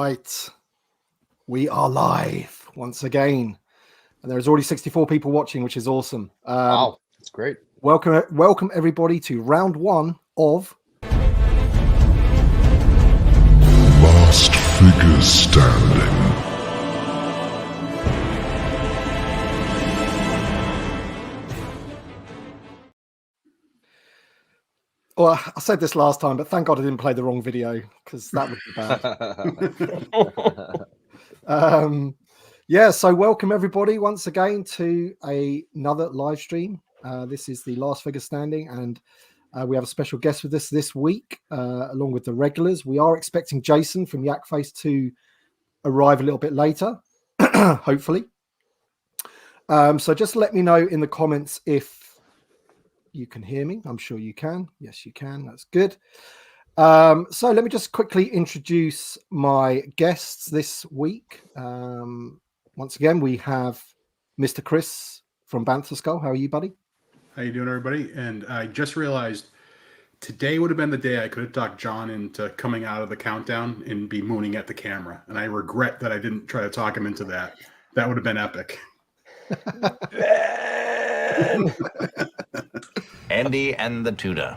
right. We are live once again. And there's already 64 people watching, which is awesome. Wow, that's great. Welcome everybody to round one of Last Figure Standing. Well, I said this last time, but thank God I didn't play the wrong video because that would be bad. So welcome everybody once again to another live stream. This is the Last Figure Standing, and we have a special guest with us this week, along with the regulars. We are expecting Jason from Yak Face to arrive a little bit later, hopefully. So just let me know in the comments if you can hear me. I'm sure you can. Yes, you can. That's good. So let me just quickly introduce my guests this week. Once again, we have Mr. Chris from Bantha Skull. How are you, buddy? How you doing, everybody? And I just realized today would have been the day I could have talked John into coming out of the countdown and be mooning at the camera. And I regret that I didn't try to talk him into that. That would have been epic. Andy and the tuna.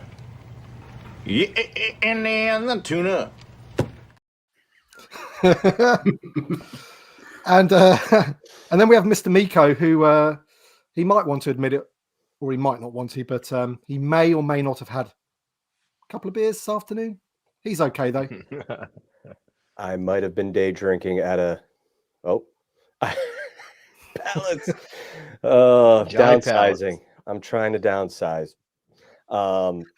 Andy and the tuna. And then we have Mr. Miko, who he might want to admit it, or he might not want to, but he may or may not have had a couple of beers this afternoon. He's okay though. I might have been day drinking at a balance. Downsizing. I'm trying to downsize.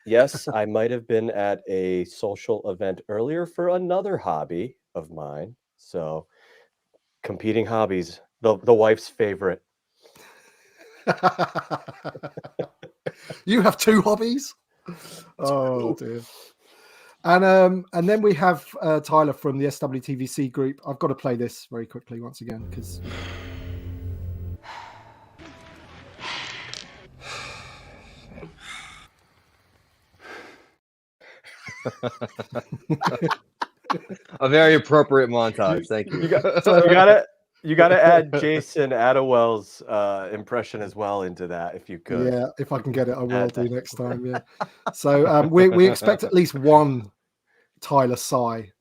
Yes, I might have been at a social event earlier for another hobby of mine. So competing hobbies, the wife's favorite. You have two hobbies? Oh dear. And then we have Tyler from the SWTVC group. I've got to play this very quickly once again because a very appropriate montage. Thank you. You gotta add Jason Attewell's impression as well into that if you could. Yeah, if I can get it, I will do next time. Yeah. So we expect at least one Tyler Sy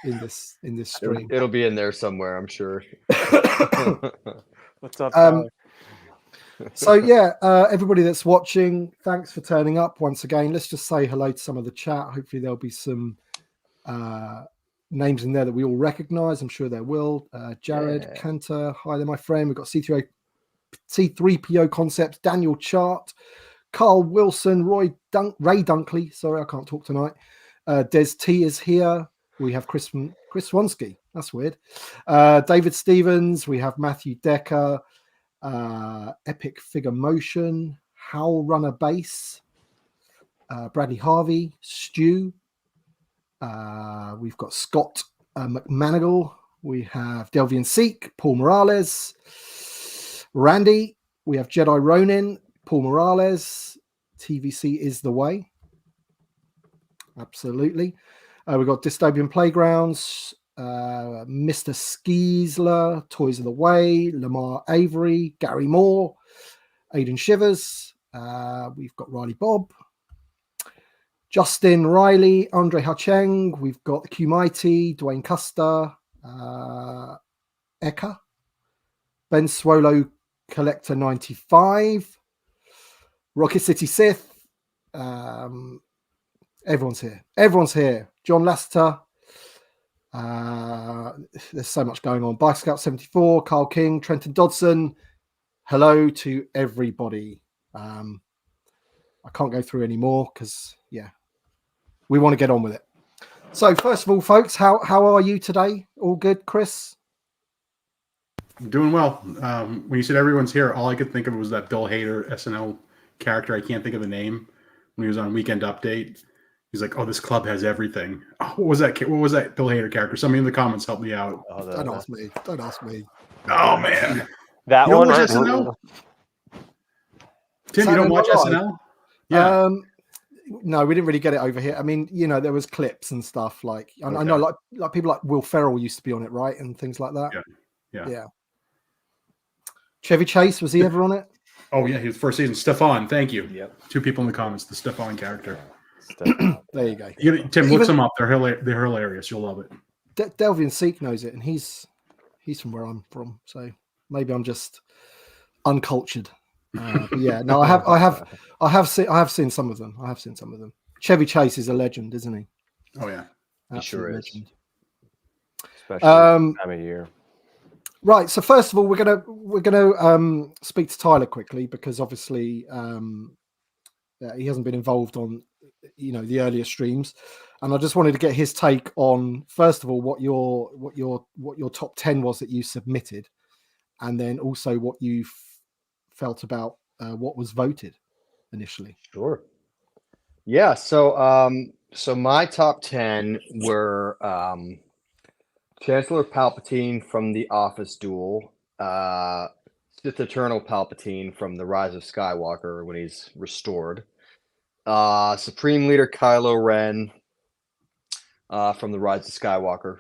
in this stream. It'll be in there somewhere, I'm sure. What's up, Tyler? So yeah, everybody that's watching, thanks for turning up once again. Let's just say hello to some of the chat. Hopefully there'll be some names in there that we all recognize. I'm sure there will. Jared Cantor, hi there, my friend. We've got C3PO Concepts, Daniel Chart, Carl Wilson, Ray Dunkley. Sorry, I can't talk tonight. Des T is here. We have Chris Swansky. That's weird. David Stevens. We have Matthew Decker. Epic Figure Motion, Howl Runner Bass, Bradley Harvey, Stu. We've got Scott McManigal. We have Delvian Seek, Paul Morales, Randy. We have Jedi Ronin, Paul Morales. TVC is the way. Absolutely. We've got Dystopian Playgrounds, Mr. Skeesler, Toys of the Way, Lamar Avery, Gary Moore, Aidan Shivers. We've got Riley Bob, Justin Riley, Andre Hacheng. We've got the Q Mighty, Dwayne Custer, Eka, Ben Swallow Collector 95, Rocket City Sith. Everyone's here. Everyone's here. John Lasseter. There's so much going on. Bike Scout 74, Carl King, Trenton Dodson. Hello to everybody. I can't go through any more because we want to get on with it. So first of all, folks, how are you today? All good, Chris? I'm doing well. When you said everyone's here, all I could think of was that Bill Hader SNL character. I can't think of the name. When he was on Weekend Update, he's like, "Oh, this club has everything." Oh, what was that? What was that Bill Hader character? Somebody in the comments help me out. Don't ask me. Don't ask me. Oh man, that you one. Don't watch SNL? Tim, you don't watch SNL? Yeah. No, we didn't really get it over here. I mean, there was clips and stuff like I know, like people like Will Ferrell used to be on it, right, and things like that. Yeah. Chevy Chase, was he ever on it? Oh yeah, he was first season. Stefan, thank you. Yep. 2 people in the comments. The Stefan character. There you go. Tim, look them up. They're hilarious. You'll love it. Delvian Seek knows it, and he's from where I'm from, so maybe I'm just uncultured. But yeah, no, I have seen some of them. Chevy Chase is a legend, isn't he? Oh yeah, he sure is. Legend. Especially this time of year. Right. So first of all, we're gonna speak to Tyler quickly because obviously he hasn't been involved on the earlier streams, and I just wanted to get his take on first of all what your top 10 was that you submitted, and then also what you felt about what was voted initially. Sure. Yeah. So my top 10 were Chancellor Palpatine from the Office duel, Sith Eternal Palpatine from the Rise of Skywalker when he's restored, Supreme Leader Kylo Ren from the Rise of Skywalker,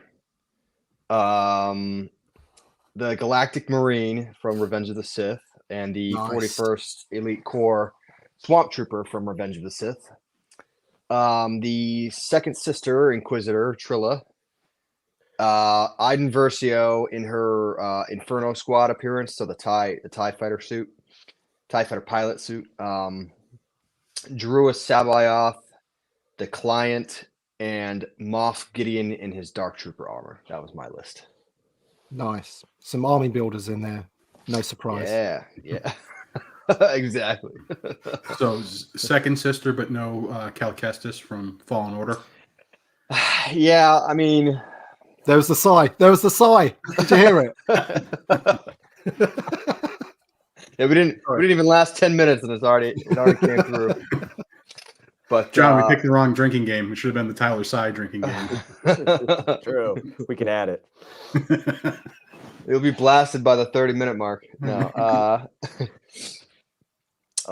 the Galactic Marine from Revenge of the Sith, and the 41st Elite Corps Swamp Trooper from Revenge of the Sith, the Second Sister Inquisitor Trilla, Iden Versio in her Inferno Squad appearance, so the TIE fighter suit, TIE fighter pilot suit, Drua Sabayoth, the Client, and Moff Gideon in his Dark Trooper armor. That was my list. Nice. Some army builders in there. No surprise. Yeah. Exactly. So Second Sister, but no Cal Kestis from Fallen Order. Yeah, I mean, there was the sigh. Did you hear it? Yeah, we didn't even last 10 minutes, and it already came through. But John, we picked the wrong drinking game. It should have been the Tyler Sy drinking game. True. We can add it. It'll be blasted by the 30-minute mark. No.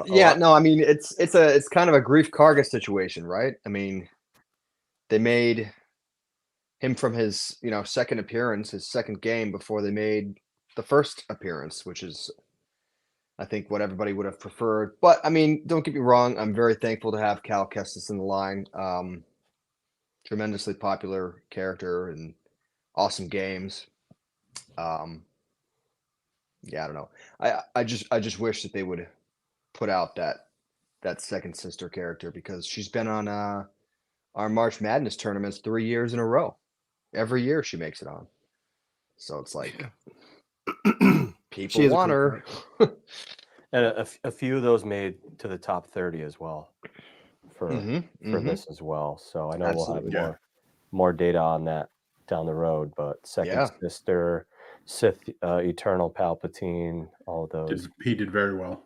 Yeah, no, I mean it's kind of a Grief Karga situation, right? I mean, they made him from his second appearance, his second game before they made the first appearance, which is I think what everybody would have preferred. But I mean, don't get me wrong, I'm very thankful to have Cal Kestis in the line. Tremendously popular character and awesome games. Yeah, I don't know. I just wish that they would put out that Second Sister character because she's been on our March Madness tournaments 3 years in a row. Every year she makes it on. So it's like people want her. And a few of those made to the top 30 as well for this as well. So I know Absolutely. we'll have more data on that down the road. But Second Sister, Sith Eternal Palpatine, all of those. He did very well.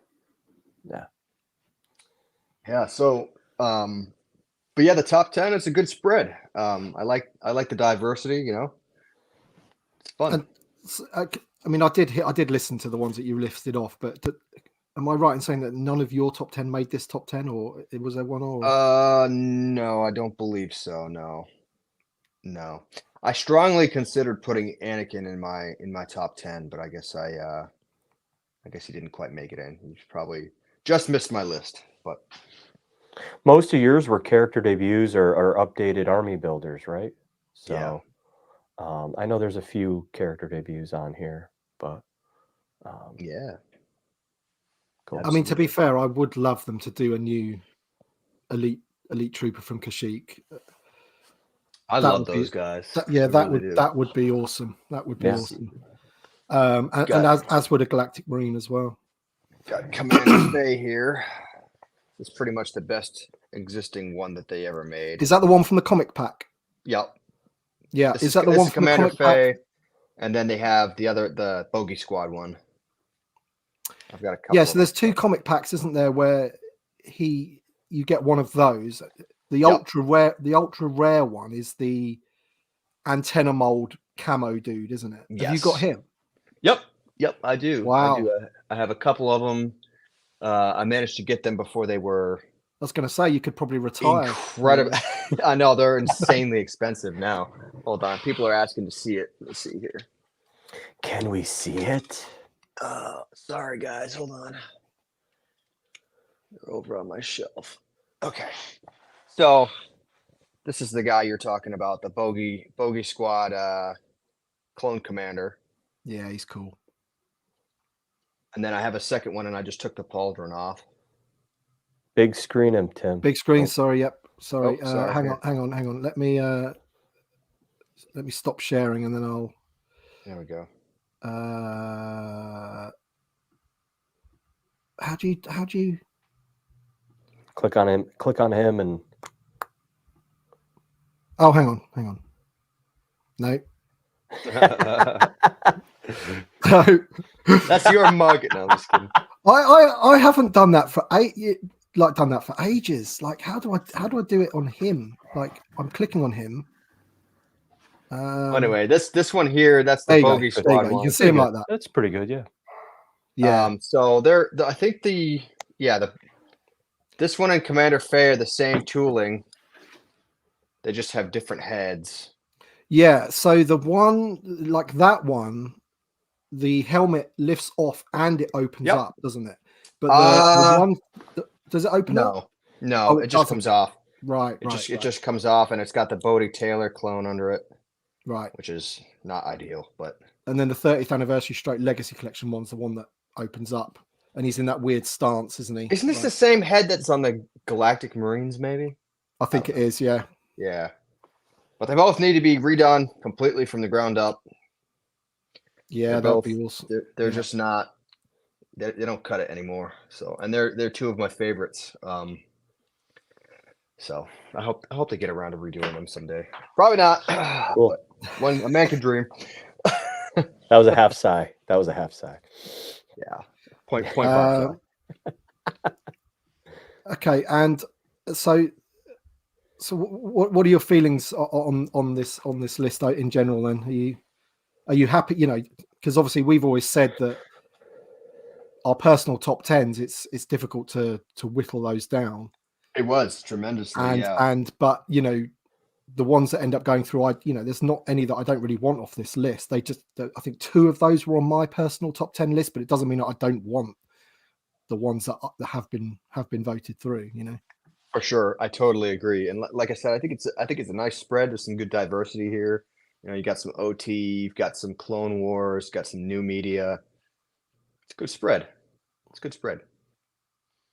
Yeah. Yeah. So, but yeah, the top 10 is a good spread. I like the diversity. It's fun. I mean, I did listen to the ones that you listed off, but am I right in saying that none of your top 10 made this top 10, or was there one? Or No, I don't believe so. No. I strongly considered putting Anakin in my top 10, but I guess he didn't quite make it in. He probably just missed my list. But most of yours were character debuts or updated army builders, right? So I know there's a few character debuts on here, but yeah. Cool. I mean, to be fair, I would love them to do a new elite trooper from Kashyyyk. I love those guys. That would be awesome. That would be awesome. And as would a Galactic Marine as well. Got Commander Faye here. It's pretty much the best existing one that they ever made. Is that the one from the comic pack? Yep. Yeah. Is that the one from Commander the comic Faye? pack? And then they have the Bogey Squad one. I've got a couple. Yeah, so there's two comic packs, isn't there, where you get one of those. The ultra rare one is the antenna mold camo dude, isn't it? Yes. Have you got him? Yep, I do. Wow. I have a couple of them. I managed to get them before they were was going to say you could probably retire. Incredible. I know they're insanely expensive now. Hold on. People are asking to see it. Let's see here. Can we see it? Sorry, guys. Hold on. They're over on my shelf. Okay. So this is the guy you're talking about, the Bogey Squad clone commander. Yeah, he's cool. And then I have a second one, and I just took the pauldron off. Big screen him, Tim. Big screen. Oh. Sorry. Yep. Sorry. Oh, sorry. Hang on. Let me stop sharing, and then I'll. There we go. How do you? Click on him, and Oh, hang on. No. No. That's your mug. No, I'm just kidding. I haven't done that for ages. Like, how do I do it on him? Like, I'm clicking on him. Anyway, this one here, that's the Bogey There Squad you go. You one. can see him like that. that's pretty good. Yeah. Yeah. So I think this one and Commander Faye are the same tooling. They just have different heads. Yeah. So the one like that one, the helmet lifts off and it opens up, doesn't it? But the one, does it open up? No, Oh, it just comes off. Right. It just comes off, and it's got the Bodie Taylor clone under it. Right. Which is not ideal, but. And then the 30th anniversary / Legacy Collection one's the one that opens up, and he's in that weird stance, isn't he? Isn't this the same head that's on the Galactic Marines? Maybe. I think it is. Yeah. Yeah. But they both need to be redone completely from the ground up. Yeah, that'll be awesome. They're just not. They don't cut it anymore. So, and they're two of my favorites. So I hope they get around to redoing them someday. Probably not. Cool. But a man can dream. That was a half sigh. Yeah. Point five. Okay, and so what are your feelings on this list in general? Then are you happy? You know, because obviously we've always said that our personal top tens, it's difficult to whittle those down. It was tremendously, but you know, the ones that end up going through, there's not any that I don't really want off this list. I think 2 of those were on my personal top 10 list, but it doesn't mean that I don't want the ones that have been voted through. You know, for sure, I totally agree. And like I said, I think it's a nice spread. There's some good diversity here. You know, you got some OT, you've got some Clone Wars, got some new media. It's a good spread.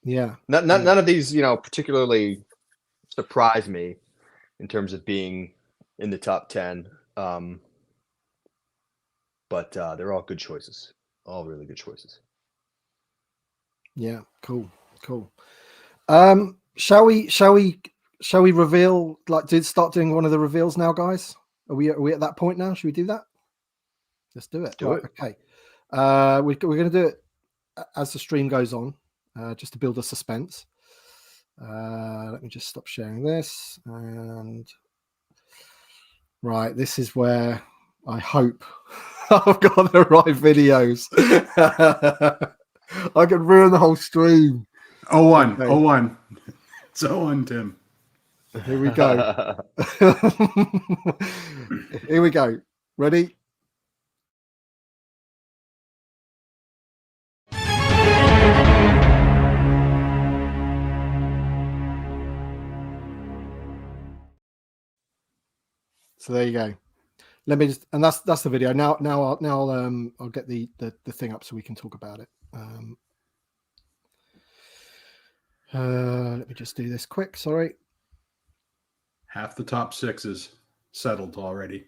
Yeah. None of these, particularly surprise me in terms of being in the top 10. But they're all good choices. All really good choices. Yeah. Cool. Shall we reveal, start doing one of the reveals now, guys? Are we at that point now? Should we do that? Let's do it. Do it. Okay. We're going to do it as the stream goes on, just to build a suspense. Let me just stop sharing this. And right, this is where I hope I've got the right videos. I could ruin the whole stream. 01. Okay. 01. It's 01, Tim. Here we go. Here we go. Ready? So there you go. Let me just, and that's the video. Now I'll get the thing up so we can talk about it. Let me just do this quick. Sorry. Half the top 6 is settled already.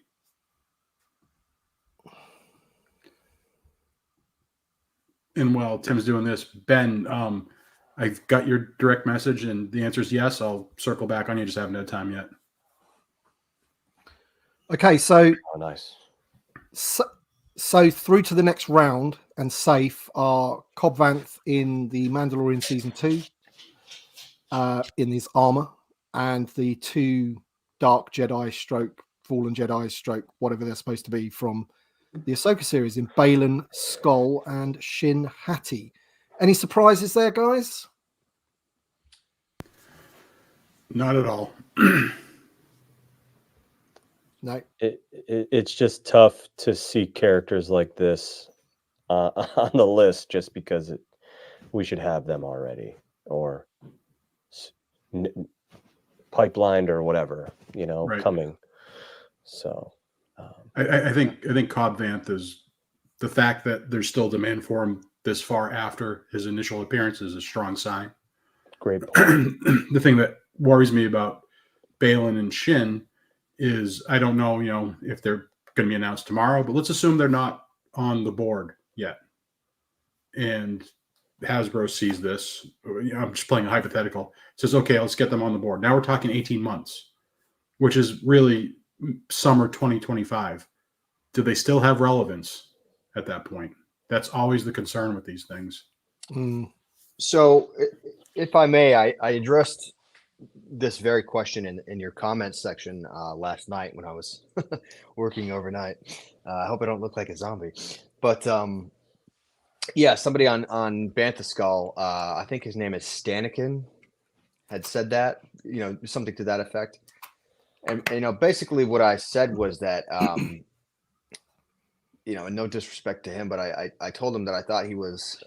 And while Tim's doing this, Ben, I've got your direct message, and the answer is yes. I'll circle back on you. Just haven't had time yet. Okay, so nice. So through to the next round and safe are Cobb Vanth in the Mandalorian season 2, in his armor, and the 2 Dark Jedi / Fallen Jedi / whatever they're supposed to be from the Ahsoka series in Baylan Skoll and Shin Hati. Any surprises there, guys? Not at all. No. It's just tough to see characters like this on the list just because we should have them already or pipelined or whatever, Right. coming. So I think Cobb Vanth is the fact that there's still demand for him this far after his initial appearance is a strong sign. great point. The thing that worries me about Balin and Shin is I don't know, if they're going to be announced tomorrow, but let's assume they're not on the board yet. And Hasbro sees this. I'm just playing a hypothetical. Says, okay, let's get them on the board. Now we're talking 18 months, which is really summer 2025. Do they still have relevance at that point? That's always the concern with these things. So, if I may, I addressed this very question in your comments section last night when I was working overnight. I hope I don't look like a zombie. But yeah, somebody on Bantha Skull, I think his name is Stanikin, had said that, something to that effect. And basically what I said was that and no disrespect to him, but I told him that I thought he was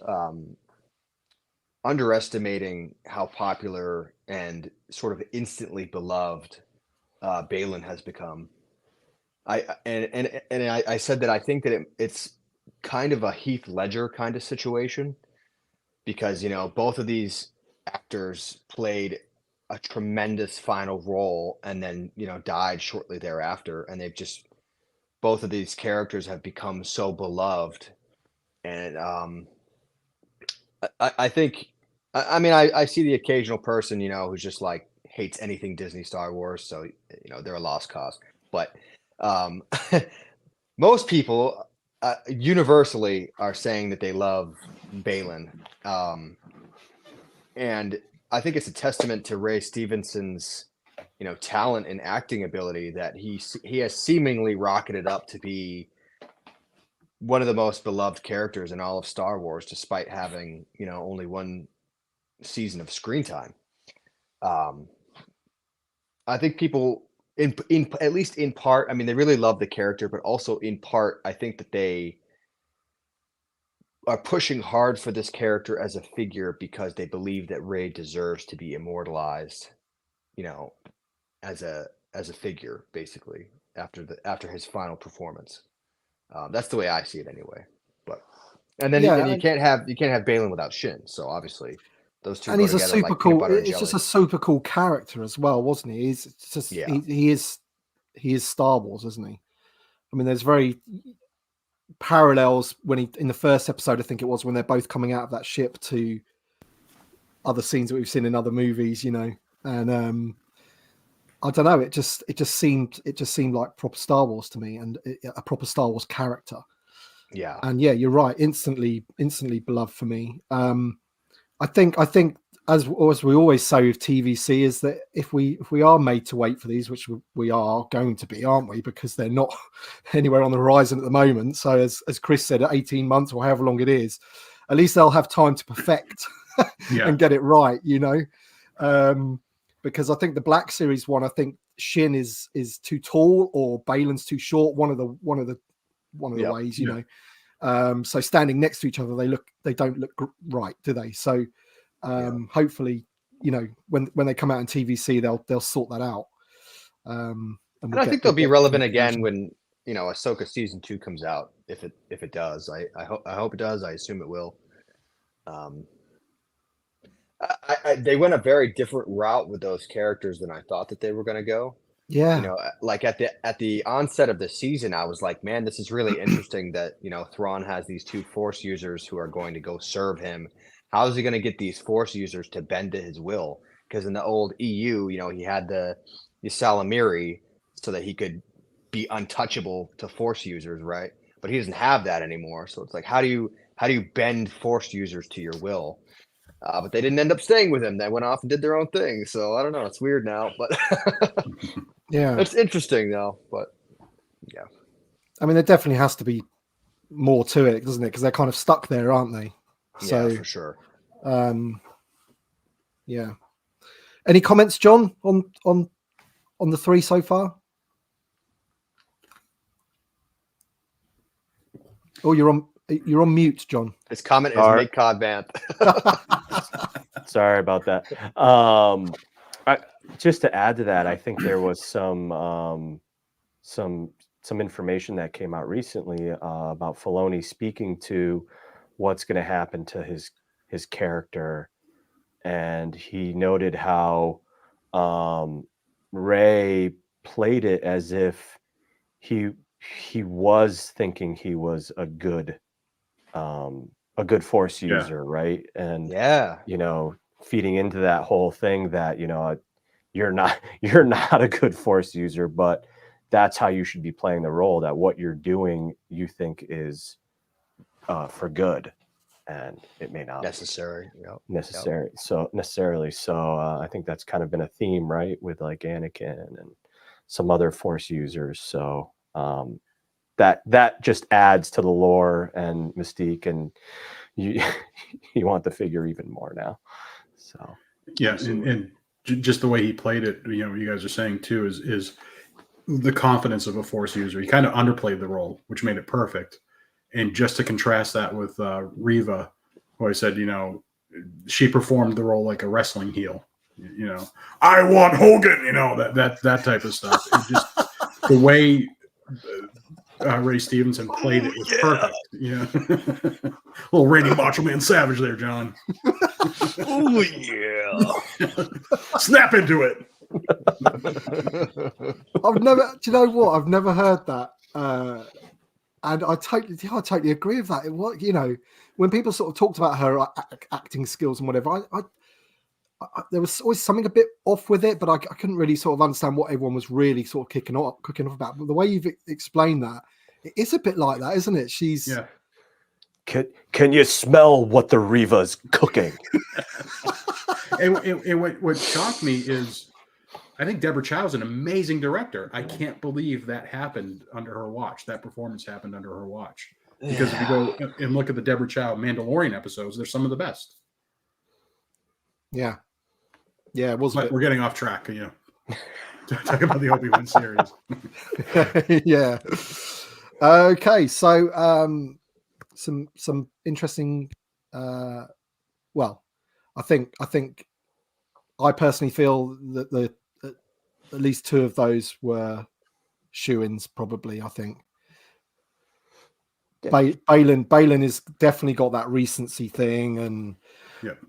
underestimating how popular and sort of instantly beloved Balin has become. I said that I think that it's kind of a Heath Ledger kind of situation because both of these actors played a tremendous final role and then died shortly thereafter, and they've just both of these characters have become so beloved. And I think I see the occasional person who's just like hates anything Disney Star Wars, so they're a lost cause. But most people universally are saying that they love Balin, and I think it's a testament to Ray Stevenson's talent and acting ability that he has seemingly rocketed up to be one of the most beloved characters in all of Star Wars, despite having only one season of screen time. I think people in at least in part, they really love the character, but also in part, I think that they are pushing hard for this character as a figure because they believe that Rey deserves to be immortalized, as a figure, basically after his final performance. That's the way I see it anyway. But and you can't have Balin without Shin. So obviously those two. And go he's a together super like cool. It's just a super cool character as well, wasn't he? He's just he is Star Wars, isn't he? There's very parallels when he in the first episode, I think it was, when they're both coming out of that ship to other scenes that we've seen in other movies, and I don't know, it just seemed like proper Star Wars to me, and a proper Star Wars character. Yeah. And yeah, you're right, instantly beloved for me. I think as we always say with TVC is that if we are made to wait for these, which we are going to be, aren't we? Because they're not anywhere on the horizon at the moment. So as Chris said, at 18 months or however long it is, at least they'll have time to perfect and get it right, because I think the Black Series one, I think Shin is too tall or Balin's too short. One of the ways, so standing next to each other, they don't look right, do they? So hopefully, when they come out in TVC, they'll sort that out. And I think they'll be relevant again when Ahsoka season 2 comes out. If it does, I hope it does. I assume it will. They went a very different route with those characters than I thought that they were going to go. Yeah. Like at the onset of the season, I was like, man, this is really interesting that, Thrawn has these 2 Force users who are going to go serve him. How is he going to get these Force users to bend to his will? Because in the old EU, he had the Salamiri so that he could be untouchable to Force users, right? But he doesn't have that anymore. So it's like, how do you bend Force users to your will? But they didn't end up staying with him. They went off and did their own thing. So I don't know. It's weird now, but yeah, it's interesting though. But yeah, there definitely has to be more to it, doesn't it? Because they're kind of stuck there, aren't they? So, yeah, for sure. Yeah, Any comments, John, on the three so far? Oh, you're on mute, John. His comment is Sorry. make COD Vamp. Sorry about that. Just to add to that, I think there was some information that came out recently about Filoni speaking to what's going to happen to his character, and he noted how Ray played it as if he was thinking he was a good Force user, right? And Yeah. feeding into that whole thing that you're not a good Force user, but that's how you should be playing the role, that what you're doing you think is for good, and it may not necessary. necessarily. So I think that's kind of been a theme, right, with like Anakin and some other Force users. So that just adds to the lore and mystique, and you want the figure even more now. So yeah, and just the way he played it, you guys are saying too, is the confidence of a Force user. He kind of underplayed the role, which made it perfect. And just to contrast that with Reva, who I said, she performed the role like a wrestling heel. I want Hogan, that type of stuff. It just the way Ray Stevenson played it was perfect. Yeah, little Randy Macho Man Savage there, John. Oh yeah, snap into it. I've never. Do you know what? I've never heard that. And I totally agree with that. When people sort of talked about her acting skills and whatever, I there was always something a bit off with it, but I couldn't really sort of understand what everyone was really sort of kicking off about. But the way you've explained that, it is a bit like that, isn't it? She's. Yeah. Can you smell what the Reva's cooking? and what shocked me is, I think Deborah Chow is an amazing director. I can't believe that happened under her watch. That performance happened under her watch. Because if you go and look at the Deborah Chow Mandalorian episodes, they're some of the best. Yeah. Yeah, it was. But we're getting off track, Talk about the Obi-Wan series. Yeah. Okay, so some interesting. Well, I think I personally feel that at least two of those were shoo-ins, probably. I think Balin has definitely got that recency thing, and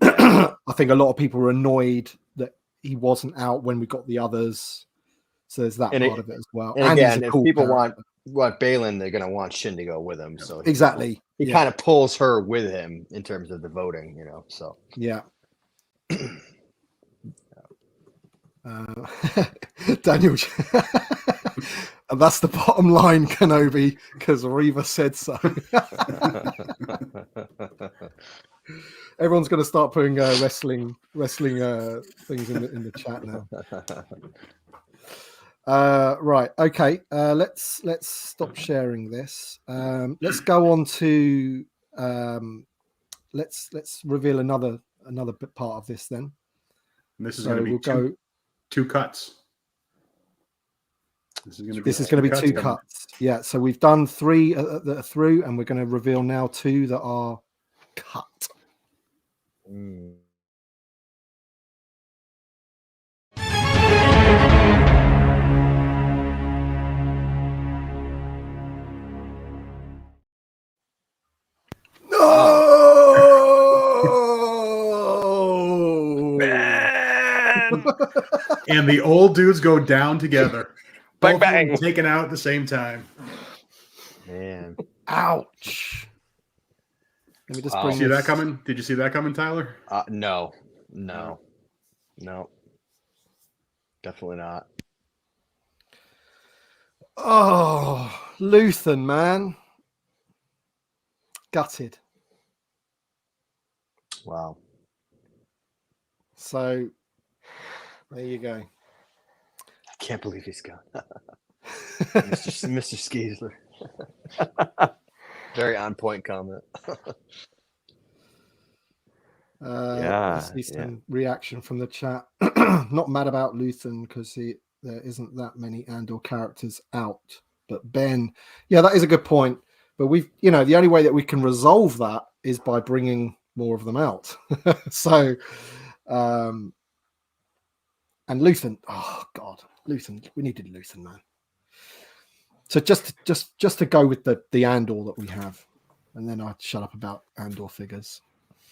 I think a lot of people were annoyed that he wasn't out when we got the others. So there's that part of it as well. And again, if people want Balin, they're going to want Shin to go with him. So exactly, he kind of pulls her with him in terms of the voting, So yeah. Daniel, and that's the bottom line, Kenobi, because Reva said so. Everyone's going to start putting wrestling things in the chat now. Right, okay. Let's stop sharing this. Let's go on to let's reveal another bit part of this then. And this is going to be two cuts. This is going to be two cuts. Yeah, so we've done 3 that are through, and we're going to reveal now 2 that are cut. And the old dudes go down together. Bang, bang. Taken out at the same time. Man. Ouch. Let me just bring see that coming? Did you see that coming, Tyler? No. Definitely not. Oh, Luthen, man. Gutted. Wow. So there you go. I can't believe he's gone. Mr. Skeesler. Very on point comment. Yeah, I see yeah. some reaction from the chat. Not mad about Luthen because there isn't that many Andor characters out. But Ben, yeah, that is a good point. But the only way that we can resolve that is by bringing more of them out. So, and Luthen, oh God, Luthen, we needed Luthen, man. So just to go with the Andor that we have, and then I'd shut up about Andor figures.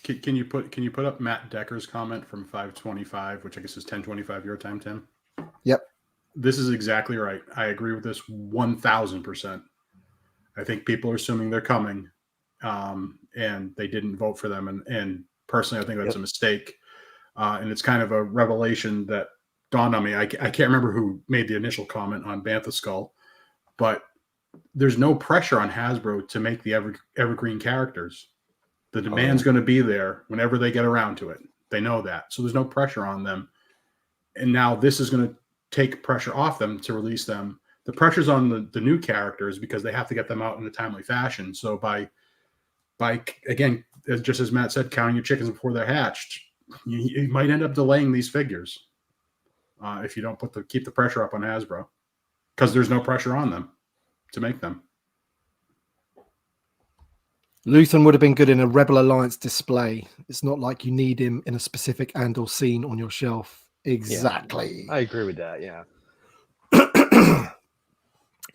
Can you put up Matt Decker's comment from 5:25, which I guess is 10:25 your time, Tim? Yep. This is exactly right. I agree with this 1,000%. I think people are assuming they're coming, and they didn't vote for them. And personally, I think that's a mistake. And it's kind of a revelation that dawned on me. I can't remember who made the initial comment on Bantha Skull, but there's no pressure on Hasbro to make the evergreen characters. The demand's going to be there whenever they get around to it. They know that. So there's no pressure on them. And now this is going to take pressure off them to release them. The pressure's on the new characters because they have to get them out in a timely fashion. So by again, just as Matt said, counting your chickens before they're hatched, you might end up delaying these figures if you don't keep the pressure up on Hasbro, because there's no pressure on them to make them. Luthen would have been good in a Rebel Alliance display. It's not like you need him in a specific Andor scene on your shelf. Exactly. I agree with that. Yeah.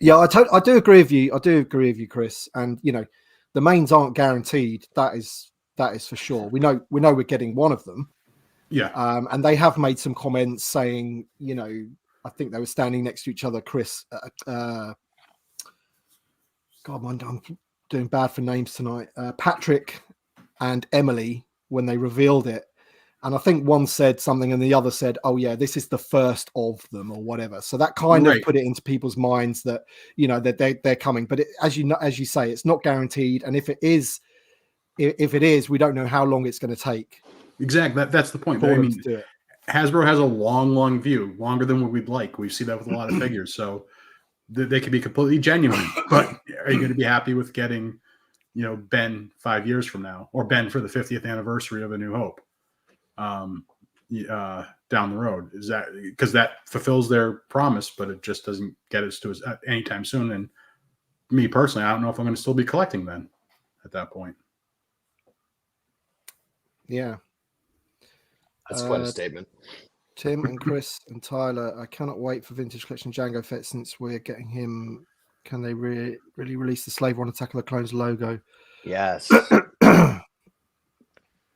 Yeah, I do agree with you. I do agree with you, Chris. And the mains aren't guaranteed. That is for sure. We know we're getting one of them. Yeah. And they have made some comments saying, I think they were standing next to each other. Chris, God, I'm doing bad for names tonight. Patrick and Emily, when they revealed it, and I think one said something and the other said, "Oh yeah, this is the first of them," or whatever. So that kind of put it into people's minds that that they're coming. But as you say, it's not guaranteed. And if it is, we don't know how long it's going to take. Exactly. That's the point. I mean, Hasbro has a long view, longer than what we'd like. We see that with a lot of figures. So they could be completely genuine, but are you going to be happy with getting, Ben 5 years from now, or Ben for the 50th anniversary of A New Hope down the road? Is that because that fulfills their promise, but it just doesn't get us to us anytime soon? And me personally, I don't know if I'm going to still be collecting then at that point. Yeah. That's quite a statement. Tim and Chris and Tyler, I cannot wait for Vintage Collection Jango Fett since we're getting him. Can they really release the Slave One Attack of the Clones logo? Yes.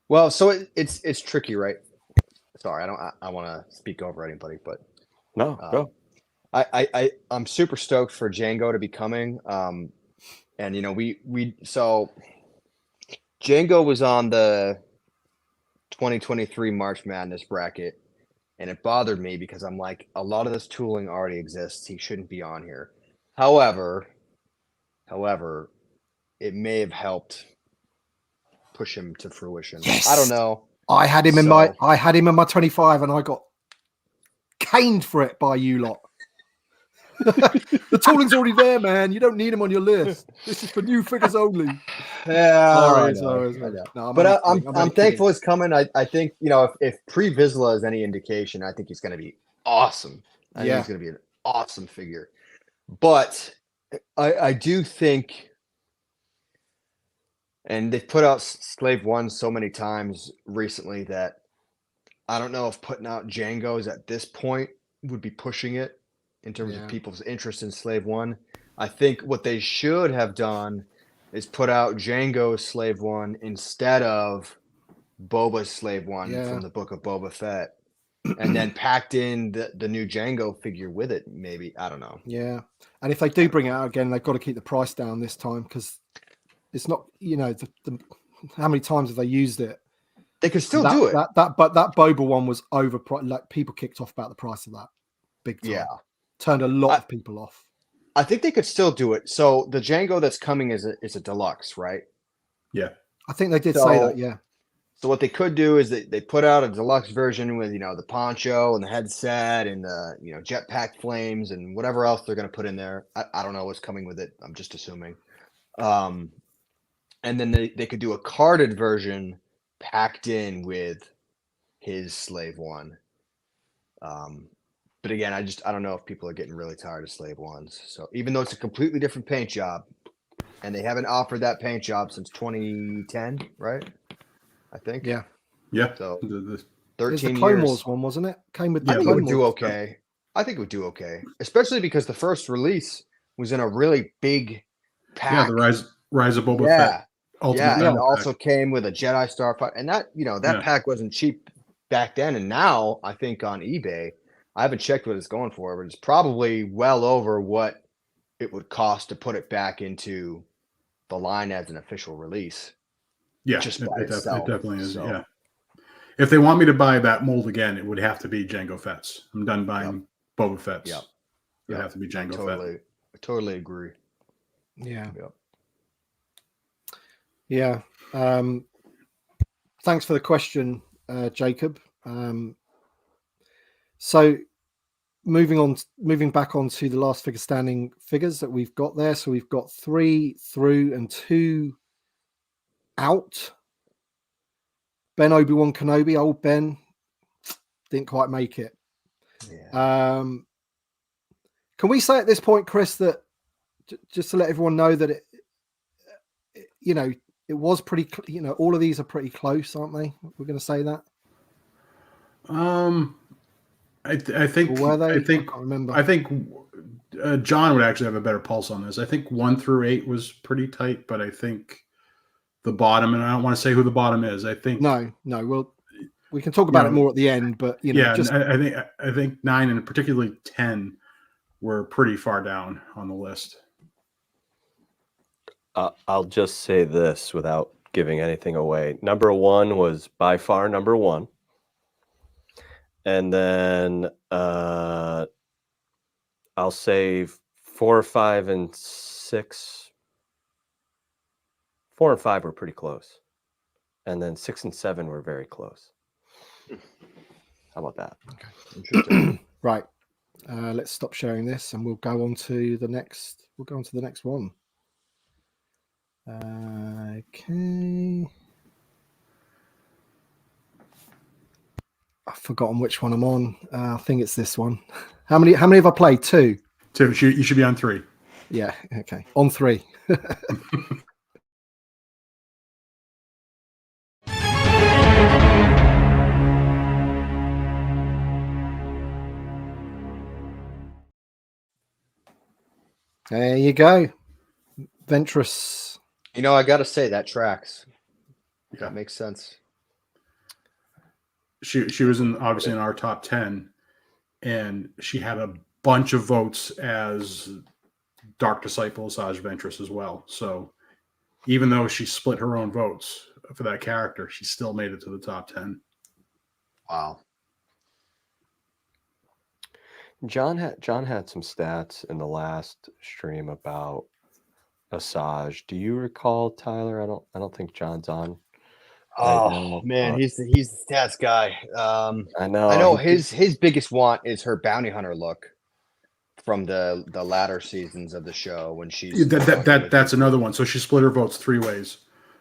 Well, so it's tricky, right? Sorry, I want to speak over anybody, but no, go. I'm super stoked for Jango to be coming. And so Jango was on the 2023 March Madness bracket, and it bothered me because I'm like, a lot of this tooling already exists. He shouldn't be on here. However, it may have helped push him to fruition. Yes. I don't know. I had him in my 25, and I got caned for it by you lot. The tooling's already there, man. You don't need him on your list. This is for new figures only. Yeah, but I'm thankful it's coming. I think if Pre Vizsla is any indication, I think he's going to be awesome. I think he's going to be an awesome figure. But I do think, and they've put out Slave One so many times recently that I don't know if putting out Jango's at this point would be pushing it in terms of people's interest in Slave One. I think what they should have done is put out Jango's Slave One instead of Boba's Slave One from the Book of Boba Fett, and then packed in the new Jango figure with it. Maybe, I don't know. Yeah, and if they do bring it out again, they've got to keep the price down this time because it's not. How many times have they used it? They could still do it. But that Boba one was overpriced. Like people kicked off about the price of that. Big time. Yeah. Turned a lot of people off. I think they could still do it. So the Jango that's coming is a deluxe, right? Yeah. I think they did say that, yeah. So what they could do is they put out a deluxe version with, the poncho and the headset and the, jetpack flames and whatever else they're going to put in there. I don't know what's coming with it. I'm just assuming. And then they could do a carded version packed in with his Slave One. But again, I don't know if people are getting really tired of Slave Ones. So even though it's a completely different paint job, and they haven't offered that paint job since 2010, right? I think. Yeah. Yeah. So It's 13 the Clone years. Wars one, wasn't it? Came with I the think it Clone would do Wars. okay. I think it would do okay, especially because the first release was in a really big pack. Yeah, the Rise of Boba Fett. Ultimate Yeah, and Battle it also came with a Jedi Starfighter, and that Yeah. pack wasn't cheap back then. And now I think on eBay, I haven't checked what it's going for, but it's probably well over what it would cost to put it back into the line as an official release. Yeah, just it by itself. definitely is. So, Yeah. If they want me to buy that mold again, it would have to be Jango Fett's. I'm done buying Boba Fett's. Yep. It would have to be Jango Fett. I totally agree. Yeah. Yep. Yeah. Thanks for the question, Jacob. So moving back onto the last figure standing figures that we've got there. So we've got 3 through and 2 out. Ben Obi-Wan Kenobi, old Ben, didn't quite make it. Yeah. Can we say at this point, Chris, that just to let everyone know that it was pretty, all of these are pretty close, aren't they? We're going to say that. I think. Or were they? I think. can't remember. I think John would actually have a better pulse on this. I think 1 through 8 was pretty tight, but I think the bottom, and I don't want to say who the bottom is. I think no. Well, we can talk about it more at the end, but I think 9 and particularly 10 were pretty far down on the list. I'll just say this without giving anything away. Number 1 was by far number 1. And then I'll say 4, 5, and 6. 4 and 5 were pretty close. And then 6 and 7 were very close. How about that? Okay. Interesting. Right. Let's stop sharing this and we'll go on to the next. We'll go on to the next one. Okay. I've forgotten which one I'm on. I think it's this one. How many have I played? 2. 2. You should be on 3. Yeah. Okay. On 3. There you go. Ventress. I got to say that tracks. Yeah. That makes sense. She was obviously in our top 10, and she had a bunch of votes as Dark Disciple Asajj Ventress as well. So even though she split her own votes for that character, she still made it to the top 10. Wow. John had some stats in the last stream about Asajj. Do you recall, Tyler? I don't think John's on. Oh man, he's the stats guy. I know. I know his biggest want is her bounty hunter look from the latter seasons of the show when she's that's another one. So she split her votes 3 ways.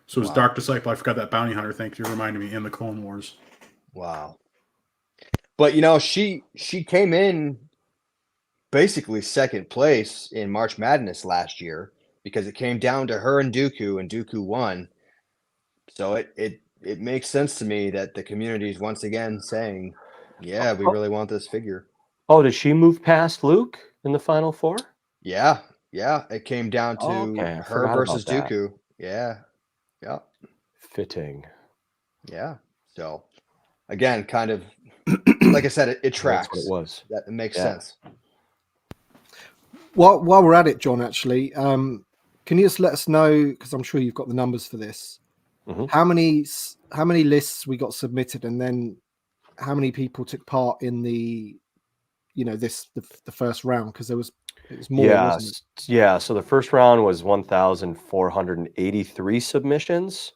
So it was Wow. Dark Disciple. I forgot that bounty hunter. Thank you for reminding me. In the Clone Wars. Wow. But she came in basically second place in March Madness last year because it came down to her and Dooku won. So it makes sense to me that the community is once again saying, yeah, we really want this figure. Oh, did she move past Luke in the Final 4? Yeah. It came down to her versus Dooku. Yeah. Fitting. Yeah. So again, kind of like I said, it tracks. That's what it was. That makes sense. While we're at it, John, actually, can you just let us know, because I'm sure you've got the numbers for this, how many lists we got submitted, and then how many people took part in the first round? Because it was more. Wasn't it? Yeah. So the first round was 1,483 submissions,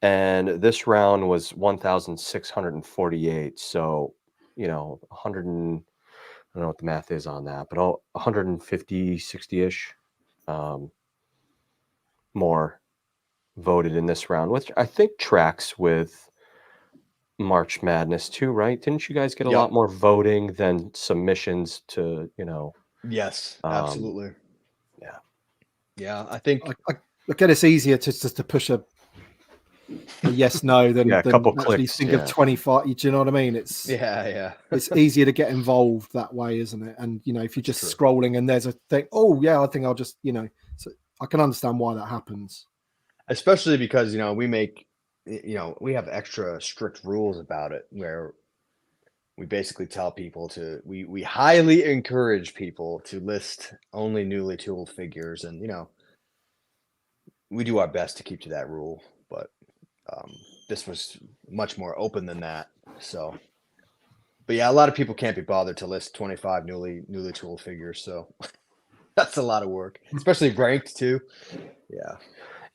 and this round was 1,648. So 100 and I don't know what the math is on that, but 150, 60-ish more voted in this round, which I think tracks with March Madness too, right? Didn't you guys get a lot more voting than submissions to, Yes, Um, absolutely. yeah. Yeah, I think I get it's easier to just to push a yes no than a couple actually clicks, think of 25. Do you know what I mean? It's it's easier to get involved that way, isn't it? And if you're just scrolling and there's a thing, oh yeah, I think I'll just so I can understand why that happens. Especially because we make we have extra strict rules about it where we basically tell people we highly encourage people to list only newly tooled figures, and we do our best to keep to that rule, but this was much more open than that. So, but yeah, a lot of people can't be bothered to list 25 newly tooled figures, so that's a lot of work, especially ranked too.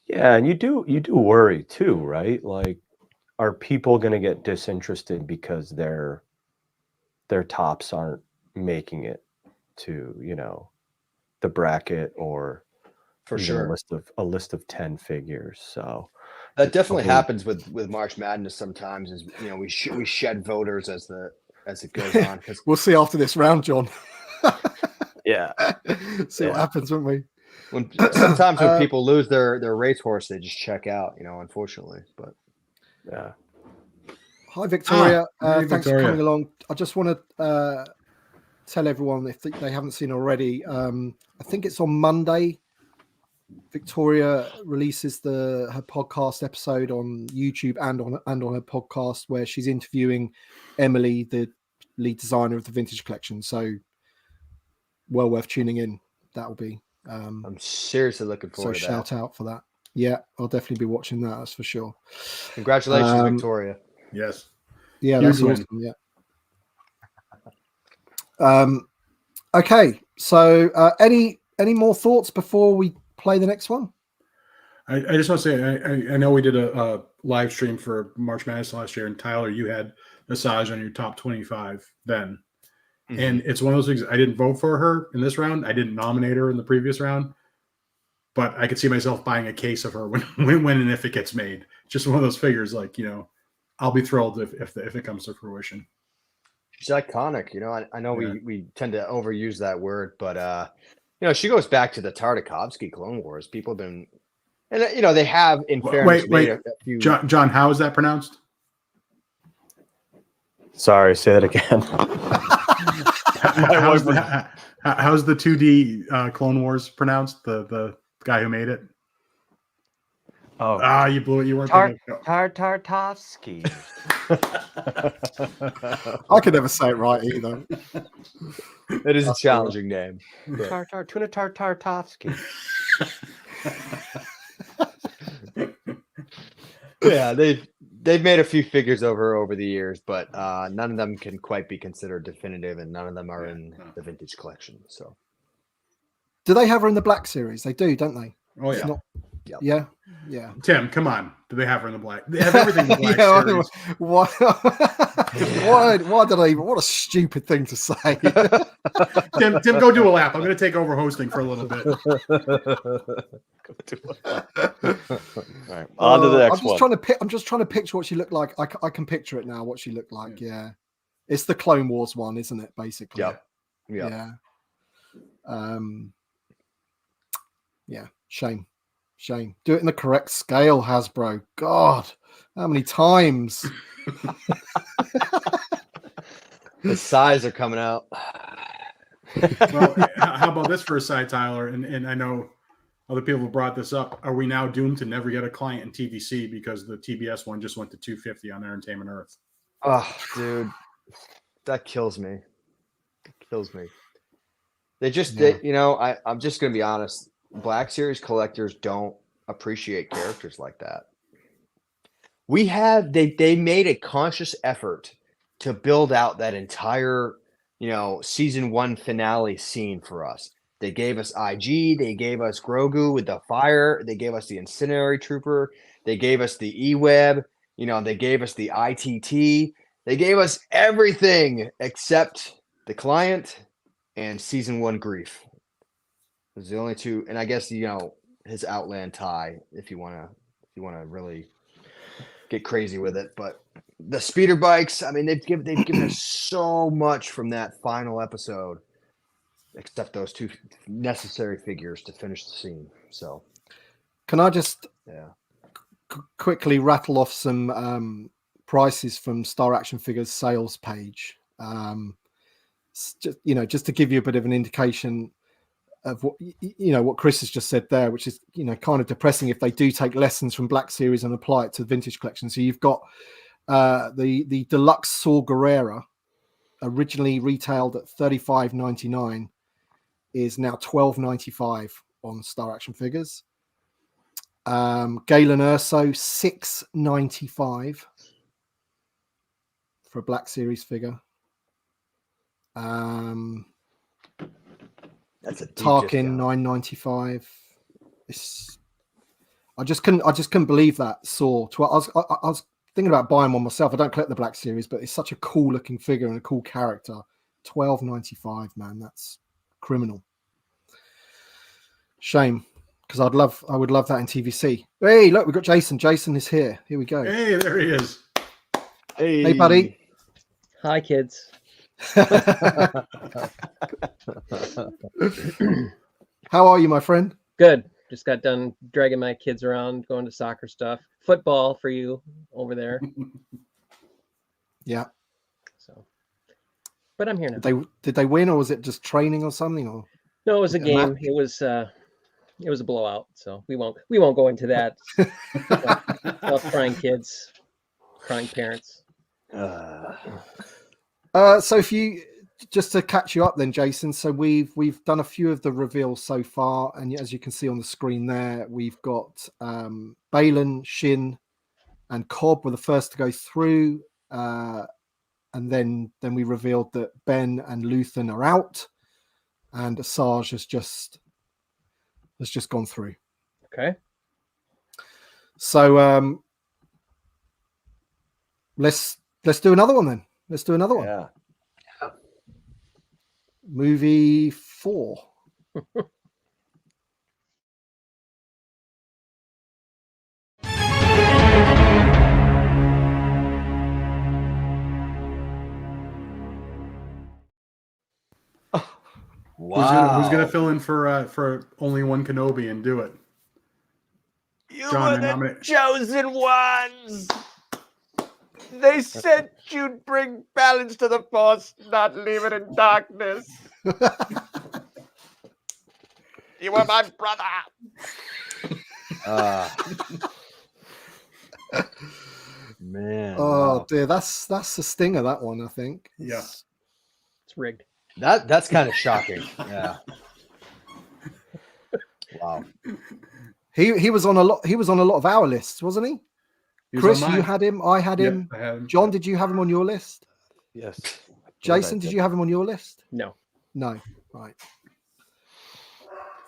Yeah, and you do worry too, right? Like, are people going to get disinterested because their tops aren't making it to the bracket, or For even sure, a list of 10 figures? So that definitely happens with March Madness sometimes. Is we shed voters as it goes on, because we'll see after this round, John. Yeah, see what happens, won't we? Sometimes when people lose their racehorse, they just check out, unfortunately. But yeah. Hi, Victoria. Hey, thanks for Victoria. coming along. I just want to tell everyone, if they haven't seen already, I think it's on Monday. Victoria releases her podcast episode on YouTube and on her podcast, where she's interviewing Emily, the lead designer of the Vintage Collection. So well worth tuning in. That'll be. I'm seriously looking forward to that. So shout out for that. Yeah, I'll definitely be watching that. That's for sure. Congratulations, Victoria. Yes. Yeah, Huge that's win. awesome. Yeah. Okay. So any more thoughts before we play the next one? I just want to say, I know we did a live stream for March Madness last year, and Tyler, you had Asajj on your top 25 then. Mm-hmm. And it's one of those things, I didn't vote for her in this round. I didn't nominate her in the previous round, but I could see myself buying a case of her when and if it gets made. Just one of those figures, like, I'll be thrilled if it comes to fruition. She's iconic. I know we tend to overuse that word, but she goes back to the Tartakovsky Clone Wars. People have been, and they have, in fairness, made a few. John, how is that pronounced? Sorry, say that again. How's the 2D Clone Wars pronounced? The guy who made it. Oh, you blew it. You weren't Tartakovsky. I could never say it right either. It is a challenging name. Tuna Tartakovsky. Yeah, they've made a few figures of her over the years, but none of them can quite be considered definitive, and none of them are in the Vintage Collection. So, do they have her in the Black Series? They do, don't they? Oh yeah. Yeah. Tim, come on. Do they have her in the Black? They have everything in the Black Series. Why did I even? What a stupid thing to say. Tim, go do a lap. I'm going to take over hosting for a little bit. All right, on to the next one. I'm just trying to picture what she looked like. I can picture it now. What she looked like. Yeah, it's the Clone Wars one, isn't it? Basically. Yep. Yeah. Yeah. Shame. Do it in the correct scale, Hasbro. God, how many times? The size are coming out. Well, how about this for a side, Tyler? And I know other people have brought this up. Are we now doomed to never get a client in TVC because the TBS one just went to 250 on Entertainment Earth? Oh, dude, that kills me. They just, I'm just going to be honest. Black Series collectors don't appreciate characters like that. They made a conscious effort to build out that entire, season 1 finale scene for us. They gave us IG, they gave us Grogu with the fire, they gave us the Incendiary Trooper, they gave us the E-Web, they gave us the ITT, they gave us everything except the client and season 1 Grief. Those are the only two, and I guess his Outland tie, if you want to if you want to really get crazy with it. But the speeder bikes, I mean, they've given us so much from that final episode, except those two necessary figures to finish the scene. So, can I just yeah, quickly rattle off some prices from Star Action Figures sales page? Just to give you a bit of an indication of what what Chris has just said there, which is kind of depressing if they do take lessons from Black Series and apply it to the vintage collection. So you've got the deluxe Saw Gerrera, originally retailed at $35.99, is now $12.95 on Star Action Figures. Galen Urso, $6.95 for a Black Series figure. that's a deep Tarkin, discount. $9.95. I just couldn't believe that. Saw. I was thinking about buying one myself. I don't collect the Black Series, but it's such a cool looking figure and a cool character. $12.95, man. That's criminal. Shame, because I would love that in TVC. Hey, look, we've got Jason. Jason is here. Here we go. Hey, there he is. Hey buddy. Hi, kids. How are you, my friend? Good. Just got done dragging my kids around, going to soccer stuff. Football for you over there. Yeah. So, but I'm here now. Did they win, or was it just training or something? Or No, it was a Yeah, game. Matt. It was a blowout. So we won't go into that. Well, crying kids, crying parents. So if you just to catch you up then, Jason, so we've done a few of the reveals so far, and as you can see on the screen there, we've got Balin, Shin, and Cobb were the first to go through, and then we revealed that Ben and Luthen are out, and Asajj has just gone through. Okay. So let's do another one then. Let's do another one. Yeah. Movie 4. Wow. Who's gonna fill in for only one Kenobi and do it? You John, were I the nominate- chosen ones. They said you'd bring balance to the force, not leave it in darkness. You were my brother. Man. Oh wow. dear, that's the stinger, that one, I think. Yeah. It's rigged. That's kind of shocking. Yeah. Wow. He was on a lot of our lists, wasn't he? He was Chris, on you mine. had him, I had Yep, him. I had him. John, did you have him on your list? Yes. Jason, did you have him on your list? No. No. Right.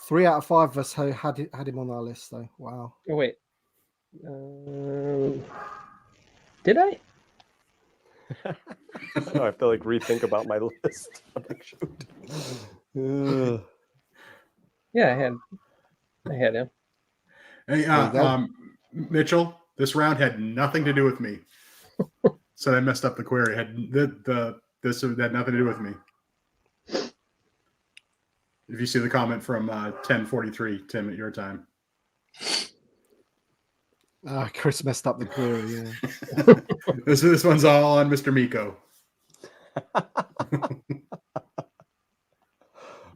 3 out of 5 of us had him on our list, though. Wow. Oh wait. Did I? I feel like rethink about my list. I'm like, shoot. Yeah, I had him. Hey, There you go. Mitchell, this round had nothing to do with me. So I messed up the query. This had nothing to do with me. If you see the comment from 10:43, Tim, at your time. Chris messed up the query, yeah. This one's all on Mr. Miko.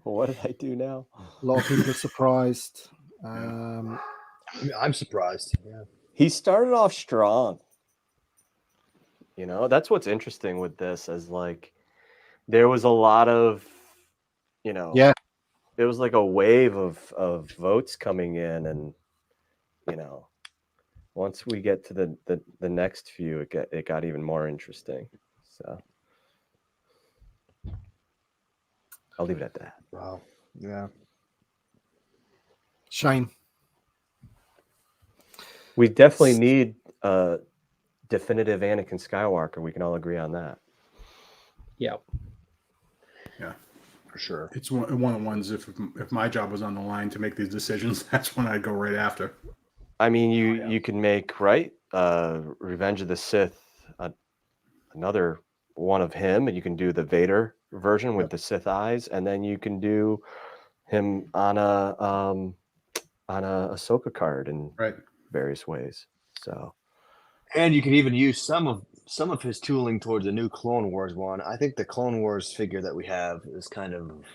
What did I do now? A lot of people are surprised. I'm surprised. Yeah. He started off strong. You know, that's what's interesting with this, is like there was a lot of, Yeah. it was like a wave of votes coming in, and once we get to the next few, it got even more interesting. So I'll leave it at that. Wow. Yeah. Shane. We definitely need a definitive Anakin Skywalker. We can all agree on that. Yeah. Yeah, For sure. it's one of the ones. If my job was on the line to make these decisions, that's when I'd go right after. I mean, you can make Revenge of the Sith another one of him, and you can do the Vader version with the Sith eyes, and then you can do him on a Ahsoka card in various ways. So, and you can even use some of his tooling towards the new Clone Wars one. I think the Clone Wars figure that we have is kind of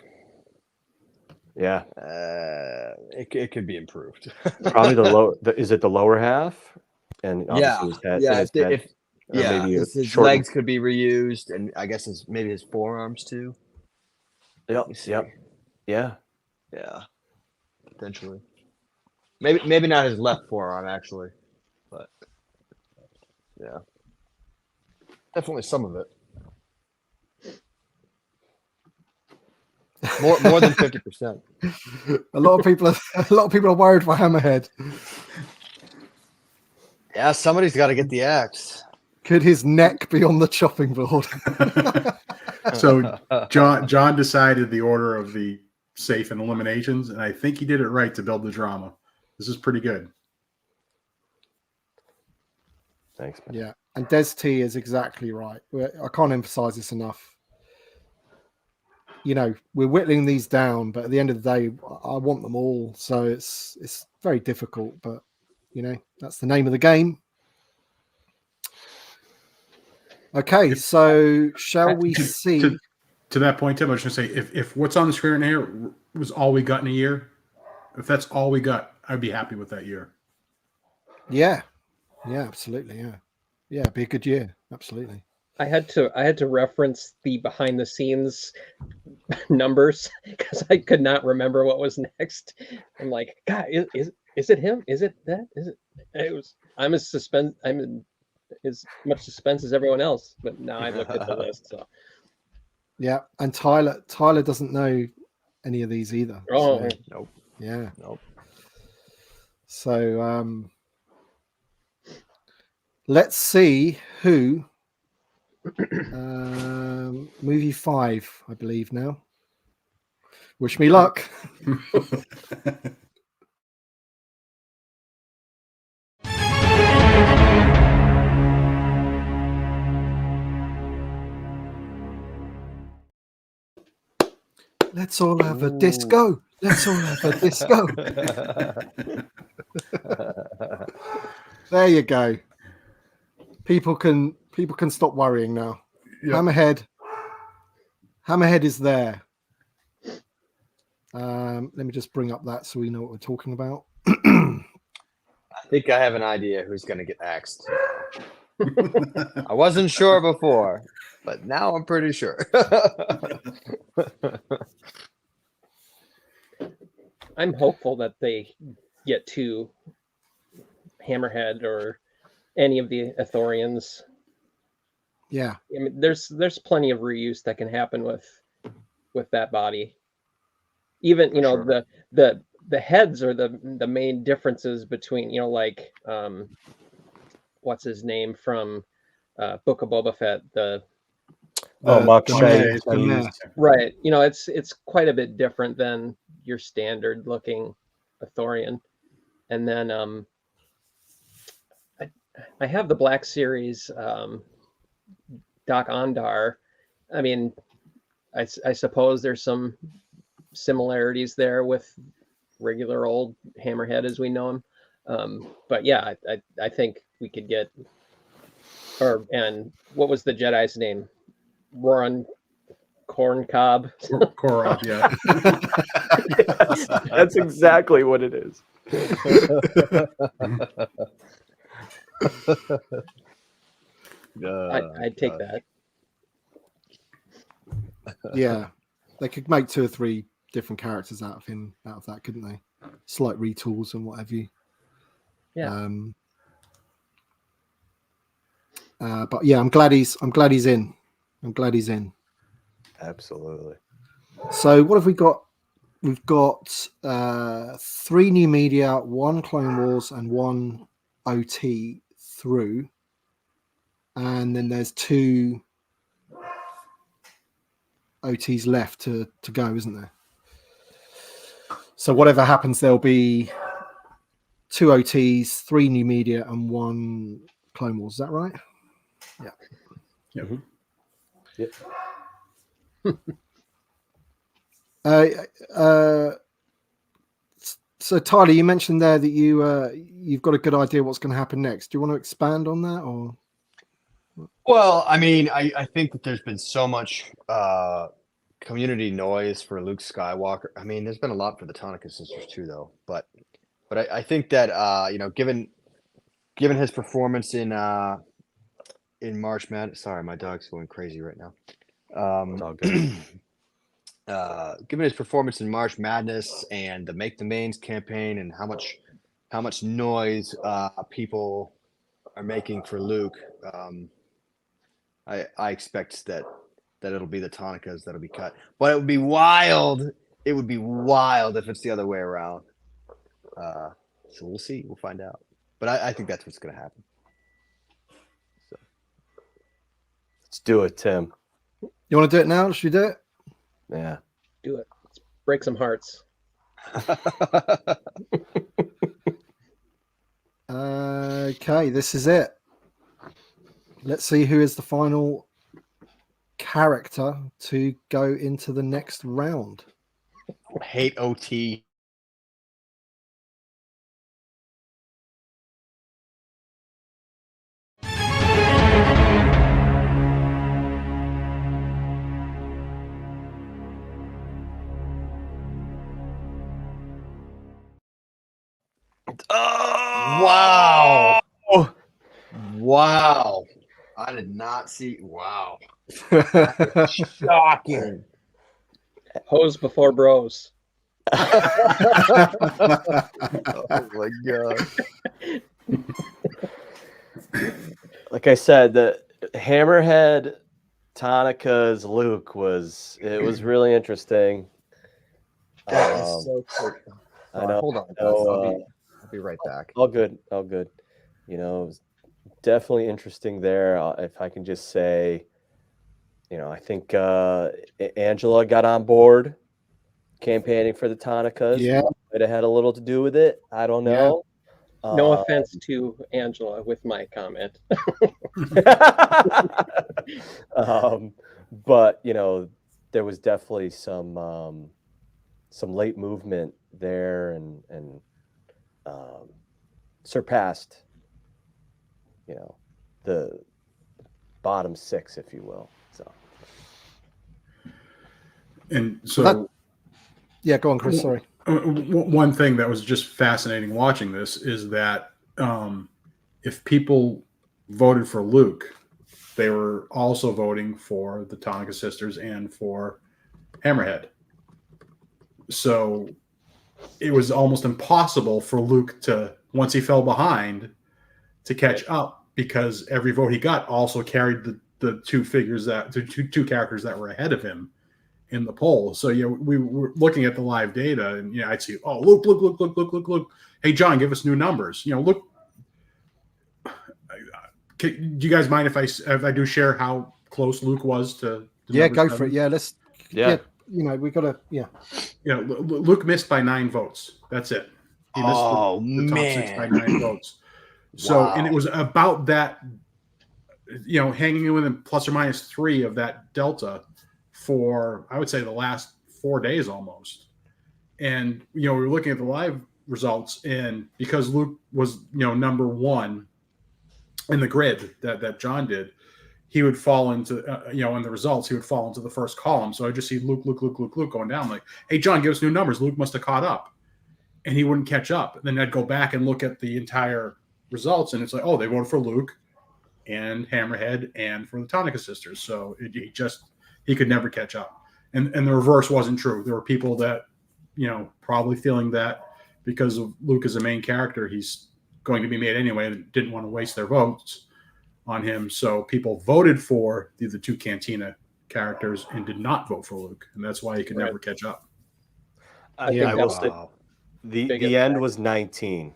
it could be improved. probably is it the lower half? And obviously his head. Maybe his legs could be reused, and I guess maybe his forearms too. Yep. Yeah. Potentially. Maybe not his left forearm actually, but yeah, definitely some of it. More than 50%. A lot of people are worried for Hammerhead. Yeah, somebody's got to get the axe. Could his neck be on the chopping board? So John decided the order of the safe and eliminations, and I think he did it right to build the drama. This is pretty good. Thanks, man. Yeah, and Des T is exactly right. I can't emphasize this enough. You know, we're whittling these down, but at the end of the day, I want them all. So it's very difficult, but you know, that's the name of the game. Okay, so shall we see? To that point, Tim, I was going to say, if what's on the screen right here was all we got in a year, if that's all we got, I'd be happy with that year. Yeah, absolutely. Yeah, it'd be a good year. Absolutely. I had to reference the behind the scenes numbers because I could not remember what was next. I'm like, God, is it him? Is it that? Is it? I'm in as much suspense as everyone else, but now I looked at the list. So yeah, and Tyler doesn't know any of these either. Oh, nope. Yeah, nope. So let's see who. Movie 5, I believe now. Wish me luck. Let's all have a disco. Let's all have a disco. There you go. People can stop worrying now. Yep. Hammerhead is there. Let me just bring up that so we know what we're talking about. I think I have an idea who's going to get axed. I wasn't sure before, but now I'm pretty sure. I'm hopeful that they get to Hammerhead or any of the Ithorians. Yeah, I mean, there's plenty of reuse that can happen with that body. Even the heads are the main differences between like what's his name from Book of Boba Fett, right? It's quite a bit different than your standard looking Ithorian. And then I have the Black Series Doc Ondar. I mean, I suppose there's some similarities there with regular old Hammerhead as we know him. But yeah, I think we could get, and what was the Jedi's name? Roran Corncob. Korok, yeah. Yes, that's exactly what it is. I'd take that. Yeah, they could make 2 or 3 different characters out of that, couldn't they? Slight retools and what have you. Yeah. But yeah, I'm glad he's in. I'm glad he's in. Absolutely. So what have we got? We've got 3 new media, 1 Clone Wars, and 1 OT through, and then there's 2 OTs left to go, isn't there? So whatever happens, there'll be 2 OTs, 3 new media, and 1 Clone Wars. Is that right? Yeah. Yep. Mhm. Yep. So Tyler, you mentioned there that you've got a good idea what's going to happen next. Do you want to expand on that, or? Well, I mean, I think that there's been so much community noise for Luke Skywalker. I mean, there's been a lot for the Tonica sisters too, though. But I think that given his performance in March Madness. Sorry, my dog's going crazy right now. It's all good. Given his performance in March Madness and the Make the Mains campaign and how much noise people are making for Luke, I expect that it'll be the Tonicas that'll be cut. But it would be wild. It would be wild if it's the other way around. So we'll see. We'll find out. But I think that's what's going to happen. So. Let's do it, Tim. You want to do it now? Should we do it? Yeah. Do it. Let's break some hearts. Okay, this is it. Let's see who is the final character to go into the next round. I hate OT. Oh! Wow. Wow. I did not see. Wow. Shocking. Hose before bros. Oh my God. Like I said, the Hammerhead Tonica's Luke was really interesting. That is so cool. I know. Hold on, guys. So, I'll be right back. all good. All good. You know, it was definitely interesting there. If I can just say, you know, I think Angela got on board campaigning for the Tonicas. Yeah. Might have had a little to do with it. I don't know. No offense to Angela with my comment. But you know, there was definitely some late movement there, and surpassed, you know, the bottom 6, if you will. So, And so, yeah, go on, Chris. Sorry. One thing that was just fascinating watching this is that if people voted for Luke, they were also voting for the Tonica sisters and for Hammerhead. So it was almost impossible for Luke to, once he fell behind, to catch up, because every vote he got also carried the two characters that were ahead of him in the poll. So yeah, we were looking at the live data, and yeah, I'd see, oh, Luke. Hey, John, give us new numbers. You know, look. Do you guys mind if I do share how close Luke was to? Yeah, go 7? for it. Yeah, let's. yeah. You know, we got to. Yeah. You know, Luke missed by 9 votes. That's it. He missed the top 6 by 9 votes. So, Wow. and it was about that, you know, hanging in within plus or minus 3 of that delta for, I would say, the last 4 days almost. And, you know, we were looking at the live results, and because Luke was, you know, number 1 in the grid that John did, he would fall into, you know, in the results, he would fall into the first column. So I just see Luke going down, like, hey, John, give us new numbers. Luke must have caught up. And he wouldn't catch up. And then I'd go back and look at the entire results, and it's like, oh, they voted for Luke and Hammerhead and for the Tonica sisters. So he could never catch up. And the reverse wasn't true. There were people that, you know, probably feeling that because of Luke as a main character, he's going to be made anyway, and didn't want to waste their votes on him. So people voted for the 2 Cantina characters and did not vote for Luke. And that's why he could never catch up. I will say Wow. the end was 19.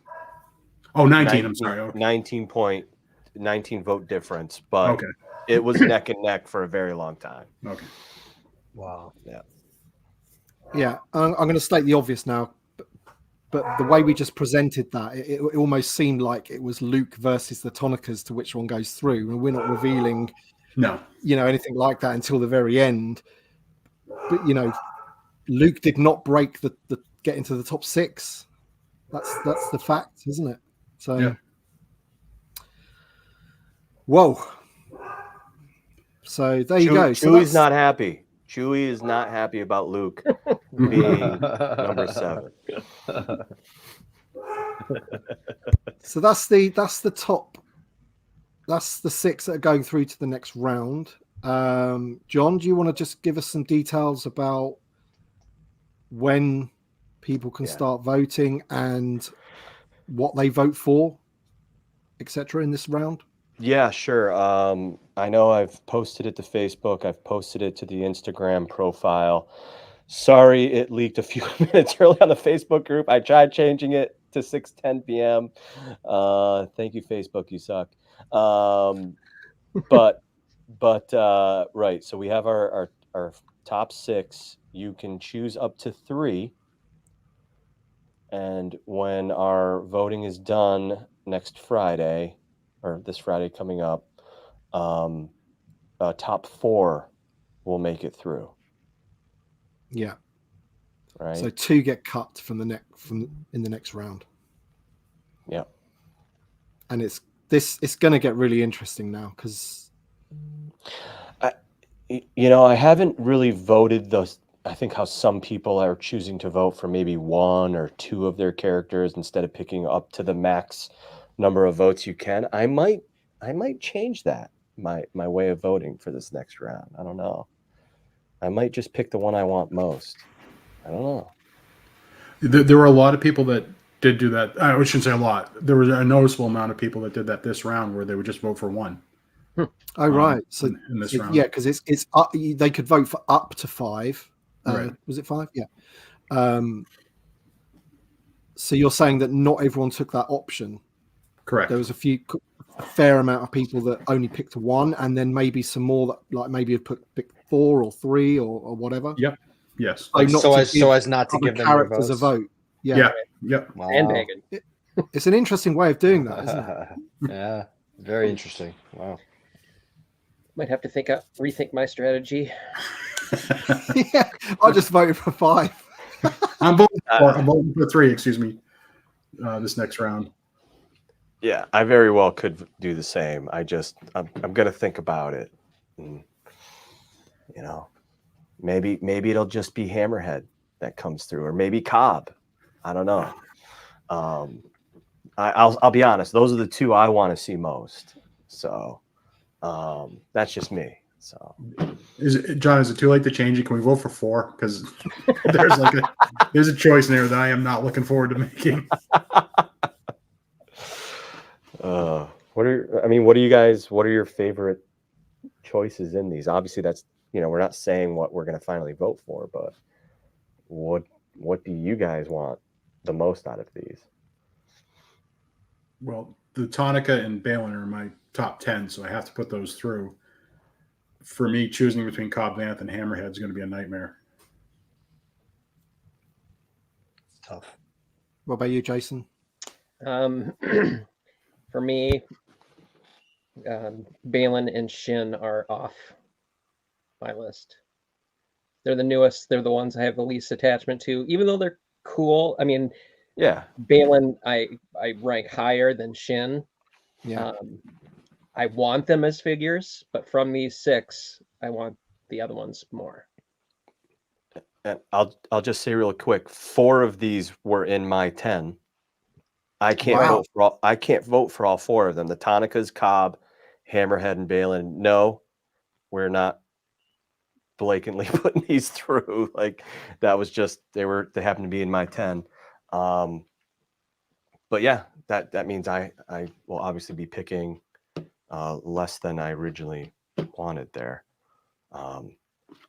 Oh, 19. I'm sorry. Okay. 19 vote difference, but Okay. it was neck and neck for a very long time. Okay. Wow. Yeah. I'm going to state the obvious now. but the way we just presented that, it almost seemed like it was Luke versus the Tonikas to which one goes through, and we're not revealing, anything like that until the very end. But Luke did not break the get into the top 6. That's the fact, isn't it? So, Yeah. Whoa. So there you go. So Chewie's not happy. Chewie is not happy about Luke being number 7. So that's the top. That's the 6 that are going through to the next round. John, do you want to just give us some details about when people can start voting and what they vote for, etc. in this round? Yeah, sure. I know I've posted it to Facebook. I've posted it to the Instagram profile. Sorry, it leaked a few minutes early on the Facebook group. I tried changing it to 6:10 p.m. Thank you, Facebook. You suck. Right. So we have our top 6. You can choose up to 3. And when our voting is done next Friday, or this Friday coming up, top 4 will make it through. Yeah. Right. So 2 get cut from in the next round. Yeah. And it's going to get really interesting now because I haven't really voted those. I think how some people are choosing to vote for maybe 1 or 2 of their characters instead of picking up to the max number of votes you can. I might change that, my way of voting for this next round. I don't know. I might just pick the one I want most. I don't know. There were a lot of people that did do that. I shouldn't say a lot. There was a noticeable amount of people that did that this round where they would just vote for 1. Oh, right. So in this round. Yeah, because it's up, they could vote for up to 5. Right. Was it 5? Yeah. So you're saying that not everyone took that option? Correct. There was a fair amount of people that only picked 1, and then maybe some more that like maybe have picked 4 or 3 or whatever. Yep. Yes. So as not to give them characters their a votes. vote. Yeah. Yep. Wow. And Megan. It's an interesting way of doing that, isn't it? Yeah. Very interesting. Wow. Might have to rethink my strategy. Yeah, I just voted for 5. I'm voting for 3. Excuse me. This next round. Yeah, I very well could do the same. I'm going to think about it. And, maybe it'll just be Hammerhead that comes through, or maybe Cobb. I don't know. I'll be honest. Those are the 2 I want to see most. So that's just me. So John, is it too late to change it? Can we vote for 4? Because there's a choice in there that I am not looking forward to making. what are your favorite choices in these? Obviously that's, we're not saying what we're going to finally vote for, but what do you guys want the most out of these? Well, the Tonica and Balin are my top 10, so I have to put those through. For me, choosing between Cobb Vanth and Hammerhead is going to be a nightmare. Tough. What about you, Jason? For me, Balin and Shin are off my list. They're the newest. They're the ones I have the least attachment to, even though they're cool. I mean, yeah, Balin I rank higher than Shin. Yeah. I want them as figures, but from these 6, I want the other ones more. And I'll just say real quick, 4 of these were in my 10. I can't vote for all 4 of them. The Tonikas, Cobb, Hammerhead, and Balin. No, we're not blatantly putting these through. Like that was just they happened to be in my 10. But yeah, that means I will obviously be picking less than I originally wanted there.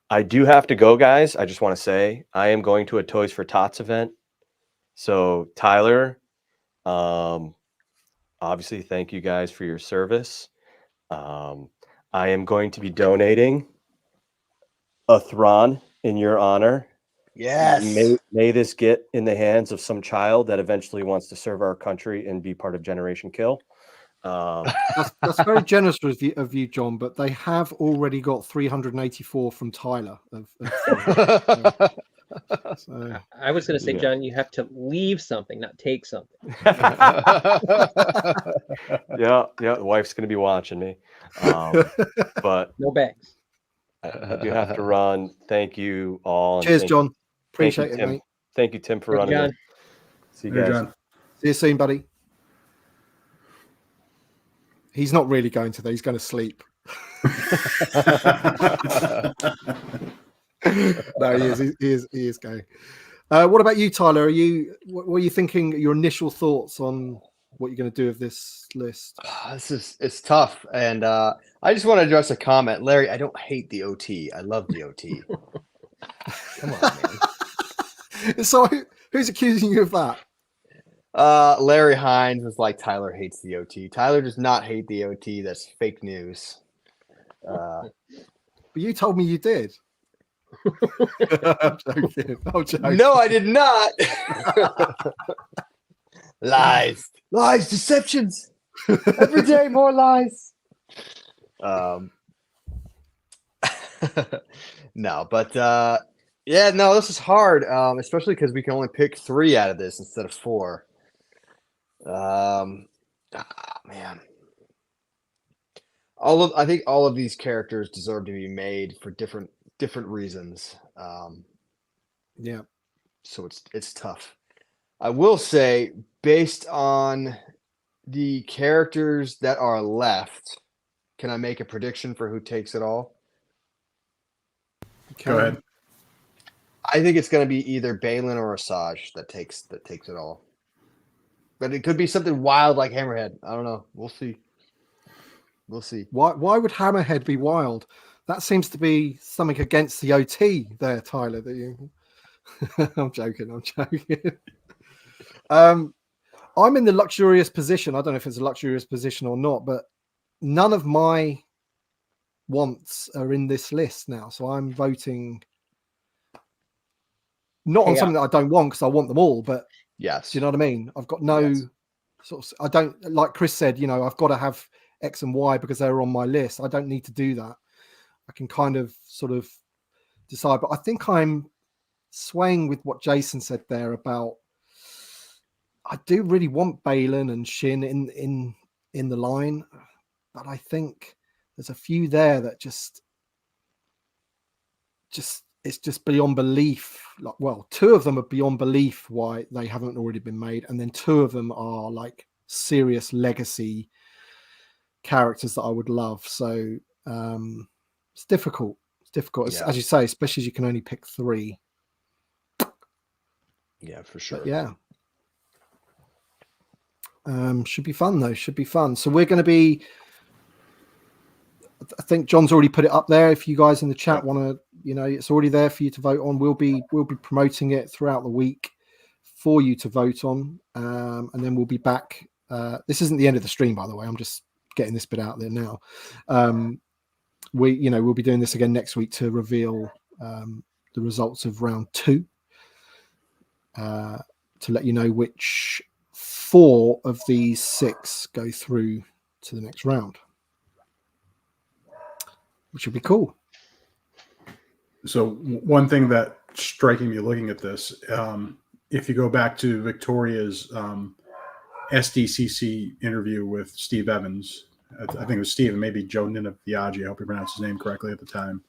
I do have to go, guys. I just want to say I am going to a Toys for Tots event. So Tyler, obviously, thank you guys for your service. I am going to be donating a Thrawn in your honor Yes. May this get in the hands of some child that eventually wants to serve our country and be part of Generation Kill. That's very generous of you, John, but they have already got 384 from Tyler. So. I was going to say, Yeah. John, you have to leave something, not take something. Yeah, the wife's going to be watching me. But No bags. I do have to run. Thank you all. Cheers, John. Appreciate it, Tim. mate. Thank you, Tim, for Thank running you, it. John. See you Here, guys. John. See you soon, buddy. He's not really going to, though. He's going to sleep. No, he is going. What about you, Tyler? What are you thinking? Your initial thoughts on what you're going to do with this list? It's tough, and I just want to address a comment, Larry. I don't hate the OT. I love the OT. Come on, man. So who's accusing you of that? Larry Hines is like, Tyler hates the OT. Tyler does not hate the OT. That's fake news. But you told me you did. I'm joking. No, I did not. Lies, deceptions. Every day, more lies. No, but yeah, no, this is hard, especially because we can only pick 3 out of this instead of 4. Man, I think all of these characters deserve to be made for different reasons. Yeah. So it's tough. I will say, based on the characters that are left, can I make a prediction for who takes it all? Go ahead. I think it's going to be either Balin or Asajj that takes it all. But it could be something wild like Hammerhead. I don't know. We'll see. Why would Hammerhead be wild? That seems to be something against the OT there, Tyler. That you... I'm joking. I'm in the luxurious position. I don't know if it's a luxurious position or not, but none of my wants are in this list now. So I'm voting not on something that I don't want because I want them all, but yes, do you know what I mean? I've got no sort of, I don't, like Chris said, I've got to have X and Y because they're on my list. I don't need to do that. I can kind of sort of decide, but I think I'm swaying with what Jason said there about, I do really want Balin and Shin in the line, but I think there's a few there that just it's just beyond belief. Like, well, 2 of them are beyond belief why they haven't already been made, and then 2 of them are like serious legacy characters that I would love. So it's difficult. Yeah. As you say, especially as you can only pick 3. Yeah, for sure. But yeah. Should be fun though. Should be fun. So we're going to be. I think John's already put it up there. If you guys in the chat want to, it's already there for you to vote on. We'll be promoting it throughout the week for you to vote on, and then we'll be back. This isn't the end of the stream, by the way. I'm just getting this bit out there now. We'll be doing this again next week to reveal the results of round 2. To let you know which 4 of these 6 go through to the next round, which would be cool. So one thing that striking me looking at this, if you go back to Victoria's SDCC interview with Steve Evans, I think it was Steve and maybe Joe Ninaviagi, I hope you pronounced his name correctly at the time,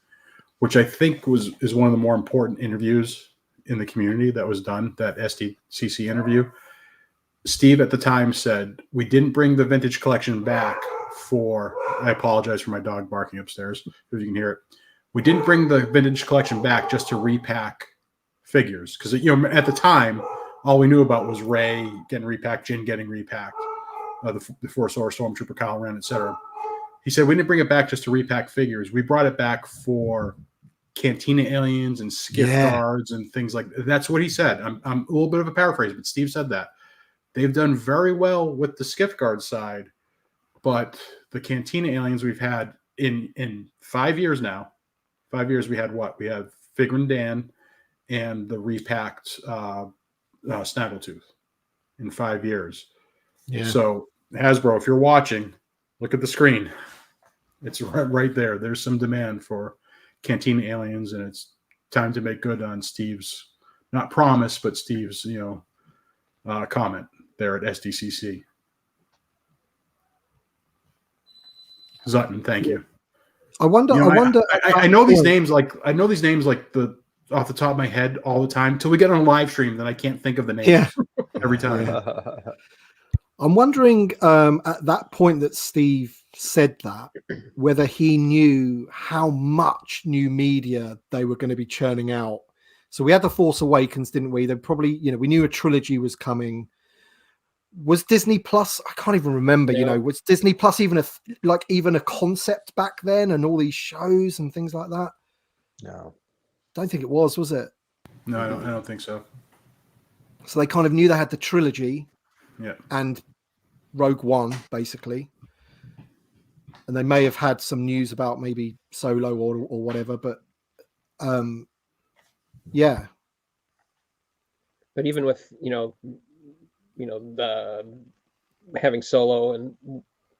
which I think is one of the more important interviews in the community that was done, that SDCC interview. Steve at the time said, we didn't bring the vintage collection back I apologize for my dog barking upstairs, if you can hear it. We didn't bring the vintage collection back just to repack figures. Because, at the time, all we knew about was Rey getting repacked, Jin getting repacked, the Four-Sword Stormtrooper, Kyle Ren, etc. He said, we didn't bring it back just to repack figures. We brought it back for Cantina aliens and skiff guards and things like that. That's what he said. I'm a little bit of a paraphrase, but Steve said that. They've done very well with the skiff guard side, but the Cantina aliens we've had in 5 years now. 5 years we had what? We had Figrin Dan and the repacked Snaggletooth in 5 years. Yeah. So Hasbro, if you're watching, look at the screen. It's right there. There's some demand for Cantina aliens, and it's time to make good on Steve's, not promise, but Steve's, comment there at SDCC. Zutton, thank you. I wonder. I know these names like the off the top of my head all the time till we get on a live stream. Then I can't think of the names. Yeah. Every time. I'm wondering at that point that Steve said that, whether he knew how much new media they were going to be churning out. So we had The Force Awakens, didn't we? They probably, we knew a trilogy was coming. Was Disney Plus? I can't even remember. No. Was Disney Plus even a concept back then, and all these shows and things like that? No, Don't think it was it? No, I don't think so. So they kind of knew they had the trilogy, Yeah, and Rogue One, basically. And they may have had some news about maybe Solo or whatever, but yeah. But even with the having Solo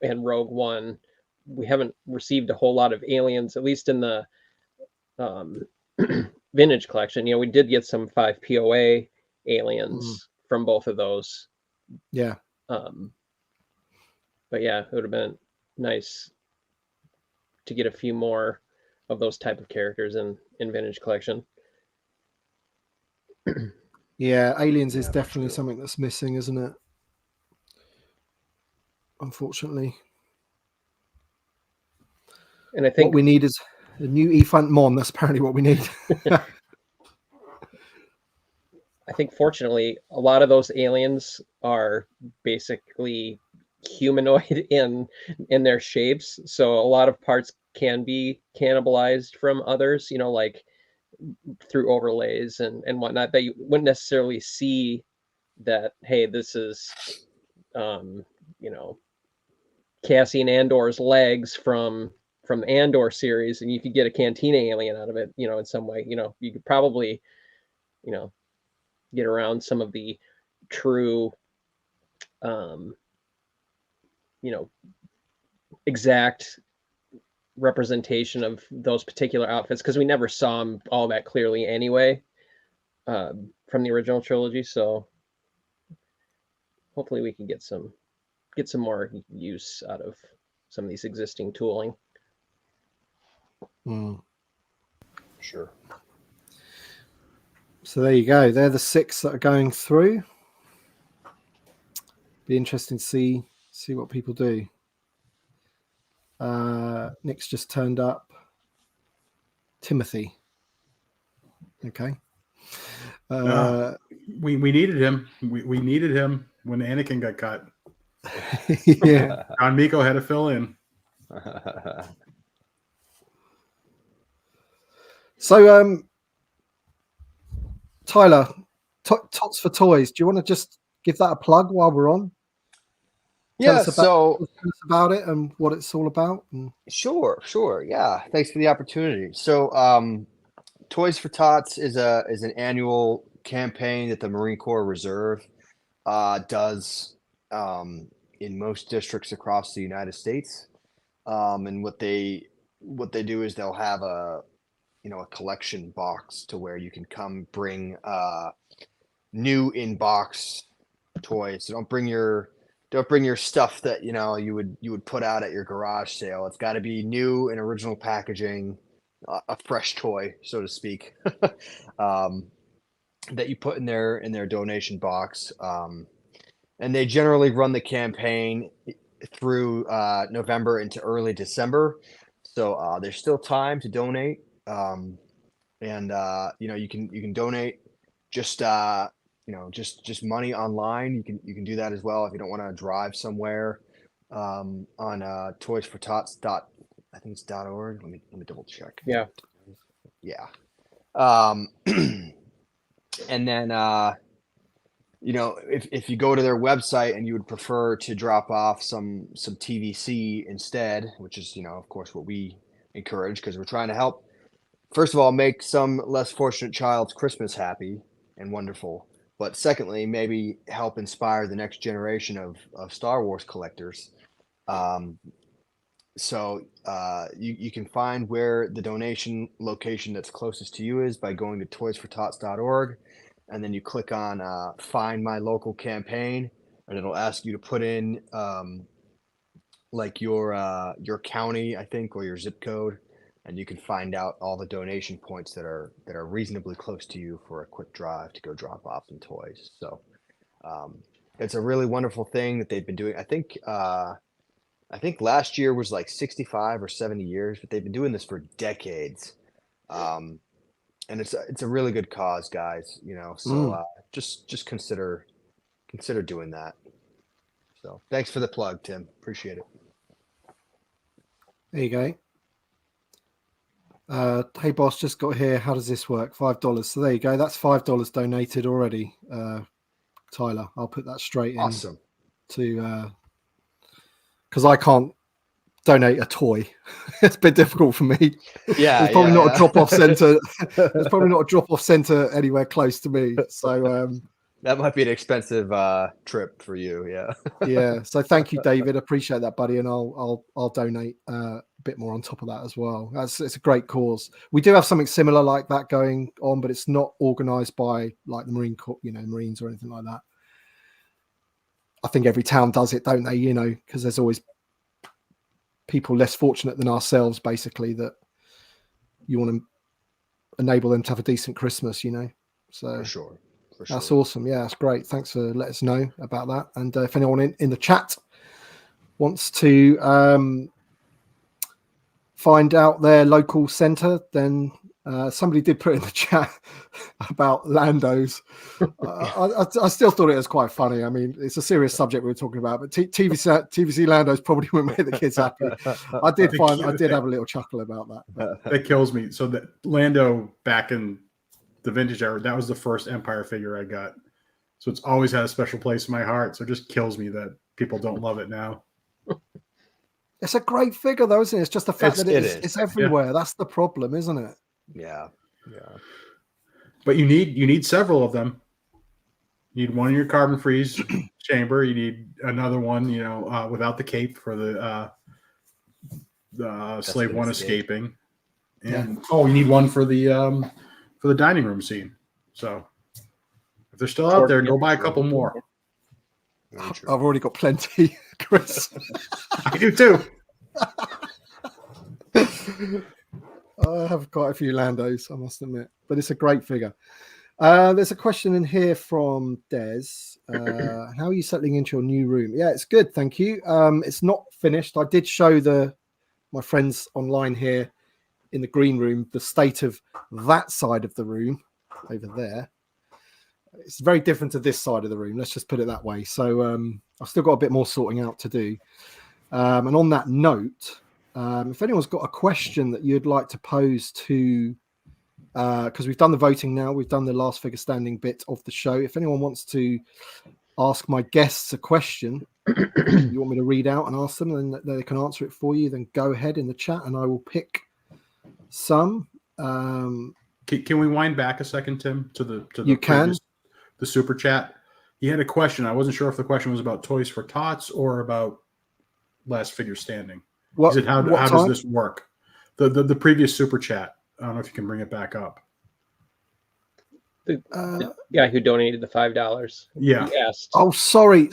and Rogue One, we haven't received a whole lot of aliens, at least in the vintage collection. We did get some 5 POA aliens from both of those. Yeah. But yeah, it would have been nice to get a few more of those type of characters in vintage collection. Yeah, aliens is definitely something that's missing, isn't it? Unfortunately. And I think what we need is a new Efant Mon. That's apparently what we need. I think fortunately a lot of those aliens are basically humanoid in their shapes, so a lot of parts can be cannibalized from others, like through overlays and whatnot, that you wouldn't necessarily see that, hey, this is Cassian Andor's legs from the Andor series, and you could get a Cantina alien out of it, in some way. You could probably get around some of the true exact representation of those particular outfits, because we never saw them all that clearly anyway from the original trilogy. So hopefully we can get some more use out of some of these existing tooling. Sure. So there you go. They're the 6 that are going through. Be interesting to see what people do. Nick's just turned up. Timothy. Okay. we needed him. We needed him when Anakin got cut. Yeah. John Miko had to fill in. So, Tyler, Tots for Toys. Do you want to just give that a plug while we're on? Yeah, tell us about it and what it's all about. Sure. Yeah, thanks for the opportunity. So, Toys for Tots is an annual campaign that the Marine Corps Reserve does in most districts across the United States. And what they do is they'll have a collection box to where you can come bring new in box toys. So don't bring your stuff that you would put out at your garage sale. It's got to be new and original packaging, a fresh toy, so to speak, that you put in their donation box. And they generally run the campaign through November into early December. So there's still time to donate. And you can donate just just money online. You can do that as well if you don't want to drive somewhere on toysfortots. I think it's .org. Let me double check. Yeah. And then if you go to their website and you would prefer to drop off some TVC instead, which is of course what we encourage, because we're trying to help first of all, make some less fortunate child's Christmas happy and wonderful. But secondly, maybe help inspire the next generation of Star Wars collectors. So you can find where the donation location that's closest to you is by going to toysfortots.org, and then you click on Find My Local Campaign, and it'll ask you to put in like your county, I think, or your zip code, and you can find out all the donation points that are reasonably close to you for a quick drive to go drop off some toys. So it's a really wonderful thing that they've been doing. I think last year was like 65 or 70 years, but they've been doing this for decades. And it's a really good cause, guys, you know, so just consider doing that. So thanks for the plug, Tim. Appreciate it. There you go. Hey boss, just got here. How does this work? $5. So there you go. That's $5 donated already. Tyler, I'll put that straight in. Awesome. To because I can't donate a toy. It's a bit difficult for me. Yeah, there's probably not a drop-off center. There's probably not a drop-off center anywhere close to me. So that might be an expensive trip for you. Yeah. Yeah. So thank you, David. Appreciate that, buddy. And I'll donate a bit more on top of that as well. It's a great cause. We do have something similar like that going on, but it's not organized by like the Marine Corps, you know, Marines or anything like that. I think every town does it, don't they? You know, because there's always people less fortunate than ourselves, basically, that you want to enable them to have a decent Christmas, you know. So For sure. that's awesome. Yeah, that's great. Thanks for letting us know about that. And if anyone in the chat wants to find out their local centre, then somebody did put in the chat about Landos. I still thought it was quite funny. I mean, it's a serious subject we were talking about, but TVC Landos probably wouldn't make the kids happy. I did have a little chuckle about that. That kills me. So that Lando back in the vintage era, that was the first Empire figure I got. So it's always had a special place in my heart. So it just kills me that people don't love it now. It's a great figure, though, isn't it? It's just the fact that it's everywhere. Yeah. That's the problem, isn't it? Yeah. But you need several of them. You need one in your carbon freeze chamber. You need another one, you know, without the cape for the slave one escaping. And you need one for the dining room scene. So if they're still out there, go buy a couple more. I've already got plenty, Chris. I do too. I have quite a few Landos, I must admit, but it's a great figure. There's a question in here from Des. How are you settling into your new room? Yeah, it's good, thank you. It's not finished. I did show my friends online here in the green room the state of that side of the room over there. It's very different to this side of the room. Let's just put it that way. So I've still got a bit more sorting out to do. And on that note, if anyone's got a question that you'd like to pose to, because we've done the voting now, we've done the last figure standing bit of the show. If anyone wants to ask my guests a question, you want me to read out and ask them, and they can answer it for you, then go ahead in the chat and I will pick some. Can we wind back a second, Tim, to the super chat? He had a question. I wasn't sure if the question was about Toys for Tots or about Last Figure Standing. How does this work? The previous super chat. I don't know if you can bring it back up. The guy who donated the $5. Yeah. He asked. Oh, sorry.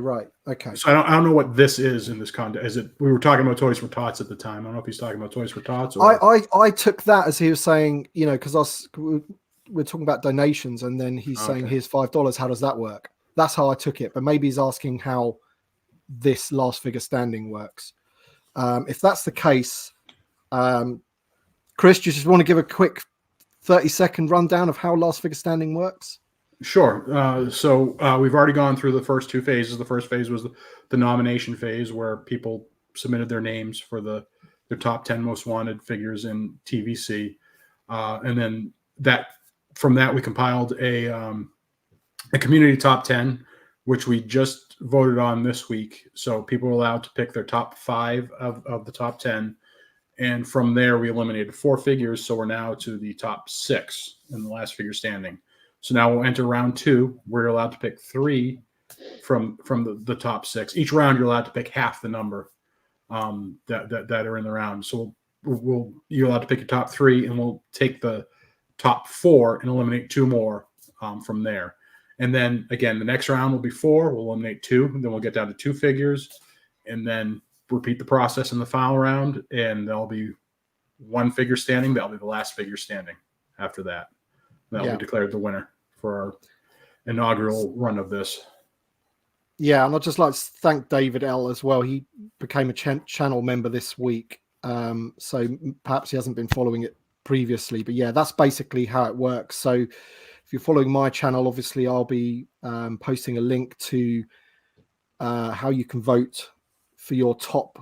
Right. Okay. So I don't know what this is in this context. Is it? We were talking about Toys for Tots at the time. I don't know if he's talking about Toys for Tots. Or... I took that as he was saying, you know, because we're talking about donations, and then he's saying, here's $5. How does that work? That's how I took it. But maybe he's asking how this Last Figure Standing works. If that's the case, Chris, do you just want to give a quick 30-second rundown of how Last Figure Standing works? Sure. So we've already gone through the first two phases. The first phase was the nomination phase, where people submitted their names for their top 10 most wanted figures in TVC. And then from that, we compiled a community top 10, which we just voted on this week. So people are allowed to pick their top 5 of the top 10. And from there, we eliminated 4 figures. So we're now to the top 6 in the last figure standing. So now we'll enter round 2. We're allowed to pick 3 from the top 6. Each round, you're allowed to pick half the number that are in the round. So you're allowed to pick your top 3, and we'll take the top 4 and eliminate 2 more from there. And then again, the next round will be 4. We'll eliminate 2, and then we'll get down to 2 figures, and then repeat the process in the final round, and there'll be 1 figure standing. That'll be the last figure standing after that. That'll be declared the winner for our inaugural run of this. Yeah, and I'd just like to thank David L as well. He became a channel member this week, so perhaps he hasn't been following it previously. But yeah, that's basically how it works. So if you're following my channel, obviously I'll be posting a link to how you can vote for your top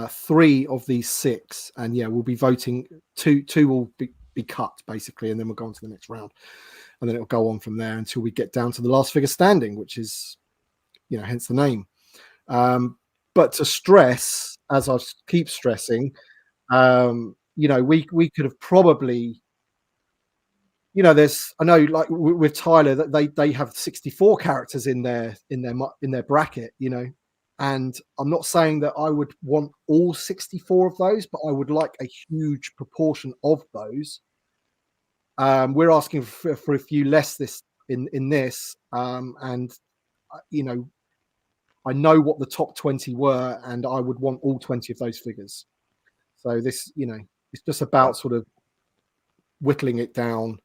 3 of these 6, and yeah, we'll be voting. Two will be cut basically, and then we'll go on to the next round, and then it'll go on from there until we get down to the last figure standing, which is, hence the name. But to stress, as I keep stressing, we could have probably, I know, like with Tyler, that they have 64 characters in their bracket, and I'm not saying that I would want all 64 of those, but I would like a huge proportion of those. We're asking for a few less in this, and I know what the top 20 were, and I would want all 20 of those figures. So this, it's just about sort of whittling it down.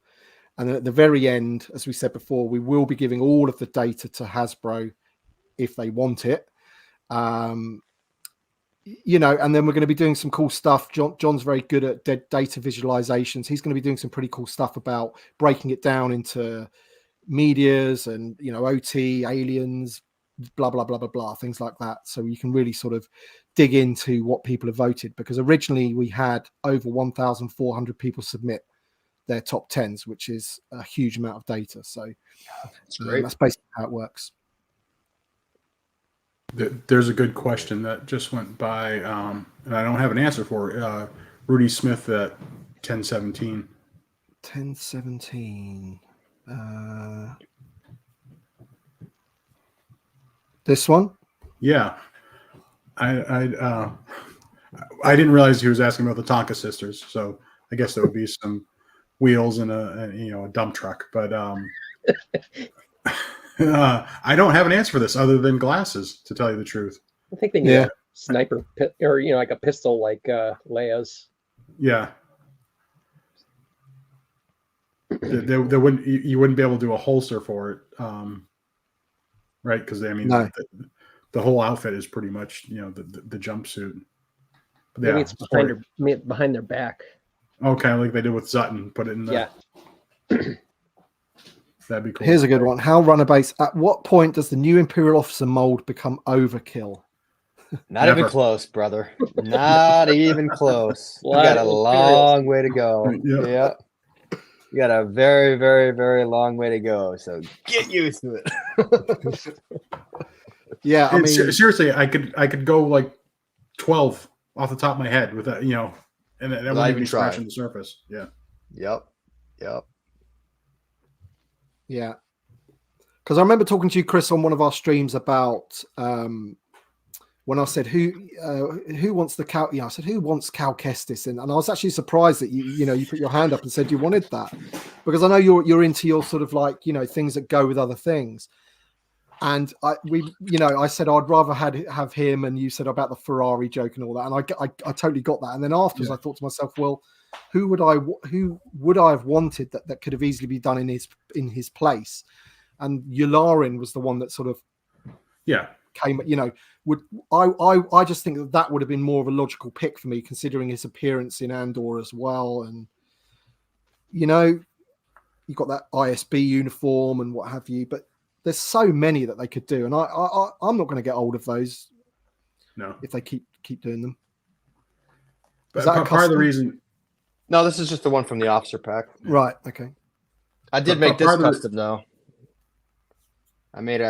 And at the very end, as we said before, we will be giving all of the data to Hasbro if they want it. And then we're going to be doing some cool stuff. John's very good at data visualizations. He's going to be doing some pretty cool stuff about breaking it down into medias and, OT, aliens, blah, blah, blah, blah, blah, things like that. So you can really sort of dig into what people have voted, because originally we had over 1,400 people submit their top 10s, which is a huge amount of data. So that's great. That's basically how it works. There's a good question that just went by, and I don't have an answer for it. Rudy Smith at 1017. 1017. This one? Yeah. I didn't realize he was asking about the Tonka sisters, so I guess there would be some wheels and a dump truck, but I don't have an answer for this other than glasses, to tell you the truth. I think they need a sniper or like a pistol like Leia's. Yeah. There wouldn't, you wouldn't be able to do a holster for it, right? Because the whole outfit is pretty much the jumpsuit. Maybe it's behind their back. Okay, like they did with Sutton, put it in the That'd be cool. Here's a good one. How Runabase, at what point does the new Imperial Officer mold become overkill? Not even close, brother. Not even close. You got a long way to go. Yeah. You got a very, very, very long way to go. So get used to it. Yeah, I mean, seriously, I could go like 12 off the top of my head with that, and that wouldn't even be scratching the surface. Yeah. Yep. Yeah. Because I remember talking to you, Chris, on one of our streams about when I said who wants the Cal. I said who wants Cal Kestis, and I was actually surprised that you put your hand up and said you wanted that, because I know you're into your sort of like things that go with other things. And I said I'd rather have him, and you said about the Ferrari joke and all that, and I totally got that. And then afterwards, I thought to myself, well, who would I have wanted that could have easily be done in his place? And Yularen was the one that sort of came. I just think that would have been more of a logical pick for me, considering his appearance in Andor as well, and you got that ISB uniform and what have you, but. There's so many that they could do, and I'm not going to get old of those. No, if they keep doing them. But part of the reason. No, this is just the one from the officer pack. Right. Okay. I did make this custom though. I made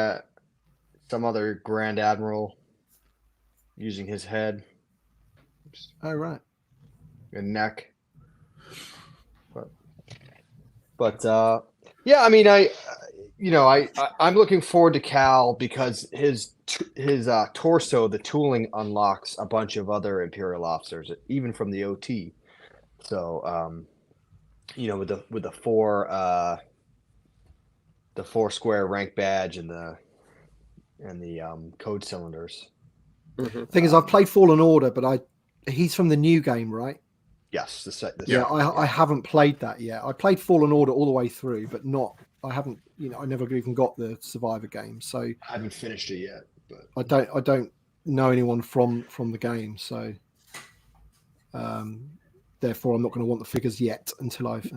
some other Grand Admiral using his head. Oh right. and neck. But yeah, I mean, I'm looking forward to Cal because his torso, the tooling unlocks a bunch of other Imperial officers, even from the OT. So, with the four square rank badge and the code cylinders. Mm-hmm. Thing is, I've played Fallen Order, but he's from the new game, right? Yes, I haven't played that yet. I played Fallen Order all the way through, but I haven't, I never even got the Survivor game, so I haven't finished it yet. But I don't know anyone from the game, so therefore I'm not going to want the figures yet until I've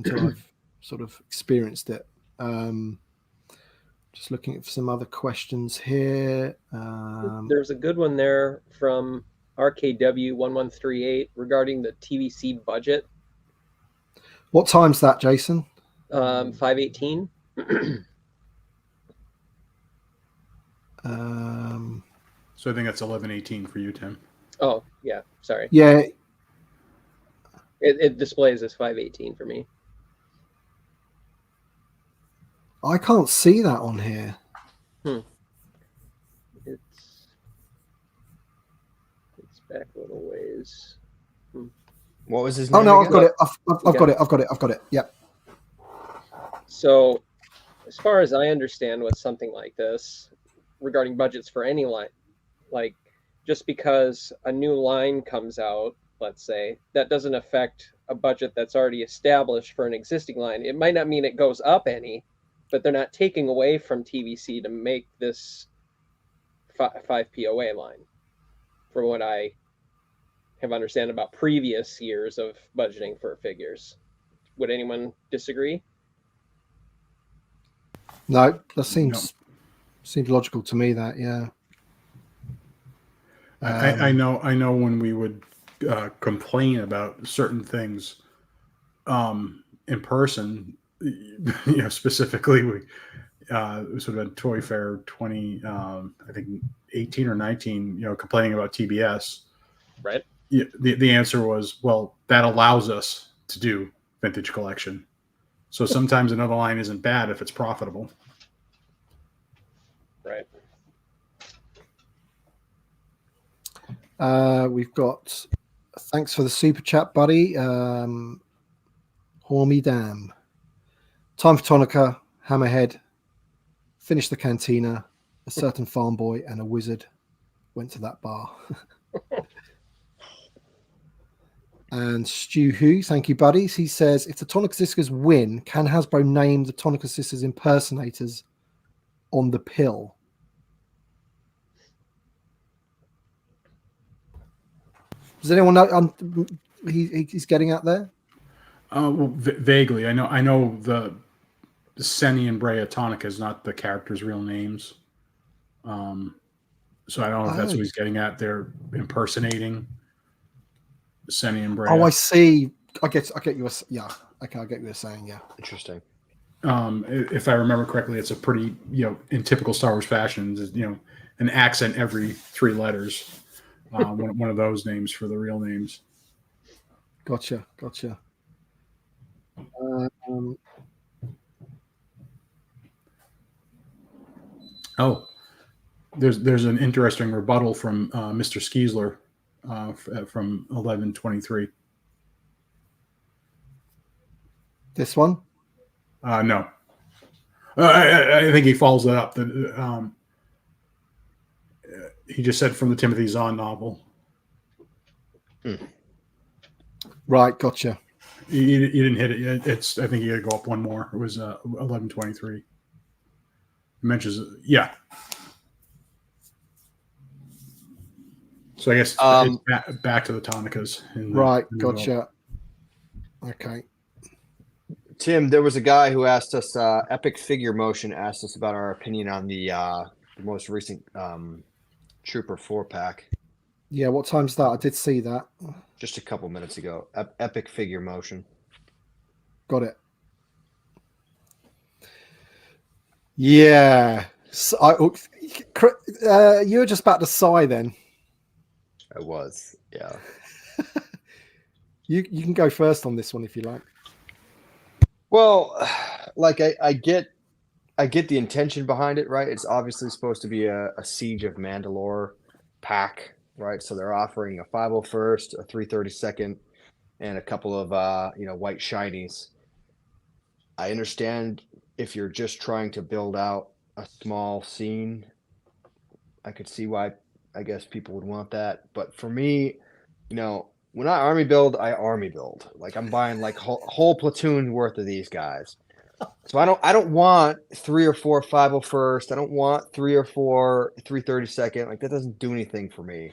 sort of experienced it. Just looking at some other questions here. There's a good one there from RKW1138 regarding the TVC budget. What time's that, Jason? 518. So I think that's 11:18 for you, Tim. Oh, yeah. Sorry. Yeah. It displays as 518 for me. I can't see that on here. It's back a little ways. What was his name? Oh no, again? I've got it. I've got it. Yep. So, as far as I understand with something like this, regarding budgets for any line, like just because a new line comes out, let's say, that doesn't affect a budget that's already established for an existing line. It might not mean it goes up any, but they're not taking away from TVC to make this 5 POA line, from what I have understand about previous years of budgeting for figures. Would anyone disagree? No, that seems logical to me. That I know when we would complain about certain things in person, specifically we sort of Toy Fair 20 I think 18 or 19, complaining about TBS, right? The answer was, well, that allows us to do vintage collection, so sometimes another line isn't bad if it's profitable. Right. We've got thanks for the super chat, buddy. Hormy Dam. Time for Tonica, Hammerhead. Finished the cantina. A certain farm boy and a wizard went to that bar. And Stu Hu, thank you, buddies. He says, if the Tonica Sisters win, can Hasbro name the Tonica Sisters impersonators on the pill? Does anyone know? He's getting at there. Well, vaguely. I know the Senny and Brea Tonica is not the characters' real names. So I don't know if that's what he's getting at. They're impersonating Senny and Brea. Oh, I see. I get you. Yeah. Okay, I get what you're saying. Yeah. Interesting. If I remember correctly, it's a pretty, in typical Star Wars fashion, an accent every 3 letters. One of those names for the real names. Gotcha. There's an interesting rebuttal from Mr. Skeesler from 1123. This one? No. I think he follows that up. He just said from the Timothy Zahn novel. Right, gotcha. You didn't hit it yet. I think you got to go up one more. It was 1123. It mentions, yeah. So I guess it's back to the Tonicas. Right, gotcha. Okay. Tim, there was a guy who asked us, Epic Figure Motion asked us about our opinion on the most recent Trooper 4-pack. Yeah, what time's that? I did see that. Just a couple minutes ago. Epic Figure Motion. Got it. Yeah. So you were just about to sigh then. I was, yeah. You can go first on this one if you like. Well, like I get the intention behind it, right? It's obviously supposed to be a Siege of Mandalore pack, right? So they're offering a 501st, a 332nd, and a couple of white shinies. I understand if you're just trying to build out a small scene, I could see why I guess people would want that. But for me, when I army build, I army build. Like I'm buying like whole platoon worth of these guys. So I don't want 3 or 4 501st. I don't want 3 or 4 332nd. Like that doesn't do anything for me.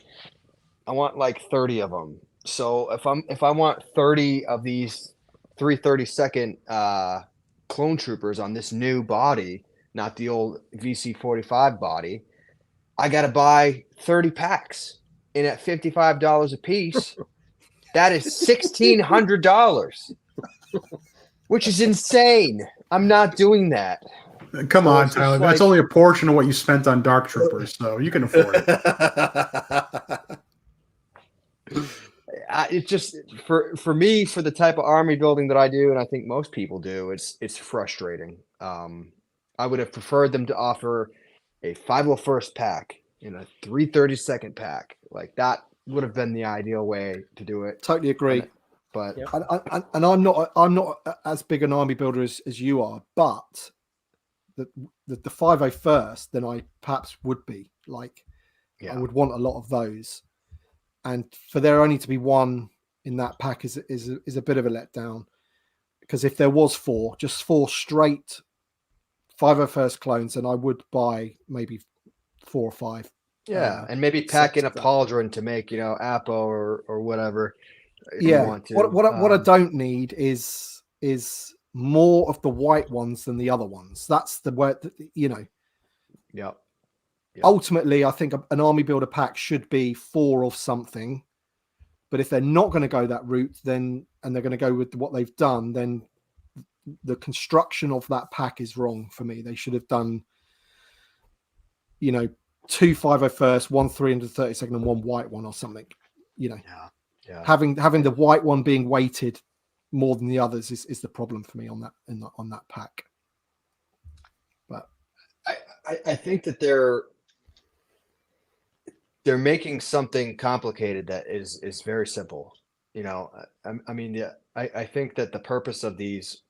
I want like 30 of them. So if I want 30 of these 332nd clone troopers on this new body, not the old VC45 body, I got to buy 30 packs. And at $55 a piece, that is $1,600, which is insane. I'm not doing that. Come So on, it's just Tyler. That's like- only a portion of what you spent on Dark Troopers, so you can afford it. It's just for me, for the type of army building that I do, and I think most people do, it's frustrating. I would have preferred them to offer a 501st pack and a 332nd pack. Like that would have been the ideal way to do it. Totally agree. But Yep. And I'm not as big an army builder as you are, but the 501st, then I perhaps would be like, I would want a lot of those, and for there only to be one in that pack is a bit of a letdown, because if there was just four straight 501st clones, then I would buy maybe 4 or 5. and maybe pack in a sets of that. pauldron to make Apo or whatever. If Yeah. you want to. What I don't need is more of the white ones than the other ones. That's the word. Yep. Ultimately, I think an army builder pack should be 4 of something. But if they're not going to go that route, then and they're going to go with what they've done, then the construction of that pack is wrong for me. They should have done, 2 501st, 1 332nd, and 1 white one or something. Yeah. Having the white one being weighted more than the others is the problem for me on that pack. But I think that they're making something complicated that is very simple. I think that the purpose of these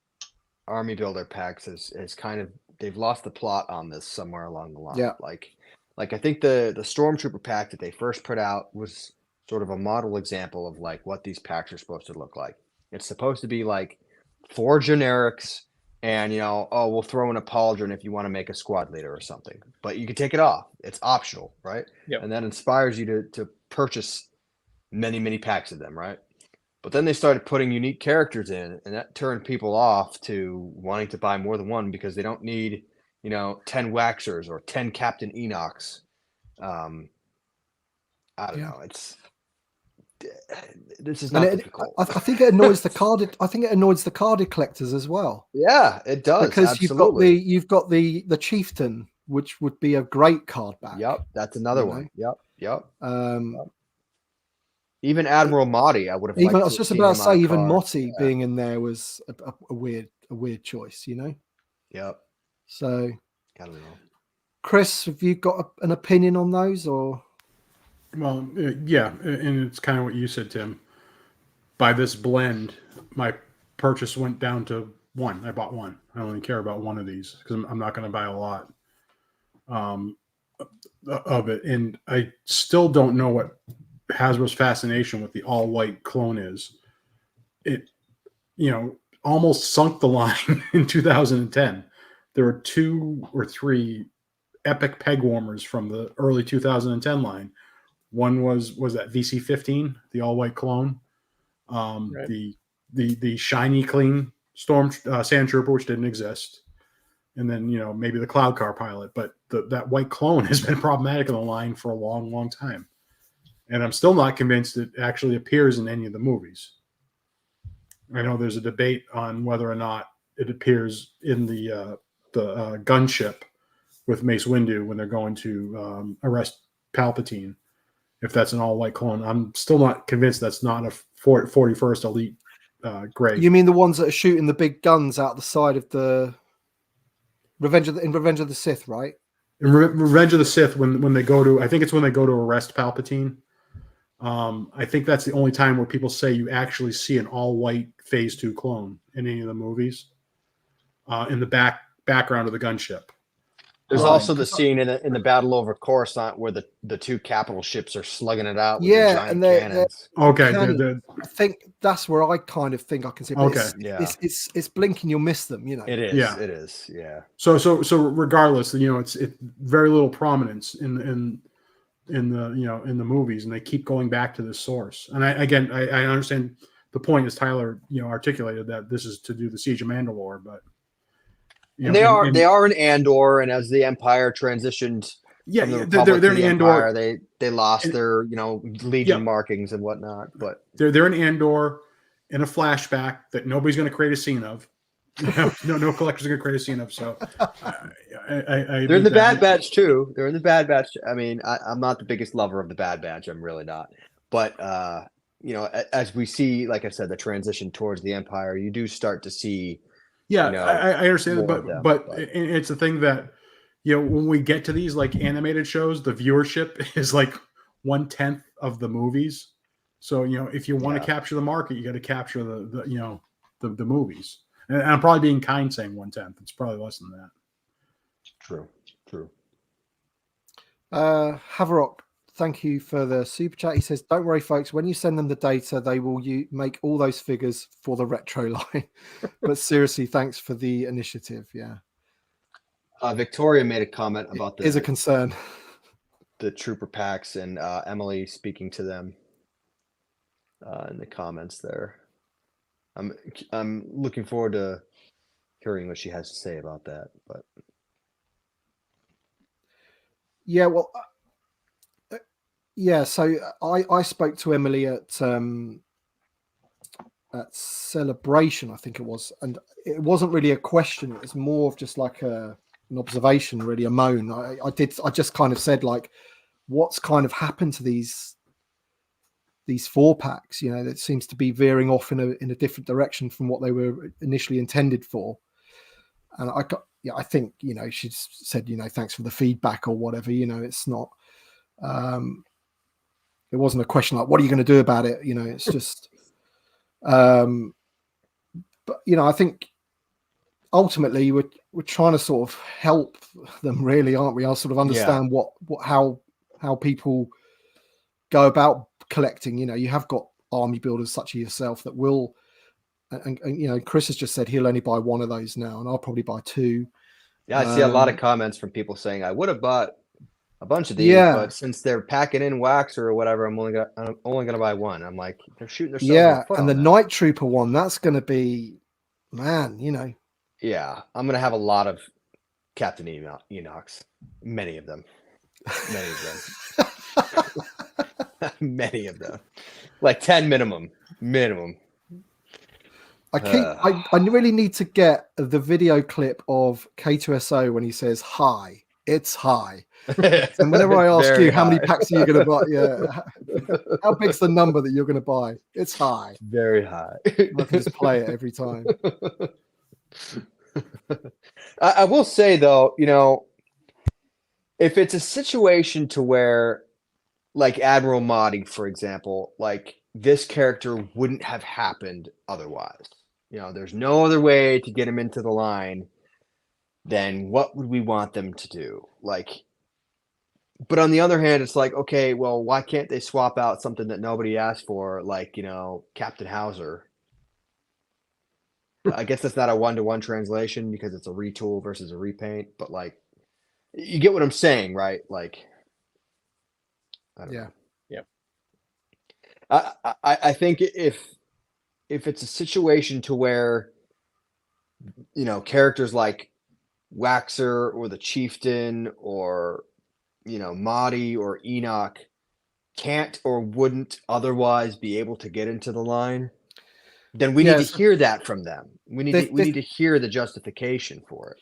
army builder packs is kind of, they've lost the plot on this somewhere along the line. Yeah. Like I think the Stormtrooper pack that they first put out was sort of a model example of like what these packs are supposed to look like. It's supposed to be like 4 generics and we'll throw in a pauldron if you want to make a squad leader or something, but you can take it off. It's optional, right? Yep. And that inspires you to purchase many packs of them, right? But then they started putting unique characters in, and that turned people off to wanting to buy more than one because they don't need 10 Waxers or 10 Captain Enochs. I don't know. This is not difficult. I think it annoys the carded. I think it annoys the carded collectors as well. Yeah, it does, because absolutely. you've got the chieftain, which would be a great card back. Yep, that's another one. Yep. Even Admiral Motti, I would have. I was just about to say, even Motti Yeah. being in there was a weird choice, Yep. So, I don't know. Chris, have you got an opinion on those, or? Well, yeah, and it's kind of what you said, Tim. By this blend, my purchase went down to 1. I bought 1. I only care about 1 of these because I'm not going to buy a lot of it. And I still don't know what Hasbro's fascination with the all-white clone is. It, almost sunk the line in 2010. There were 2 or 3 epic peg warmers from the early 2010 line. One was that VC15, the all-white clone, Right. the shiny clean sand trooper, which didn't exist, and then maybe the cloud car pilot. But that white clone has been problematic in the line for a long time, and I'm still not convinced it actually appears in any of the movies. I know there's a debate on whether or not it appears in the gunship with Mace Windu when they're going to arrest Palpatine. If that's an all-white clone, I'm still not convinced that's not a 41st Elite grade. You mean the ones that are shooting the big guns out the side of the Revenge of the Sith, right? In Revenge of the Sith, when they go to, I think it's when they go to arrest Palpatine. I think that's the only time where people say you actually see an all-white Phase 2 clone in any of the movies. In the background of the gunship. There's also the scene in the battle over Coruscant where the two capital ships are slugging it out with the giant cannons. Okay, I think that's where I kind of think I can see. Okay, it's blinking, you'll miss them. You know, it is. Yeah. It is. Yeah. So regardless, you know, it's very little prominence in the movies, and they keep going back to this source. And I understand the point, as Tyler articulated, that this is to do the Siege of Mandalore, but they are in Andor, and as the Empire transitioned, yeah, from the they're Republic to in the Andor. Empire, they lost their Legion markings and whatnot. But they're in Andor in a flashback that nobody's going to create a scene of. No collector's going to create a scene of. So they're in the Bad Batch too. They're in the Bad Batch. I mean, I'm not the biggest lover of the Bad Batch. I'm really not. But as we see, like I said, the transition towards the Empire, you do start to see. Yeah, I understand, but it's a thing that when we get to these like animated shows, the viewership is like 1/10 of the movies. So if you want to capture the market, you got to capture the movies. And I'm probably being kind saying 1/10. It's probably less than that. True. Haverock, thank you for the super chat. He says, "Don't worry, folks. When you send them the data, they will make all those figures for the retro line." But seriously, thanks for the initiative. Yeah. Victoria made a comment about is a concern. The trooper packs and Emily speaking to them in the comments there. I'm looking forward to hearing what she has to say about that. But yeah, well. Yeah, so I spoke to Emily at Celebration, I think it was, and it wasn't really a question. It was more of just like an observation, really, a moan. I just kind of said, like, what's kind of happened to these 4-packs? That seems to be veering off in a different direction from what they were initially intended for. And I think she said thanks for the feedback or whatever. It's not. It wasn't a question like, what are you going to do about it? It's just, but I think ultimately we're trying to sort of help them, really, aren't we? I'll sort of understand how people go about collecting. You have got army builders such as yourself that will, and Chris has just said he'll only buy one of those now, and I'll probably buy 2. Yeah, I see a lot of comments from people saying I would have bought a bunch of these, but since they're packing in wax or whatever, I'm only gonna buy one. I'm like, they're shooting themselves. Yeah, and the Night Trooper one, that's gonna be, man, Yeah, I'm gonna have a lot of Captain Enochs, many of them, many of them, like 10 minimum. I really need to get the video clip of K2SO when he says hi. It's high. And whenever I ask you how many packs are you going to buy, how big's the number that you're going to buy? It's high. Very high. I can just play it every time. I will say though, if it's a situation to where, like Admiral Mahdi, for example, like this character wouldn't have happened otherwise. There's no other way to get him into the line. Then what would we want them to do? But on the other hand, it's like, okay, well, why can't they swap out something that nobody asked for, like, Captain Hauser? I guess that's not a 1-to-1 translation because it's a retool versus a repaint, but like, you get what I'm saying, right? Like, I don't know. Yep. I think if it's a situation to where, characters like Waxer or the Chieftain or Mahdi or Enoch can't or wouldn't otherwise be able to get into the line, then we need to hear that from them. We need to hear the justification for it,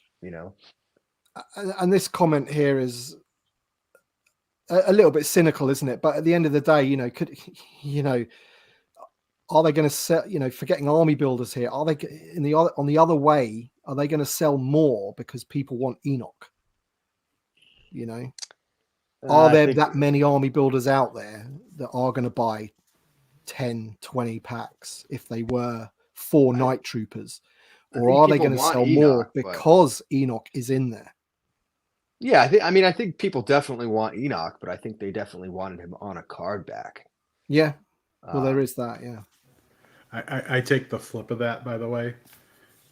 And this comment here is a little bit cynical, isn't it? But at the end of the day, are they going to sell? Forgetting army builders here, are they on the other way? Are they going to sell more because people want Enoch? Are there that many army builders out there that are going to buy 10, 20 packs if they were 4 night troopers? Or are they going to sell more because Enoch is in there? Yeah, I think people definitely want Enoch, but I think they definitely wanted him on a card back. Yeah. Well, there is that, yeah. I take the flip of that, by the way.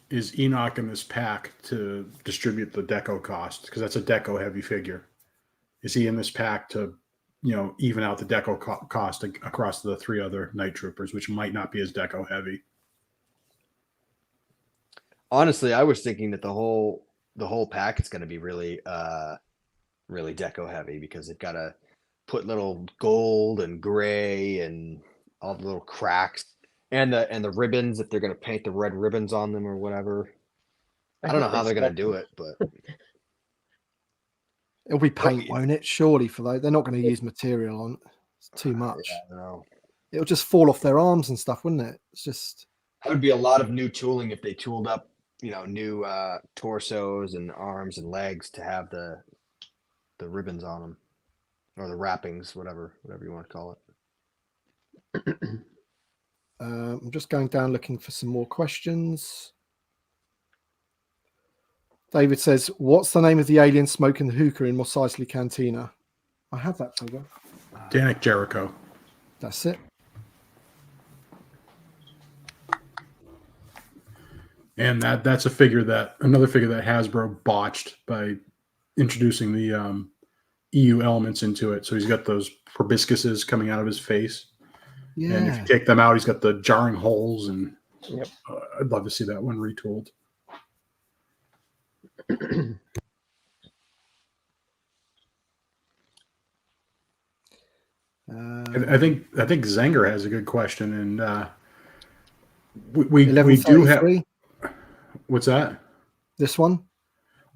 Is Enoch in this pack to distribute the deco cost? Because that's a deco heavy figure. Is he in this pack to, even out the deco cost across the 3 other night troopers, which might not be as deco heavy? Honestly, I was thinking that the whole pack is going to be really really deco heavy, because they've got to put little gold and gray and all the little cracks and the ribbons, if they're going to paint the red ribbons on them or whatever. I don't know how they're going to do it, but it'll be paint, won't it? Surely, for those, they're not going to use material on. It's too much. Yeah, I don't know. It'll just fall off their arms and stuff, wouldn't it? It's just. That would be a lot of new tooling if they tooled up, new torsos and arms and legs to have the ribbons on them, or the wrappings, whatever you want to call it. I'm just going down looking for some more questions. David says, "What's the name of the alien smoking the hookah in Mos Eisley Cantina?" I have that figure. Danik Jericho. That's it. And that's another figure that Hasbro botched by introducing the EU elements into it. So he's got those proboscises coming out of his face. Yeah. And if you take them out, he's got the jarring holes, and I'd love to see that one retooled. I think Zenger has a good question, and we do have. What's that? This one?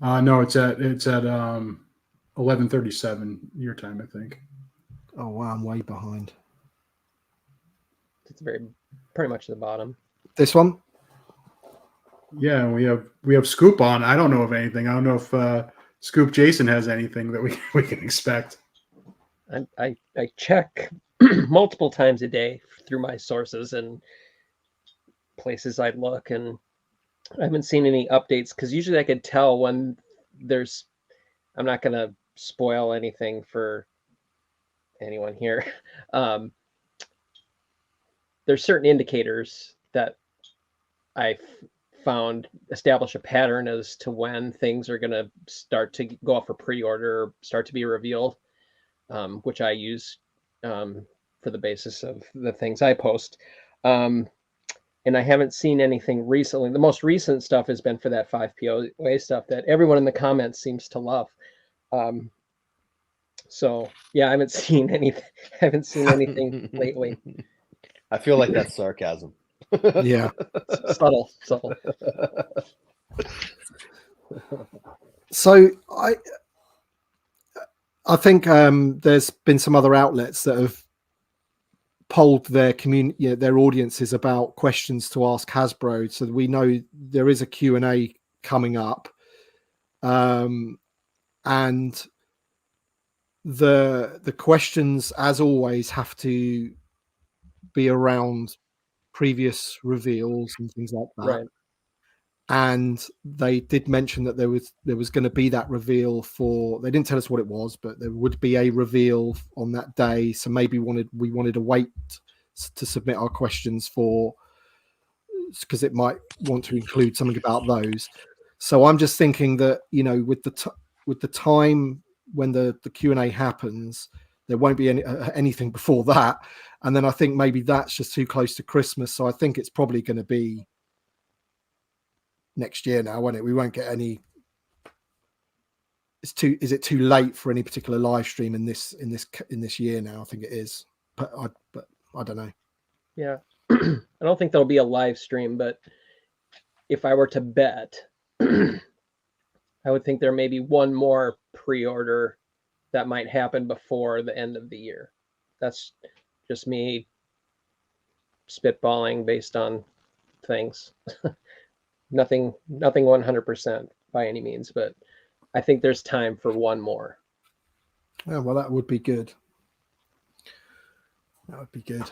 No, it's at 11:37 your time, I think. Oh wow, I'm way behind. It's pretty much the bottom. This one? Yeah, we have Scoop on. I don't know of anything. I don't know if Scoop Jason has anything that we can expect. I check multiple times a day through my sources and places I look, and I haven't seen any updates, because usually I could tell when there's. I'm not going to spoil anything for anyone here. There's certain indicators that I found establish a pattern as to when things are going to start to go up for pre-order or start to be revealed, which I use for the basis of the things I post. And I haven't seen anything recently. The most recent stuff has been for that 5POA stuff that everyone in the comments seems to love. So yeah, I haven't seen anything lately. I feel like that's sarcasm. Yeah. subtle. So I think there's been some other outlets that have polled their community, their audiences about questions to ask Hasbro, so that we know there is a Q&A coming up, and the questions, as always, have to be around previous reveals and things like that. Right. And they did mention that there was going to be that reveal for. They didn't tell us what it was, but there would be a reveal on that day. So maybe we wanted to wait to submit our questions for, because it might want to include something about those. So I'm just thinking that with the time when the Q&A happens, there won't be anything before that, and then I think maybe that's just too close to Christmas. So I think it's probably going to be next year now, won't it? We won't get any. Is it too late for any particular live stream in this year now? I think it is, but I don't know. Yeah, I don't think there'll be a live stream, but if I were to bet, I would think there may be one more pre-order that might happen before the end of the year. That's just me spitballing based on things. nothing 100% by any means, but I think there's time for one more. Yeah, well, that would be good. That would be good.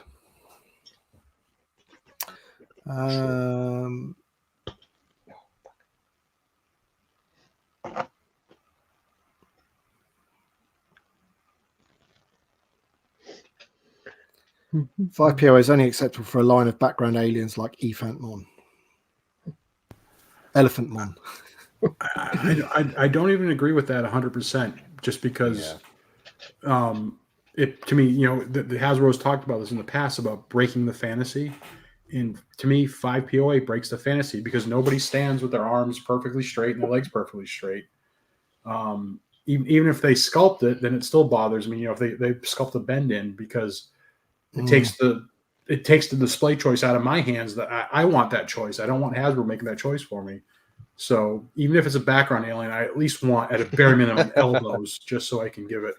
5 POA is only acceptable for a line of background aliens like Elephantmon. I don't even agree with that 100%, just because it, to me, the Hasbro's talked about this in the past about breaking the fantasy. And to me, 5 POA breaks the fantasy because nobody stands with their arms perfectly straight and their legs perfectly straight. Even if they sculpt it, then it still bothers me. If they sculpt a bend in, because it takes the display choice out of my hands. That I want that choice. I don't want Hasbro making that choice for me. So even if it's a background alien, I at least want, at a bare minimum, elbows, just so I can give it.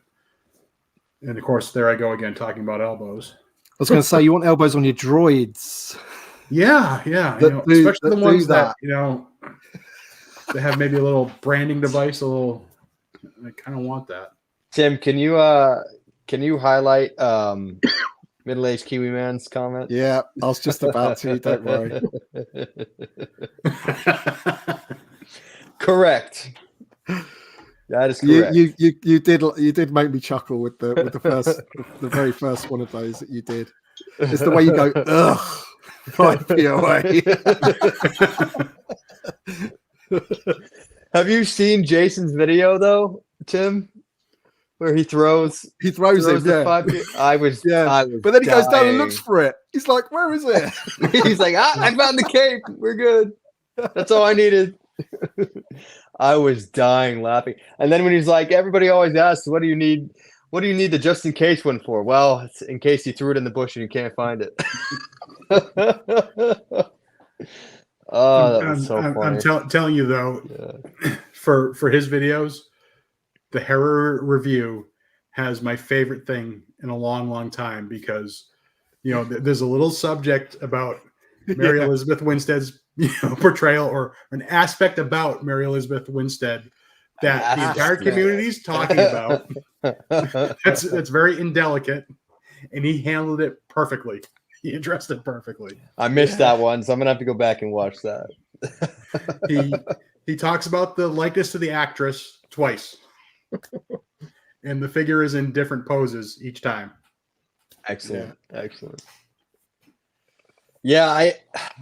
And of course, there I go again talking about elbows. I was going to say, you want elbows on your droids. Yeah. Especially the ones that they have maybe a little branding device, I kind of want that. Tim, can you highlight Middle-aged Kiwi Man's comment? Yeah, I was just about to. Don't worry. Correct. That is correct. You did make me chuckle with the very first one of those that you did. It's the way you go, ugh, 5 POA. Have you seen Jason's video though, Tim? Where he throws it. Yeah. I was but then he goes down and looks for it. He's like, "Where is it?" He's like, I found the cape. We're good. That's all I needed. I was dying laughing. And then when he's like, everybody always asks, what do you need the just in case one for? Well, it's in case you threw it in the bush and you can't find it. Oh, that was so funny. I'm telling you though, for his videos, the Herrera review has my favorite thing in a long, long time, because there's a little subject about Mary Elizabeth Winstead's portrayal, or an aspect about Mary Elizabeth Winstead that the entire community is talking about. That's very indelicate, and he handled it perfectly. He addressed it perfectly. I missed that one, so I'm gonna have to go back and watch that. He talks about the likeness to the actress twice, and the figure is in different poses each time. Excellent. Yeah,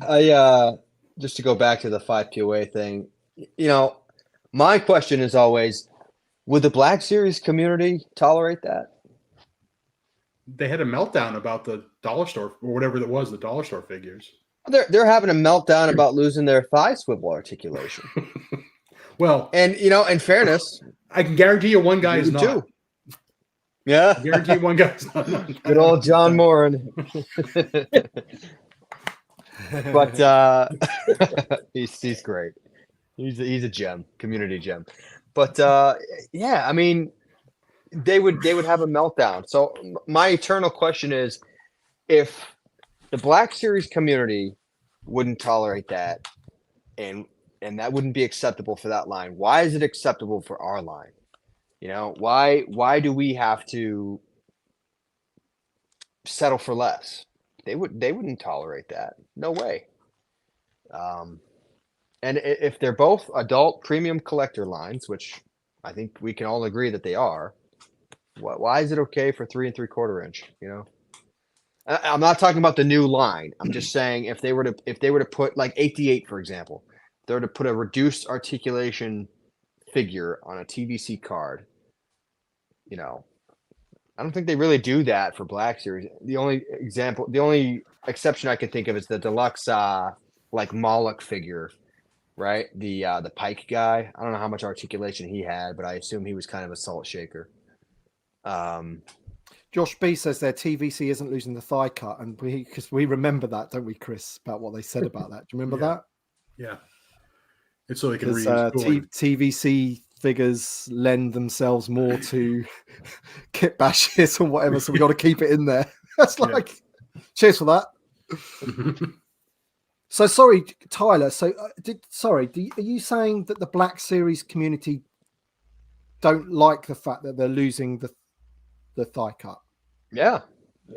I just to go back to the 5 POA thing, my question is always, would the Black Series community tolerate that? They had a meltdown about the dollar store, or whatever it was, the dollar store figures. They're having a meltdown about losing their thigh swivel articulation. Well, and in fairness, I can guarantee you one guy is not. Too. Yeah, I guarantee one guy is not. Good old John Moran. But he's great. He's a gem, community gem. But yeah, I mean, they would have a meltdown. So my eternal question is, if the Black Series community wouldn't tolerate that, and that wouldn't be acceptable for that line, why is it acceptable for our line? Why do we have to settle for less? They wouldn't tolerate that. No way. And if they're both adult premium collector lines, which I think we can all agree that they are, why is it okay for 3 3/4 inch? I'm not talking about the new line. I'm just saying if they were to put, like 88, for example, if they were to put a reduced articulation figure on a TVC card, I don't think they really do that for Black Series. The only exception I can think of is the deluxe like Moloch figure, right? The Pike guy. I don't know how much articulation he had, but I assume he was kind of a salt shaker. Josh B says their TVC isn't losing the thigh cut, and because we remember that, don't we, Chris? About what they said about that. Do you remember that? Yeah, it's so they can read TVC figures lend themselves more to kit bashes or whatever, so we got to keep it in there. That's cheers for that. So sorry, Tyler. So are you saying that the Black Series community don't like the fact that they're losing the thigh cut? Yeah,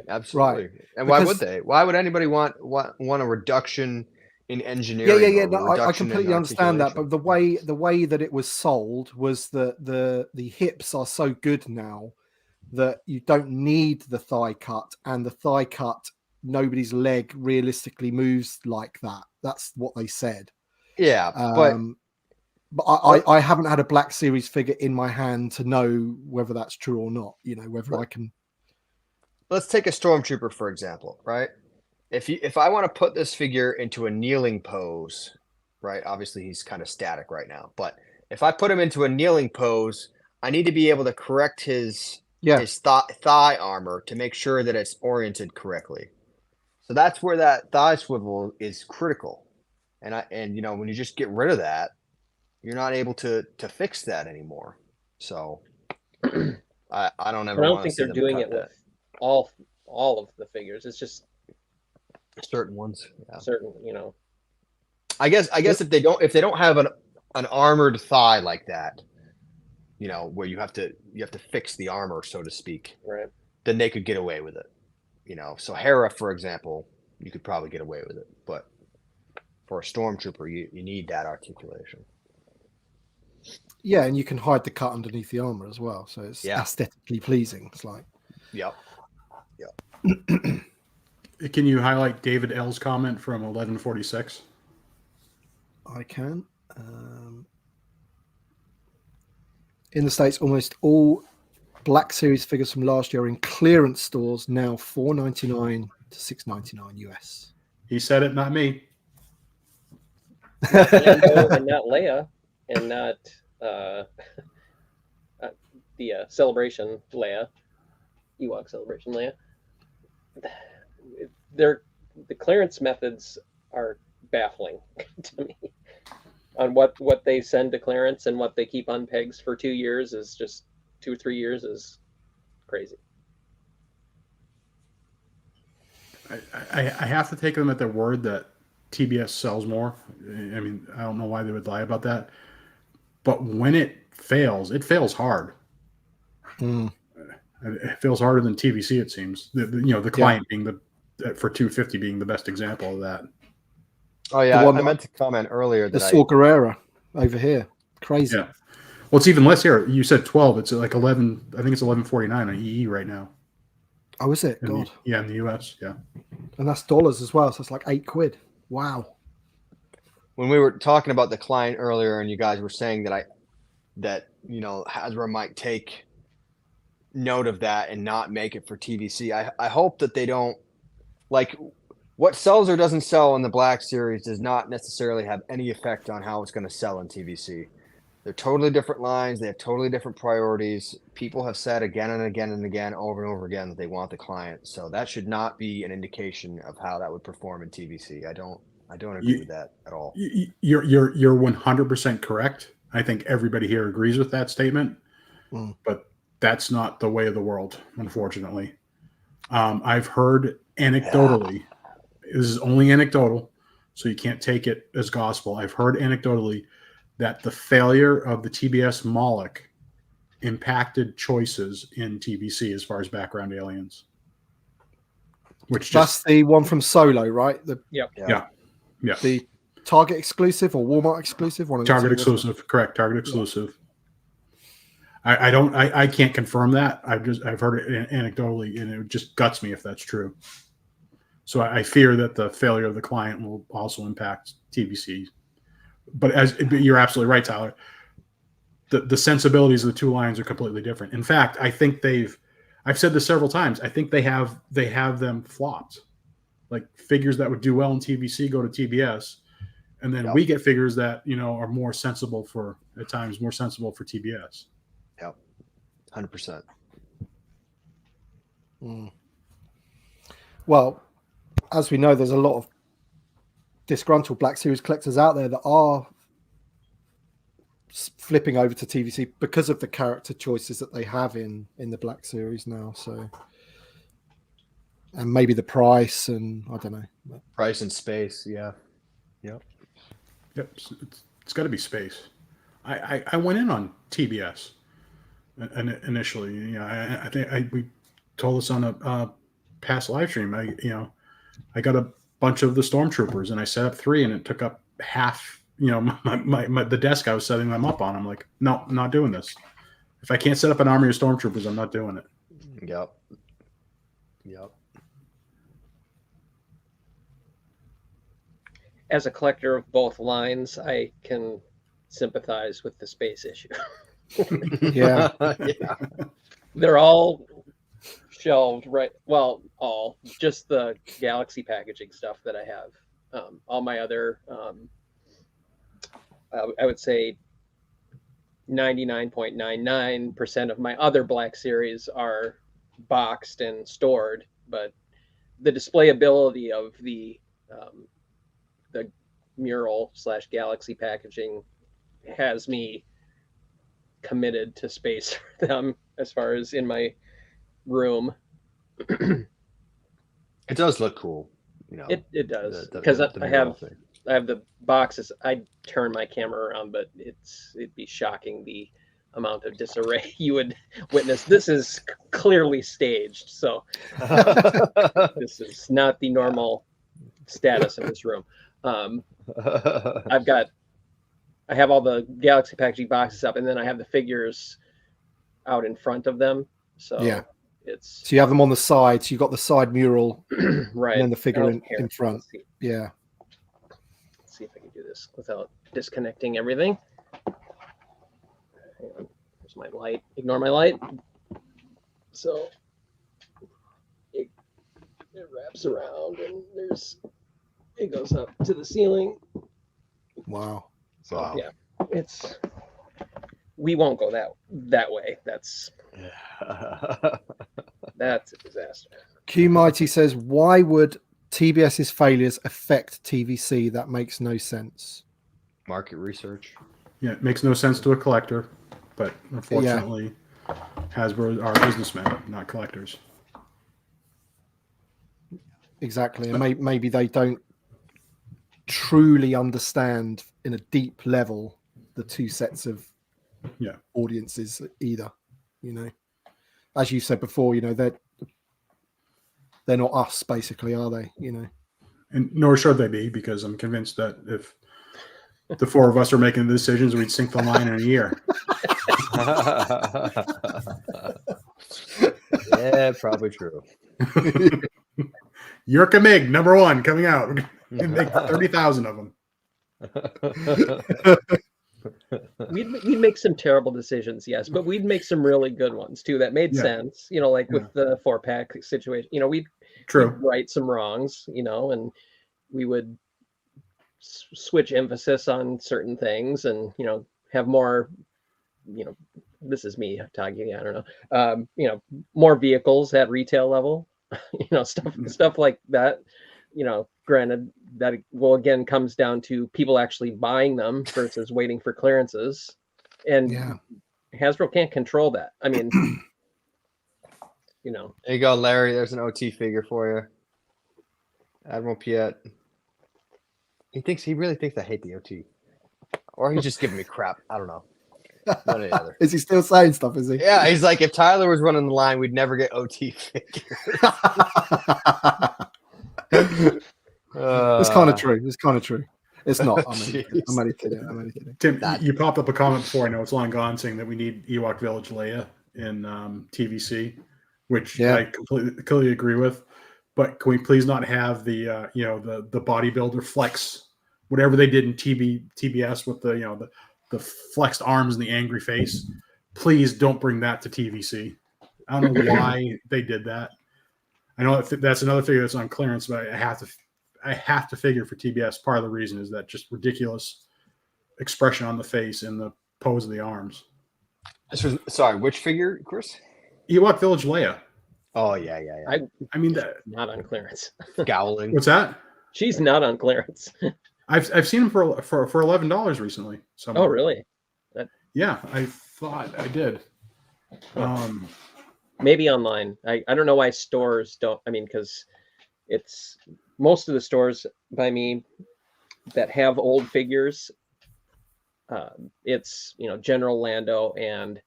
absolutely. Right. And why Because- would they? Why would anybody want a reduction in engineering? Yeah. or a No, I reduction in completely understand that, articulation? but the way that it was sold was that the hips are so good now that you don't need the thigh cut, and the thigh cut, nobody's leg realistically moves like that. That's what they said. Yeah, but But I haven't had a Black Series figure in my hand to know whether that's true or not. You know, whether I can. let's take a stormtrooper for example, right? If I want to put this figure into a kneeling pose, right? Obviously he's kind of static right now, but if I put him into a kneeling pose, I need to be able to correct his thigh armor to make sure that it's oriented correctly. So that's where that thigh swivel is critical. And you know, when you just get rid of that, you're not able to fix that anymore. So I don't ever. I don't want to think see they're them doing cut it that. with all of the figures. It's just Certain ones. Yeah. certain, you know. I guess if they don't have an armored thigh like that, you know, where you have to fix the armor, so to speak, Right. then they could get away with it. You know, so Hera, for example, you could probably get away with it, but for a stormtrooper, you need that articulation. Yeah, and you can hide the cut underneath the armor as well, so it's aesthetically pleasing. It's like, Yep. Can you highlight David L's comment from 1146? I can. In the States, almost all Black Series figures from last year are in clearance stores now, $4.99 to $6.99 US. He said it, not me. Lando and not Leia, and not the Celebration Leia, Ewok Celebration Leia. The clearance methods are baffling to me. On what they send to clearance and what they keep on pegs for 2 years is just 2 or 3 years is crazy. I have to take them at their word that TBS sells more. I mean, I don't know why they would lie about that. But when it fails hard. It fails harder than TVC, it seems. The client being for 250 being the best example of that. Oh yeah, I meant to comment earlier that the Saw Gerrera over here, crazy. Yeah. Well, it's even less here. You said 12. It's like 11. I think it's 11.49 on EE right now. Oh, is it? God. In the US. Yeah. And that's dollars as well. So it's like £8. Wow. When we were talking about the client earlier, and you guys were saying that you know, Hasbro might take note of that and not make it for TVC. I hope that they don't, like, what sells or doesn't sell in the Black Series does not necessarily have any effect on how it's going to sell in TVC. They're totally different lines. They have totally different priorities. People have said again and again and again, over and over again, that they want the client. So that should not be an indication of how that would perform in TVC. I don't agree with that at all. You're 100% correct. I think everybody here agrees with that statement, but that's not the way of the world, unfortunately. I've heard anecdotally, this is only anecdotal, so you can't take it as gospel. I've heard anecdotally that the failure of the TBS Moloch impacted choices in TVC as far as background aliens. That's the one from Solo, right? Yeah. The Target exclusive or Walmart exclusive? One of Target exclusive, correct? Target exclusive. Yeah. I can't confirm that. I've heard it anecdotally, and it just guts me if that's true. So I fear that the failure of the client will also impact TVC. But you're absolutely right, Tyler. The sensibilities of the two lines are completely different. In fact, I think I've said this several times. I think they have them flopped. Like figures that would do well in TVC go to TBS, and then we get figures that are more sensible for TBS. Yep, 100%. Well, as we know, there's a lot of disgruntled Black Series collectors out there that are flipping over to TVC because of the character choices that they have in the Black Series now. So and maybe the price, and I don't know. Price and space, yeah. Yep. Yep, it's got to be space. I went in on TBS initially. You know, I think we told us on a past live stream. I got a bunch of the stormtroopers and I set up 3, and it took up half. You know, the desk I was setting them up on. I'm like, no, I'm not doing this. If I can't set up an army of stormtroopers, I'm not doing it. Yep. As a collector of both lines, I can sympathize with the space issue. Yeah. Yeah. They're all shelved, right? Well, just the Galaxy packaging stuff that I have. All my other, I would say 99.99% of my other Black Series are boxed and stored, but the displayability of the mural / Galaxy packaging has me committed to space for them as far as in my room. It does look cool, you know. It does, because I have the boxes. I turn my camera around, but it'd be shocking the amount of disarray you would witness. This is clearly staged, so this is not the normal status of this room. I have all the Galaxy packaging boxes up, and then I have the figures out in front of them. So yeah, so you have them on the side. So you've got the side mural, right, and then the figure in front. Yeah. Let's see if I can do this without disconnecting everything. Hang on. There's my light. Ignore my light. So it wraps around, and it goes up to the ceiling. Wow. So yeah, we won't go that way. That's a disaster. Q Mighty says, why would TBS's failures affect TVC? That makes no sense. Market research. Yeah, it makes no sense to a collector, but unfortunately, Hasbro are businessmen, not collectors. Exactly, and maybe they don't truly understand in a deep level the two sets of audiences either. You know, as you said before, you know, they're not us, basically, are they? You know, and nor should they be, because I'm convinced that if the 4 of us are making the decisions, we'd sink the line in a year. Yeah, probably true. Yurka Mig, #1, coming out. And make 30,000 of them. We'd make some terrible decisions, yes, but we'd make some really good ones too that made sense. You know, like with the 4-pack situation. You know, we'd right some wrongs. You know, and we would switch emphasis on certain things, and you know, have more. You know, this is me talking. I don't know. You know, more vehicles at retail level. You know, stuff like that. You know, granted, that again comes down to people actually buying them versus waiting for clearances, and Hasbro can't control that. I mean, you know. There you go, Larry. There's an OT figure for you, Admiral Piet. He really thinks I hate the OT, or he's just giving me crap. I don't know. One or the other. Is he still saying stuff? Is he? Yeah, he's like, if Tyler was running the line, we'd never get OT figures. It's kind of true. It's kind of true. It's not. I'm only kidding. Tim, you popped up a comment before. I know it's long gone, saying that we need Ewok Village Leia in TVC, which I completely agree with. But can we please not have the the bodybuilder flex, whatever they did in TBS with the flexed arms and the angry face? Please don't bring that to TVC. I don't know why they did that. I know that's another figure that's on clearance, but I have to figure for TBS. Part of the reason is that just ridiculous expression on the face and the pose of the arms. Sorry, which figure, Chris? Ewok Village Leia. Oh yeah. I mean that not on clearance. Scowling. What's that? She's not on clearance. I've seen them for $11 recently. Somewhere. Oh, really? Oh, really? Yeah, I thought I did. maybe online. I don't know why stores don't. I mean, because it's most of the stores by me that have old figures. It's General Lando and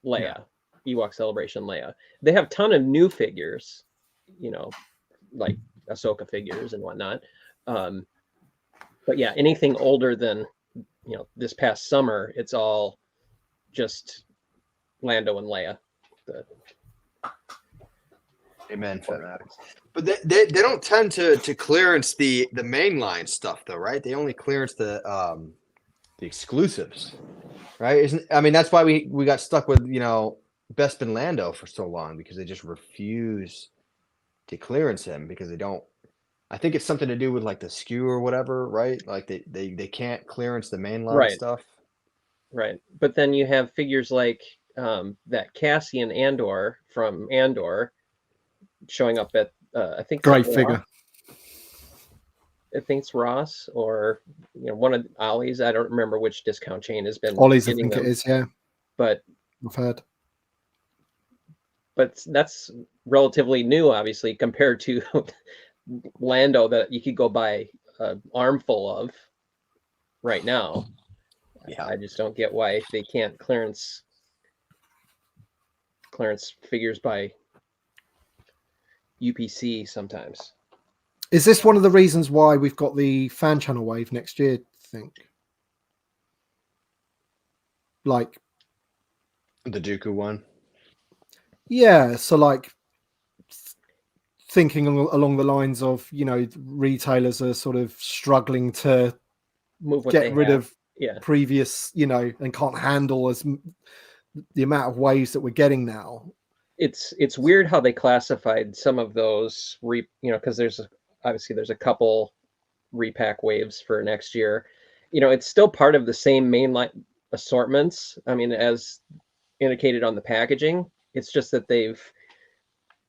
Leia, Ewok Celebration Leia. They have a ton of new figures, like Ahsoka figures and whatnot. But yeah, anything older than this past summer, it's all just Lando and Leia. Amen, fanatics. But they don't tend to clearance the mainline stuff though, right? They only clearance the exclusives, right? That's why we got stuck with Bespin Lando for so long, because they just refuse to clearance him because they don't. I think it's something to do with like the SKU or whatever, right? Like they can't clearance the mainline stuff. Right. But then you have figures like that Cassian Andor from Andor showing up at I think great figure. I think it's Ross or one of Ollie's. I don't remember which discount chain has been Ollie's. I getting think them. it is. Yeah, but I've heard. But that's relatively new, obviously, compared to Lando that you could go buy an armful of right now. Yeah, I just don't get why they can't clearance figures by UPC sometimes. Is this one of the reasons why we've got the fan channel wave next year? I think, like the Dooku one. Yeah, so like thinking along the lines of retailers are sort of struggling to move what get rid have. of previous, and can't handle the amount of waves that we're getting now. It's weird how they classified some of those because there's a couple repack waves for next year. It's still part of the same mainline assortments. I mean, as indicated on the packaging, it's just that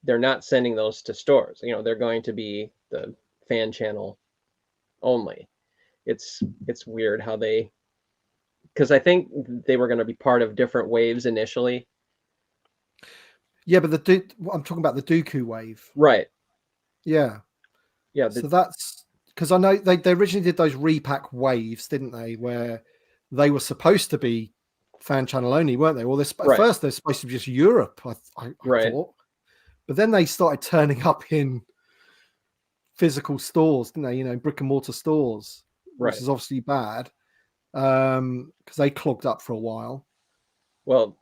they're not sending those to stores. They're going to be the fan channel only. It's weird how because I think they were going to be part of different waves initially. Yeah, but I'm talking about the Dooku wave. Right. Yeah. Yeah. So that's because I know they originally did those repack waves, didn't they? Where they were supposed to be fan channel only, weren't they? Well, at first they're supposed to be just Europe, I thought. But then they started turning up in physical stores, didn't they? Brick and mortar stores, which is obviously bad because they clogged up for a while. Well,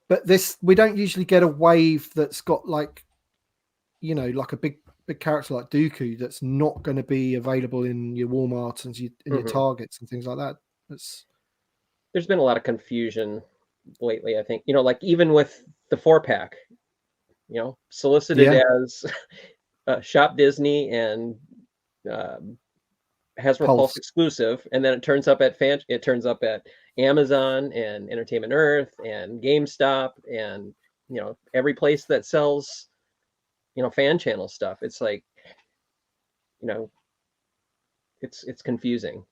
but we don't usually get a wave that's got like a big character like Dooku that's not going to be available in your Walmarts and your Targets and things like that. There's been a lot of confusion lately, I think. Like even with the 4-pack, solicited as Shop Disney and Hasbro Pulse exclusive, and then it turns up at Amazon and Entertainment Earth and GameStop and every place that sells fan channel stuff. It's like it's confusing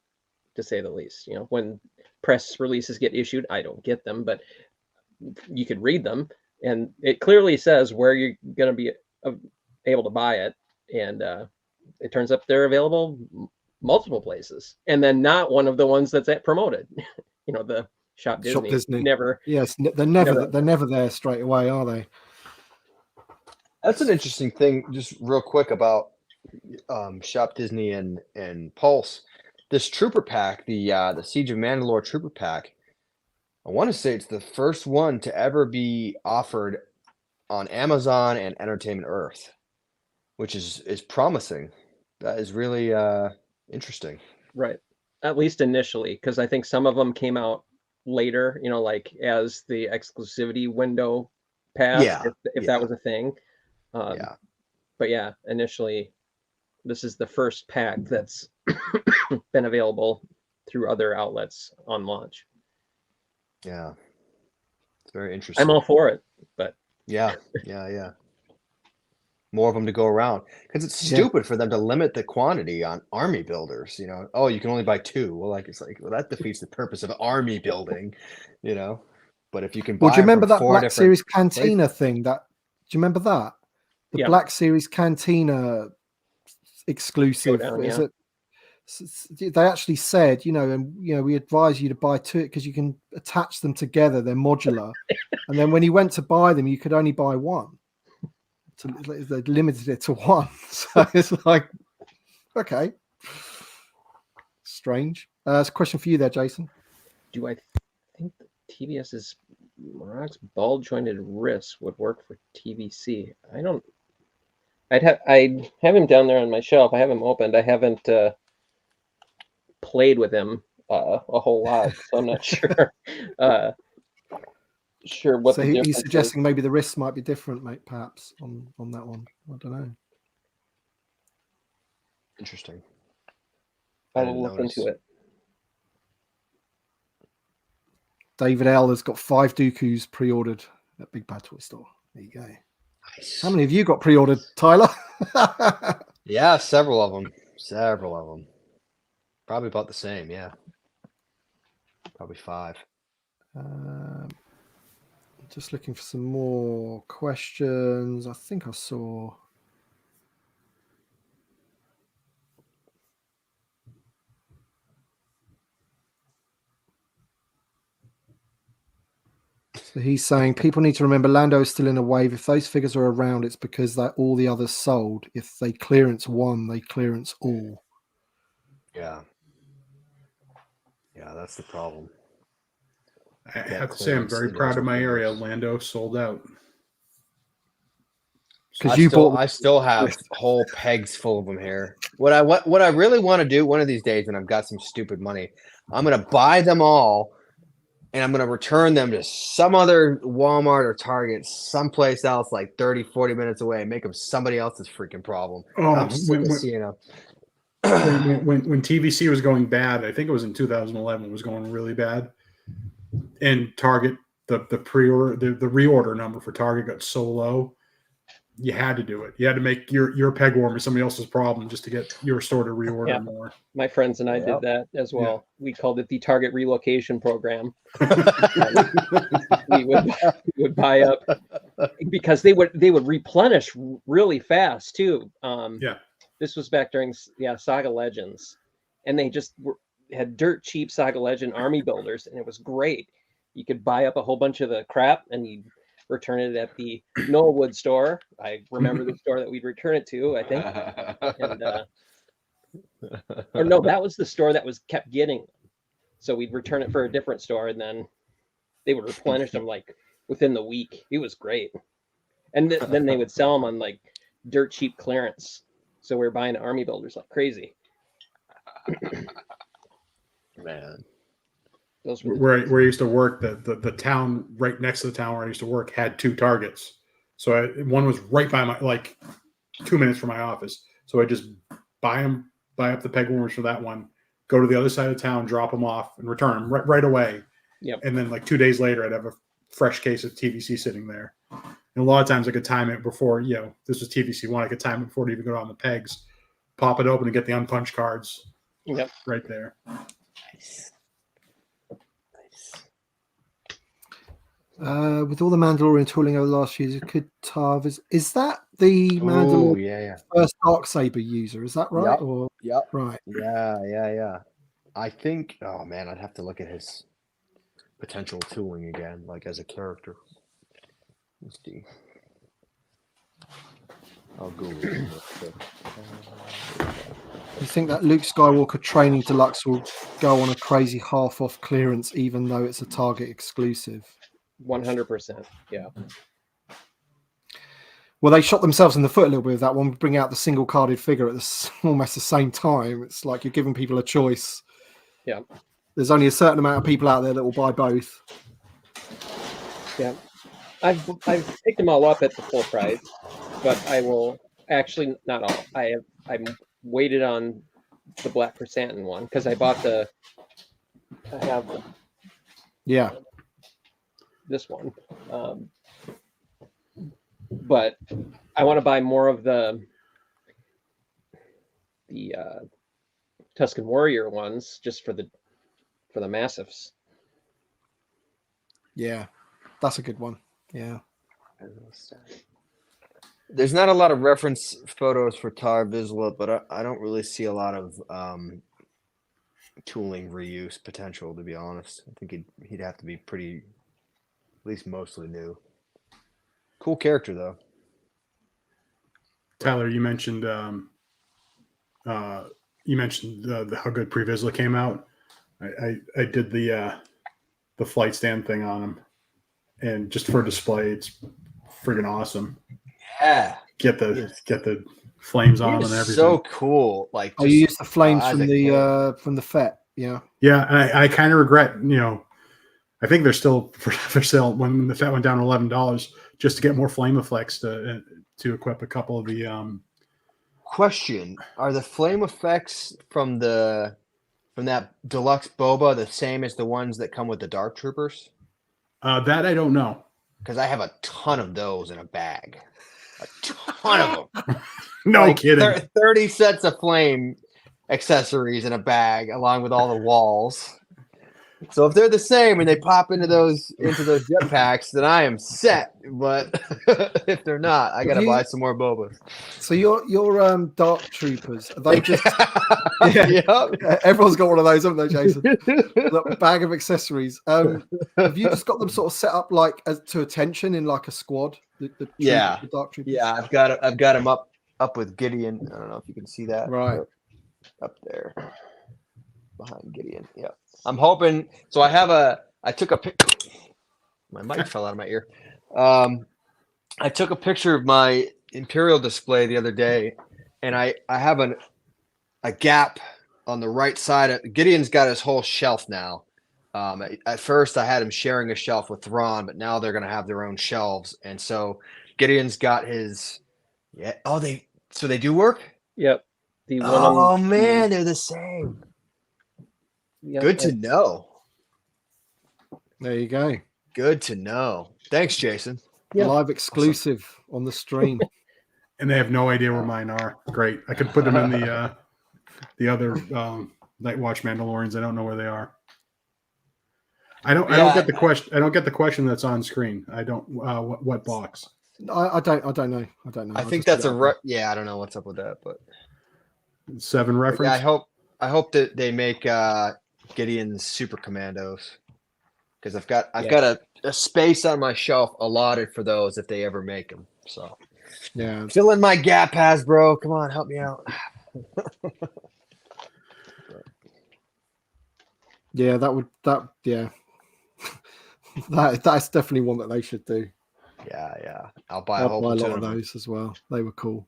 to say the least. When press releases get issued, I don't get them, but you could read them and it clearly says where you're going to be able to buy it, and it turns up they're available multiple places, and then not one of the ones that's promoted. The Shop Disney. Never. Yes, they're never there straight away, are they? That's an interesting thing. Just real quick about Shop Disney and Pulse. This Trooper Pack, the Siege of Mandalore Trooper Pack, I want to say it's the first one to ever be offered on Amazon and Entertainment Earth, which is promising. That is really interesting. Right. At least initially, because I think some of them came out later, like as the exclusivity window passed, if that was a thing. But yeah, initially, this is the first pack that's been available through other outlets on launch. Yeah. It's very interesting. I'm all for it, but yeah. More of them to go around, because it's stupid for them to limit the quantity on army builders. Oh, you can only buy 2. Well, that defeats the purpose of army building, But if you can buy, do you remember that Black Series Cantina thing that Do you remember that? The Yeah. Black Series Cantina exclusive. Showdown, Is yeah. it? They actually said, and we advise you to buy two because you can attach them together. They're modular, and then when you went to buy them, you could only buy one. So they limited it to one. So it's like, okay, strange. It's a question for you there, Jason. Do I think that TVS's Marock's ball jointed wrist would work for TVC? I don't. I have him down there on my shelf. I have him opened. I haven't played with him a whole lot, so I'm not sure. Sure what So the difference he's is. suggesting maybe the wrists might be different, mate, perhaps on that one. I don't know. Interesting. I will look into it. David L has got 5 Dooku's pre-ordered at Big Bad Toy Store. There you go. Nice. How many have you got pre-ordered, Tyler? Yeah, several of them. Several of them. Probably about the same. Yeah. Probably 5. Just looking for some more questions. I think I saw. So he's saying people need to remember Lando is still in a wave. If those figures are around, it's because they're all the others sold. If they clearance one, they clearance all. Yeah. Yeah, that's the problem. I have to say, I'm very proud of my area. Lando sold out. Because you bought. I still have whole pegs full of them here. What I really want to do one of these days, when I've got some stupid money, I'm gonna buy them all, and I'm gonna return them to some other Walmart or Target, someplace else, like 30, 40 minutes away, and make them somebody else's freaking problem. Oh, I'm sick of seeing them. when TVC was going bad, I think it was in 2011, it was going really bad. And Target, the pre-order, the reorder number for Target got so low, you had to do it. You had to make your peg warmer somebody else's problem just to get your store to reorder more. My friends and I did that as well. Yeah. We called it the Target Relocation Program. we would buy up because they would replenish really fast too. This was back during Saga Legends, and they just had dirt cheap Saga Legend army builders, and it was great. You could buy up a whole bunch of the crap and you'd return it at the Knollwood store. I remember the store that we'd return it to, I think. And, or no, that was the store that was kept getting them. So we'd return it for a different store, and then they would replenish them like within the week. It was great. And then they would sell them on like dirt cheap clearance. So we were buying army builders like crazy. Man. Where I used to work, the town right next to the town where I used to work had 2 Targets. So one was right by my, like 2 minutes from my office. So I just buy up the peg warmers for that one, go to the other side of town, drop them off, and return them right away. Yep. And then like 2 days later, I'd have a fresh case of TVC sitting there. And a lot of times I could time it before, this was TVC 1. I could time it before it even go on the pegs, pop it open and get the unpunched cards. Yep. Right there. Nice. With all the Mandalorian tooling over the last few years, could Tav is that the Mandalorian first Darksaber user? Is that right? Yep. Right. Yeah. I think. Oh man, I'd have to look at his potential tooling again, like as a character. Let's see. I'll Google it real quick. You think that Luke Skywalker Training Deluxe will go on a crazy half-off clearance, even though it's a Target exclusive? 100%. Yeah. Well, they shot themselves in the foot a little bit with that one. Bring out the single-carded figure at almost the same time. It's like you're giving people a choice. Yeah. There's only a certain amount of people out there that will buy both. Yeah. I've picked them all up at the full price, but I will actually not all. I'm waited on the Black Chrysanthemum one because I have this one, but I want to buy more of the Tusken Warrior ones just for the massives. Yeah, that's a good one. Yeah. There's not a lot of reference photos for Tar Vizsla, but I don't really see a lot of tooling reuse potential, to be honest. I think he'd have to be pretty, at least mostly new. Cool character though. Tyler, you mentioned how good Pre-Vizsla came out. I did the flight stand thing on him, and just for display, it's friggin' awesome. Yeah, Get the flames on and everything. So cool. Like, you use the flames from the FET. Yeah. Yeah, I kind of regret. I think they're still for sale when the FET went down to $11, just to get more flame effects to equip a couple of the. Question: are the flame effects from that deluxe boba the same as the ones that come with the Dark Troopers? That I don't know. Because I have a ton of those in a bag. A ton of them. No kidding. 30 sets of flame accessories in a bag, along with all the walls. So if they're the same and they pop into those jetpacks, then I am set. But if they're not, I gotta buy some more bobas. So your Dark Troopers, are they just Yep. Everyone's got one of those, haven't they, Jason? That bag of accessories. Have you just got them sort of set up like to attention in like a squad? The Dark Troopers? Yeah, I've got them up with Gideon. I don't know if you can see that. Right. Up there. Behind Gideon. Yeah. I'm hoping. So I took a picture. My mic fell out of my ear. I took a picture of my Imperial display the other day, and I have a gap on the right side. Gideon's got his whole shelf now. At first, I had him sharing a shelf with Thrawn, but now they're going to have their own shelves. And so Gideon's got his. Yeah. Oh, they do work? Yep. Man, they're the same. Yep. Good to know. There you go. Good to know. Thanks, Jason. Yeah. Live exclusive on the stream. And they have no idea where mine are. Great. I could put them in the other Night Watch Mandalorians. I don't know where they are. I don't get the question. I don't get the question that's on screen. I don't. What box? I don't know. I think that's I don't know what's up with that, but 7 reference. Yeah, I hope that they make Gideon's Super Commandos, because I've got a space on my shelf allotted for those if they ever make them. So yeah, fill in my gap, Hasbro. Come on, help me out. Yeah, that's definitely one that they should do. Yeah. I'll buy a lot of those as well. They were cool.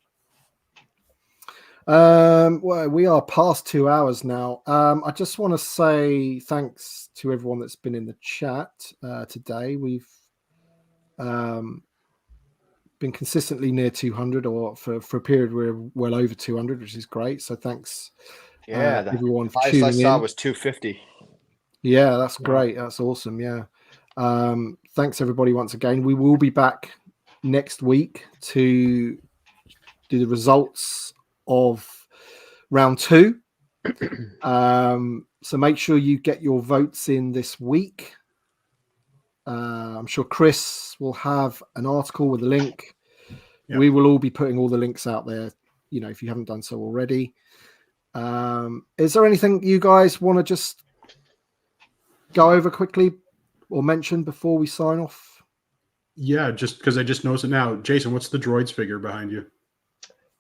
Well, we are past 2 hours now. I just want to say thanks to everyone that's been in the chat today. We've been consistently near 200, or for a period we're well over 200, which is great. So thanks, everyone for tuning in. I saw was 250. Yeah, that's great. That's awesome. Yeah. Thanks everybody once again. We will be back next week to do the results of round 2. So make sure you get your votes in this week. I'm sure Chris will have an article with a link. Yep. We will all be putting all the links out there, if you haven't done so already. Is there anything you guys want to just go over quickly or mention before we sign off? Yeah, just because I just noticed it now. Jason, what's the droids figure behind you?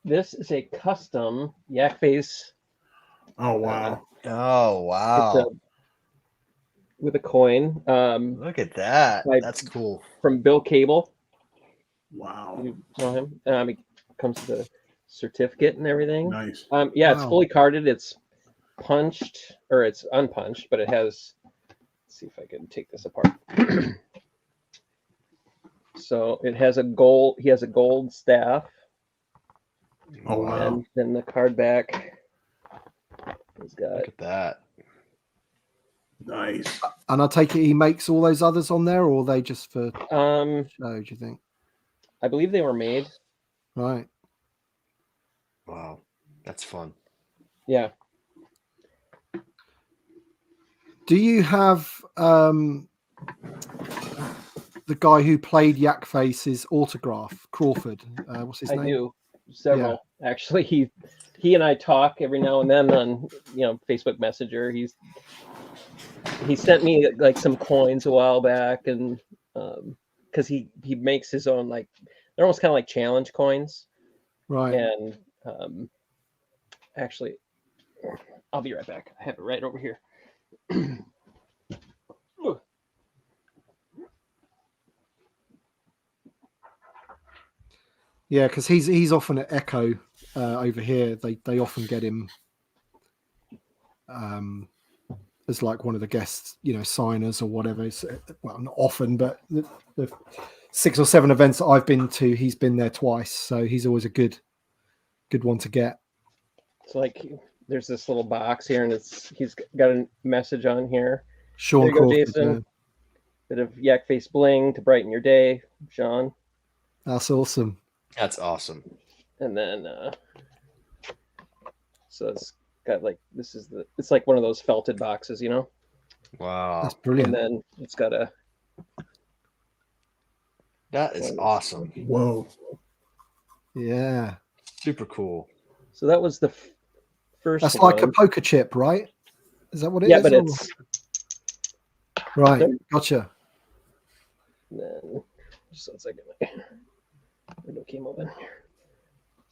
This is a custom yak base. Oh wow! With a coin. Look at that. That's cool. From Bill Cable. Wow. You know him? It comes with a certificate and everything. Nice. It's fully carded. It's punched, or it's unpunched, but it has. Let's see if I can take this apart. So it has a gold. He has a gold staff. Oh wow! And then the card back. He's got. Look at that. Nice. And I take it he makes all those others on there, or are they just for show, do you think? I believe they were made. Right. Wow. That's fun. Yeah. Do you have the guy who played Yakface's autograph, Crawford. What's his I name? do several actually. He and I talk every now and then on Facebook Messenger. He sent me like some coins a while back, and because he makes his own, like they're almost kind of like challenge coins, Right. and actually, I'll be right back. I have it right over here. Yeah, because he's often at Echo over here. They often get him as like one of the guest signers or whatever. So, well, not often, but the 6 or 7 events that I've been to, he's been there twice. So he's always a good one to get. It's like there's this little box here, and he's got a message on here. Sean There you go, Crawford, Jason. Bit of yak face bling to brighten your day, Sean. That's awesome. That's awesome. And then so it's got like it's like one of those felted boxes, Wow. That's brilliant. And then it's got That is awesome. Whoa. Yeah. Super cool. So that was the first That's one. like a poker chip, right? Is that what it is? Yeah, but it's right. Gotcha. And then just one second. Window came open here.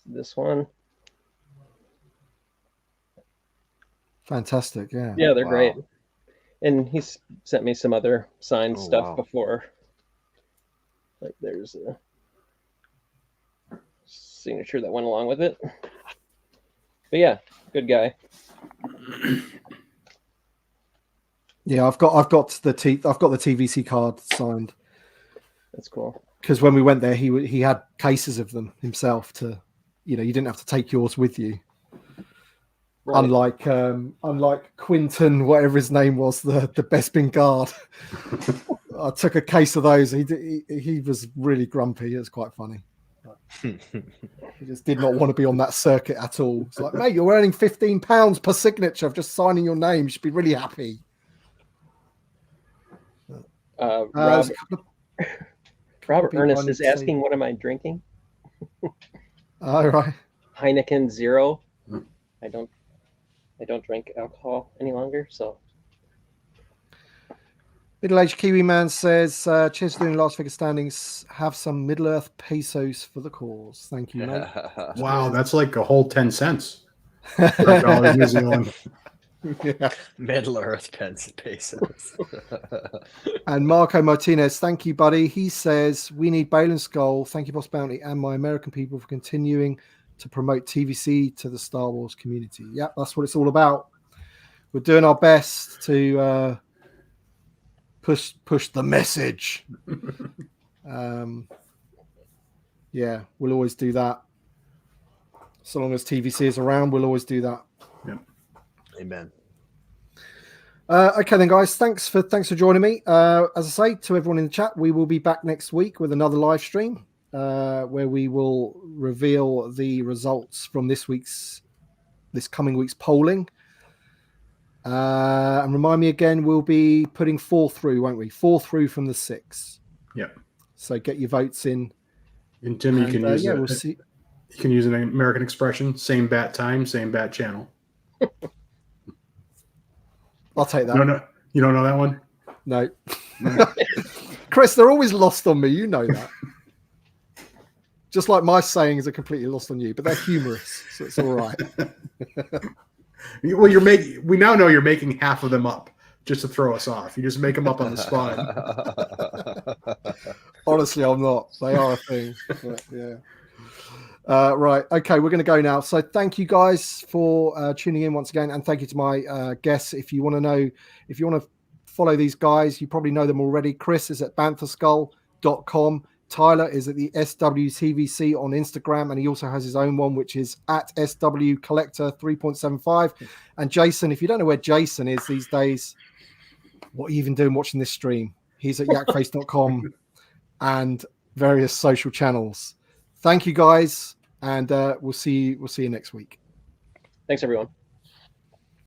This one. Fantastic. Yeah. Yeah, they're great. And he's sent me some other signed stuff wow. before. Like there's a signature that went along with it. But yeah, good guy. Yeah, I've got the TVC card signed. That's cool. Because when we went there, he had cases of them himself. You didn't have to take yours with you. Right. Unlike Quinton, whatever his name was, the Bespin guard. I took a case of those. He was really grumpy. It was quite funny. He just did not want to be on that circuit at all. It's like, mate, you're earning £15 per signature of just signing your name. You should be really happy. Robert Ernest is asking, what am I drinking? All right. Heineken Zero. I don't drink alcohol any longer, so. Middle-aged Kiwi man says, cheers for doing Last Figure Standings. Have some Middle-earth pesos for the cause. Thank you, mate. Wow, that's like a whole 10 cents. For $1 New Zealand. Yeah. Middle-earth pesos. And Marco Martinez, thank you, buddy. He says, we need Bale and Skull. Thank you, Boss Bounty, and my American people for continuing to promote TVC to the Star Wars community. Yeah, that's what it's all about. We're doing our best to push the message. Yeah, we'll always do that. So long as TVC is around, we'll always do that. Yeah. Amen. Okay then, guys. Thanks for joining me. As I say to everyone in the chat, we will be back next week with another live stream where we will reveal the results from this coming week's polling. And remind me again, we'll be putting 4 through, won't we? 4 through from the 6. Yeah. So get your votes in. And Tim, you can use we'll see. You can use an American expression: same bat time, same bat channel. I'll take that. No, you don't know that one? No. Chris, they're always lost on me. You know that. Just like my sayings are completely lost on you, but they're humorous, so it's all right. Well, we now know you're making half of them up just to throw us off. You just make them up on the spot. Honestly, I'm not. They are a thing. But, yeah. Right. Okay, we're going to go now. So thank you guys for tuning in once again, and thank you to my guests. If you want to follow these guys, you probably know them already. Chris is at bantherskull.com. Tyler is at the SWTVC on Instagram, and he also has his own one, which is at SW Collector 3.75. And Jason, if you don't know where Jason is these days, what are you even doing watching this stream? He's at yakface.com and various social channels. Thank you guys, and we'll see you next week. Thanks, everyone.